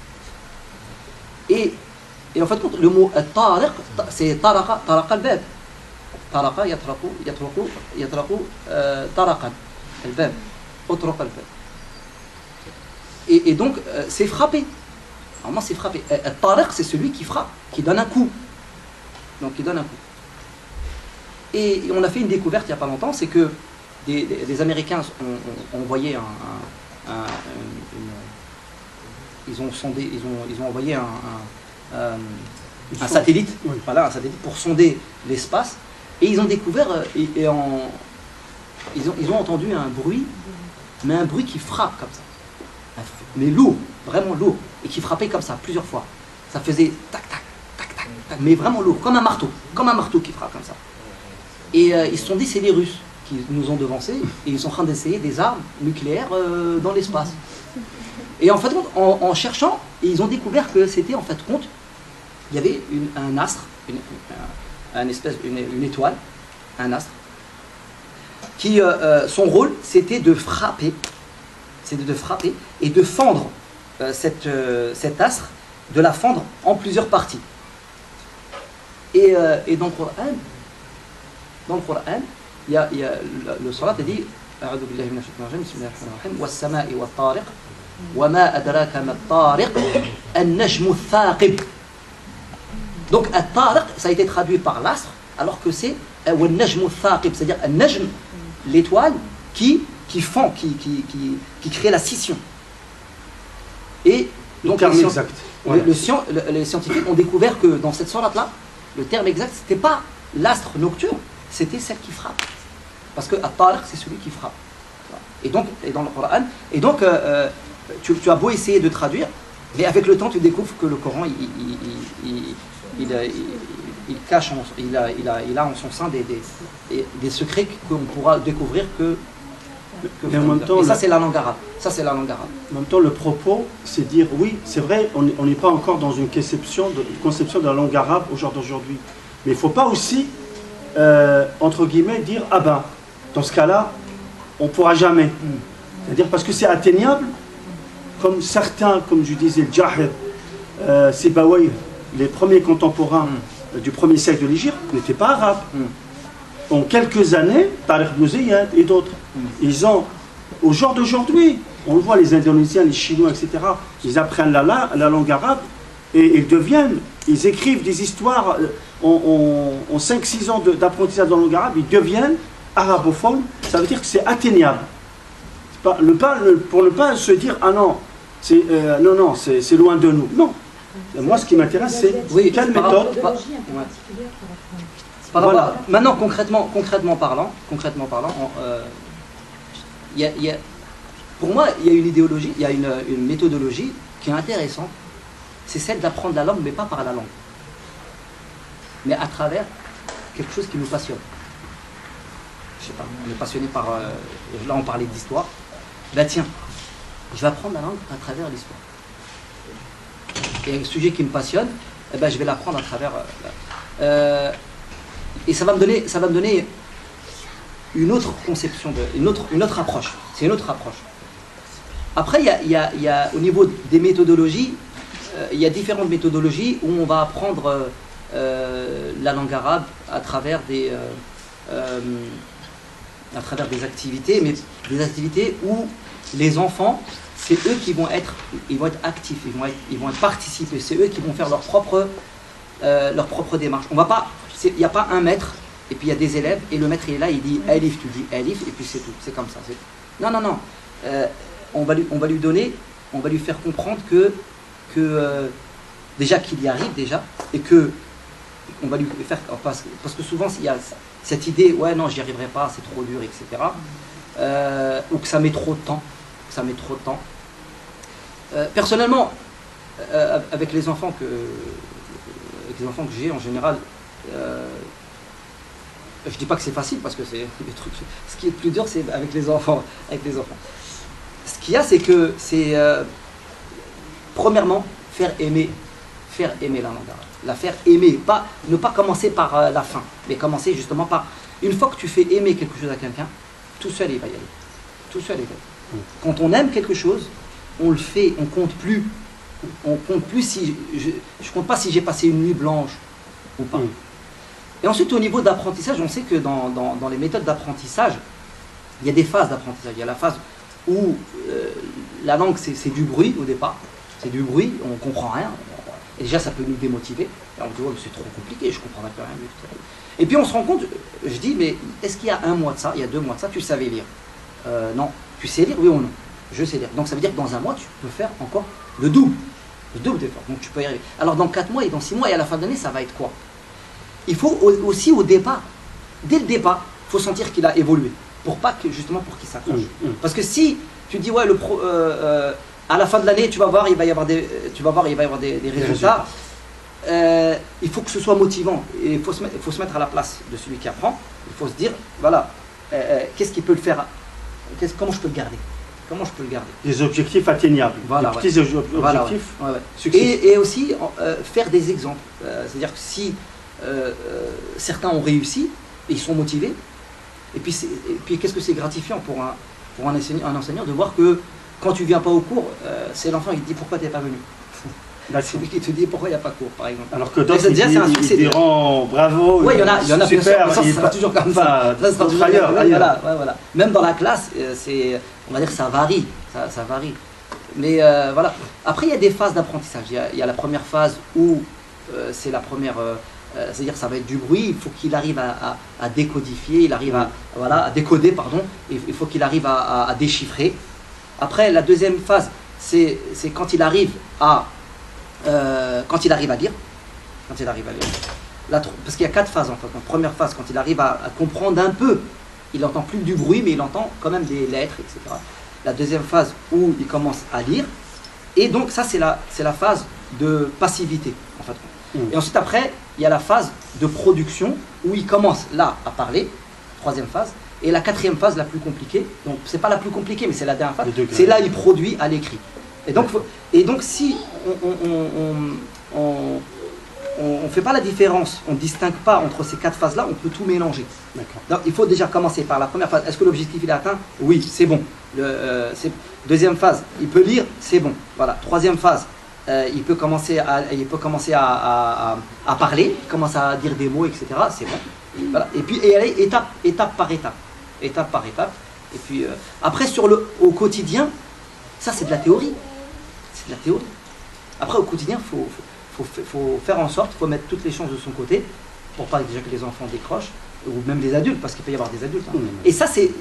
Et en fait, le mot tariq, c'est taraqa al-bab. Taraqa yatraqu taraqan al-bab. Utruq al-bab. Et donc, c'est frapper. Normalement, c'est frapper. Tariq, c'est celui qui frappe, qui donne un coup. Donc, il donne un coup. Et on a fait une découverte il n'y a pas longtemps, c'est que des Américains ont envoyé ils ont envoyé un satellite, voilà, un satellite pour sonder l'espace, et ils ont découvert ils ont entendu un bruit, mais un bruit qui frappe comme ça, mais lourd, vraiment lourd, et qui frappait comme ça plusieurs fois. Ça faisait tac tac tac tac tac, mais vraiment lourd, comme un marteau qui frappe comme ça. Et ils se sont dit, c'est les Russes qui nous ont devancés, et ils sont en train d'essayer des armes nucléaires dans l'espace. Et en fait, en cherchant, ils ont découvert que c'était en fait compte, il y avait un astre, une étoile qui son rôle c'était de frapper, et de fendre cet astre, de la fendre en plusieurs parties. Et dans le Coran, il y a le salat dit أعوذ بالله من الشيطان الرجيم بسم الله الرحمن الرحيم والسماء والطارق وما أدراك ما الطارق النجم الثاقب. Donc الطارق ça a été traduit par l'astre alors que c'est والنجم الثاقب, c'est-à-dire النجم, l'étoile qui fend, qui crée la scission. Et donc les scientifiques ont découvert que dans cette sourate-là, le terme exact, c'était pas l'astre nocturne, c'était celle qui frappe. Parce que At-Tariq, c'est celui qui frappe. Et donc, dans le Coran, et donc tu as beau essayer de traduire, mais avec le temps, tu découvres que le Coran, il cache, il a en son sein des secrets qu'on pourra découvrir que mais en même temps, et ça, c'est la langue arabe. En même temps, le propos, c'est dire, oui, c'est vrai, on n'est pas encore dans une conception de la langue arabe au jour d'aujourd'hui. Mais il ne faut pas aussi, entre guillemets, dire, ah ben, dans ce cas-là, on ne pourra jamais. C'est-à-dire parce que c'est atteignable, comme certains, comme je disais, le Jahir, Sibawayh, les premiers contemporains du 1er siècle de l'Égypte, n'étaient pas arabes. En quelques années, Tariq ibn Ziyad et d'autres, ils ont, au jour d'aujourd'hui, on le voit, les Indonésiens, les Chinois, etc., ils apprennent la langue arabe et ils écrivent des histoires en 5-6 ans d'apprentissage de la langue arabe, ils deviennent arabophones, ça veut dire que c'est atteignable. Pour ne pas se dire, ah non, c'est loin de nous. Non. Moi, ce qui m'intéresse, c'est quelle méthode. Voilà. Maintenant, concrètement parlant, pour moi, il y a une idéologie, il y a une méthodologie qui est intéressante. C'est celle d'apprendre la langue, mais pas par la langue, mais à travers quelque chose qui nous passionne. Je sais pas, on est passionné par... là, on parlait d'histoire. Ben tiens, je vais apprendre la langue à travers l'histoire. Et un sujet qui me passionne, eh ben, je vais l'apprendre à travers... et ça va me donner une autre conception, une autre approche. C'est une autre approche. Après, il y a au niveau des méthodologies, il y a différentes méthodologies où on va apprendre la langue arabe à travers des activités, mais des activités où les enfants, c'est eux qui vont être actifs, ils vont être participés, c'est eux qui vont faire leur propre démarche. Il n'y a pas un maître, et puis il y a des élèves, et le maître il est là, il dit Alif, tu dis Alif, et puis c'est tout, c'est comme ça. Non. On va lui faire comprendre que déjà qu'il y arrive déjà, et que on va lui faire, parce que souvent il y a cette idée, ouais non j'y arriverai pas, c'est trop dur, etc. Ou que ça met trop de temps. Personnellement, avec les enfants que j'ai en général, je dis pas que c'est facile parce que c'est des trucs. Ce qui est le plus dur, c'est avec les enfants. Ce qu'il y a, c'est que premièrement faire aimer la langue arabe, la faire aimer, ne pas commencer par la fin, mais commencer justement par une fois que tu fais aimer quelque chose à quelqu'un, tout seul il va y aller. Quand on aime quelque chose, on le fait, on compte plus si je compte pas si j'ai passé une nuit blanche ou pas. Et ensuite, au niveau d'apprentissage, on sait que dans les méthodes d'apprentissage, il y a des phases d'apprentissage. Il y a la phase où la langue, c'est du bruit au départ. C'est du bruit, on comprend rien. Et déjà, ça peut nous démotiver. Et on dit, oh, c'est trop compliqué, je comprends plus rien. Et puis on se rend compte, je dis, mais est-ce qu'il y a 1 mois de ça, il y a 2 mois de ça, tu savais lire? Non. Tu sais lire, oui ou non? Je sais lire. Donc ça veut dire que dans 1 mois, tu peux faire encore le double d'efforts. Donc tu peux y arriver. Alors dans 4 mois et dans 6 mois et à la fin de l'année, ça va être quoi? Il faut aussi au départ, dès le départ, il faut sentir qu'il a évolué. Justement pour qu'il s'accroche. Parce que si tu dis, ouais, à la fin de l'année, tu vas voir, il va y avoir des résultats. Il faut que ce soit motivant. Et il faut se mettre à la place de celui qui apprend. Il faut se dire, voilà, qu'est-ce qu'il peut le faire? Comment je peux le garder? Des objectifs atteignables. Voilà, des petits objectifs. Et aussi faire des exemples. C'est-à-dire que si certains ont réussi, et ils sont motivés. Et puis qu'est-ce que c'est gratifiant pour un enseignant de voir que quand tu viens pas au cours, c'est l'enfant qui te dit pourquoi tu n'es pas venu. C'est lui qui te dit pourquoi il n'y a pas cours, par exemple. Alors que d'autres, ils diront bravo, oui, il y en a super, ça sera toujours comme ça. Ça sera toujours ailleurs. Voilà. Même dans la classe, on va dire que ça varie. Ça varie. Mais voilà. Après, il y a des phases d'apprentissage. Il y a la première phase où c'est la première... c'est-à-dire ça va être du bruit, il faut qu'il arrive à décodifier, il arrive à décoder, pardon, il faut qu'il arrive à déchiffrer. Après, la deuxième phase, c'est quand il arrive à lire. Quand il arrive à lire. Parce qu'il y a 4 phases en fait. La première phase, quand il arrive à comprendre un peu, il n'entend plus du bruit, mais il entend quand même des lettres, etc. La deuxième phase où il commence à lire. Et donc ça, c'est la phase de passivité, en fait. Et ensuite, après, il y a la phase de production où il commence là à parler, troisième phase. Et la quatrième phase, la plus compliquée, donc c'est pas la plus compliquée, mais c'est la dernière phase, c'est là il produit à l'écrit. Et donc si on fait pas la différence, on distingue pas entre ces 4 phases-là, on peut tout mélanger. Donc il faut déjà commencer par la première phase. Est-ce que l'objectif il est atteint? Oui, c'est bon. Deuxième phase, il peut lire, c'est bon. Voilà. Troisième phase, il peut commencer à parler, il commence à dire des mots, etc. C'est bon. Voilà. Et puis aller étape par étape. Et puis après au quotidien, ça c'est de la théorie. C'est de la théorie. Après au quotidien, faut faire en sorte, il faut mettre toutes les chances de son côté pour pas déjà que les enfants décrochent, ou même les adultes, parce qu'il peut y avoir des adultes. Hein. Et ça c'est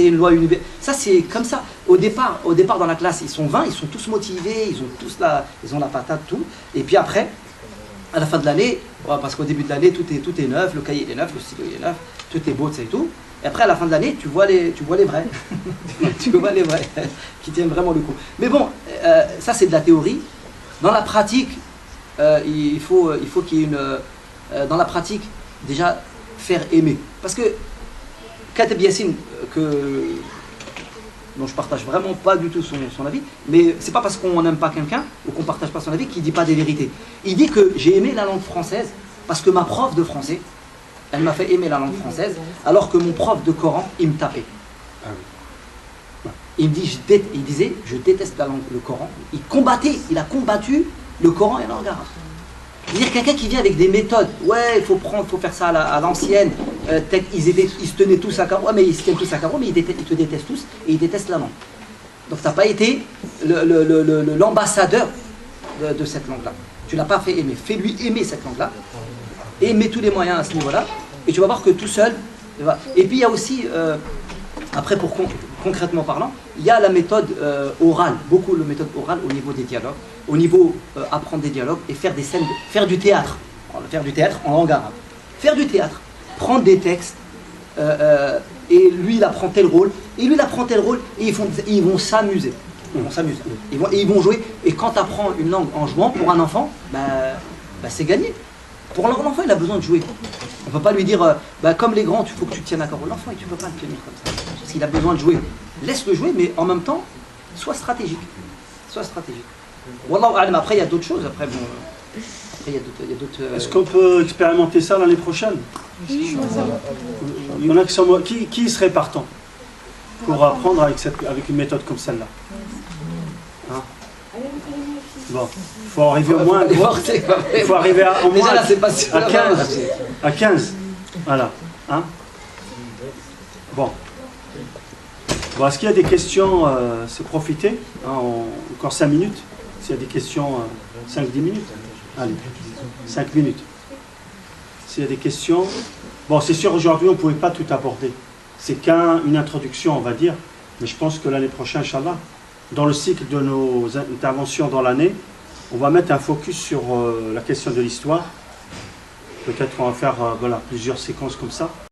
une loi universelle. Ça c'est comme ça. Au départ dans la classe, ils sont 20, ils sont tous motivés, ils ont la patate, tout. Et puis après, à la fin de l'année, parce qu'au début de l'année, tout est neuf, le cahier est neuf, le stylo est neuf, tout est beau, c'est tout. Et après, à la fin de l'année, tu vois les vrais. Tu vois les vrais, qui tiennent vraiment le coup. Mais bon, ça c'est de la théorie. Dans la pratique, il faut qu'il y ait dans la pratique, déjà, faire aimer. Parce que Kateb Yassine, dont je partage vraiment pas du tout son avis, mais c'est pas parce qu'on n'aime pas quelqu'un ou qu'on partage pas son avis qu'il dit pas des vérités. Il dit que j'ai aimé la langue française parce que ma prof de français, elle m'a fait aimer la langue française, alors que mon prof de Coran, il me tapait. Il disait, je déteste le Coran. Il a combattu le Coran et la langue arabe. C'est-à-dire quelqu'un qui vient avec des méthodes, ouais, il faut faire ça à l'ancienne, ils se tenaient tous à carreau, ouais, mais ils se tiennent tous à carreau, mais ils te détestent tous et ils détestent la langue. Donc tu n'as pas été l'ambassadeur de cette langue-là. Tu ne l'as pas fait aimer. Fais-lui aimer cette langue-là, et mets tous les moyens à ce niveau-là, et tu vas voir que tout seul. Et puis il y a aussi, après concrètement parlant, il y a la méthode orale, beaucoup de méthode orale au niveau des dialogues, au niveau apprendre des dialogues et faire des scènes, faire du théâtre en langue arabe. Faire du théâtre, prendre des textes, et lui il apprend tel rôle, et ils vont s'amuser. Ils vont jouer, et quand tu apprends une langue en jouant, pour un enfant, c'est gagné. Pour l'enfant, il a besoin de jouer. On ne peut pas lui dire, comme les grands, il faut que tu tiennes à carreau. L'enfant, tu ne peux pas le tenir comme ça. Parce qu'il a besoin de jouer. Laisse-le jouer, mais en même temps, sois stratégique. Wallahu a'lam. Après, il y a d'autres choses. Après, il y a d'autres. Est-ce qu'on peut expérimenter ça l'année prochaine? Il y en a qui sont. Qui serait partant pour apprendre avec une méthode comme celle-là? Hein? Bon, il faut arriver au moins. Il faut arriver au moins à 15. Voilà. Hein? Bon. Est-ce qu'il y a des questions? C'est profiter. Hein, encore 5 minutes. S'il y a des questions, 5-10 minutes. Allez, 5 minutes. S'il y a des questions. Bon, c'est sûr, aujourd'hui, on ne pouvait pas tout aborder. C'est qu'une introduction, on va dire. Mais je pense que l'année prochaine, Inch'Allah, dans le cycle de nos interventions dans l'année, on va mettre un focus sur la question de l'histoire. Peut-être qu'on va faire plusieurs séquences comme ça.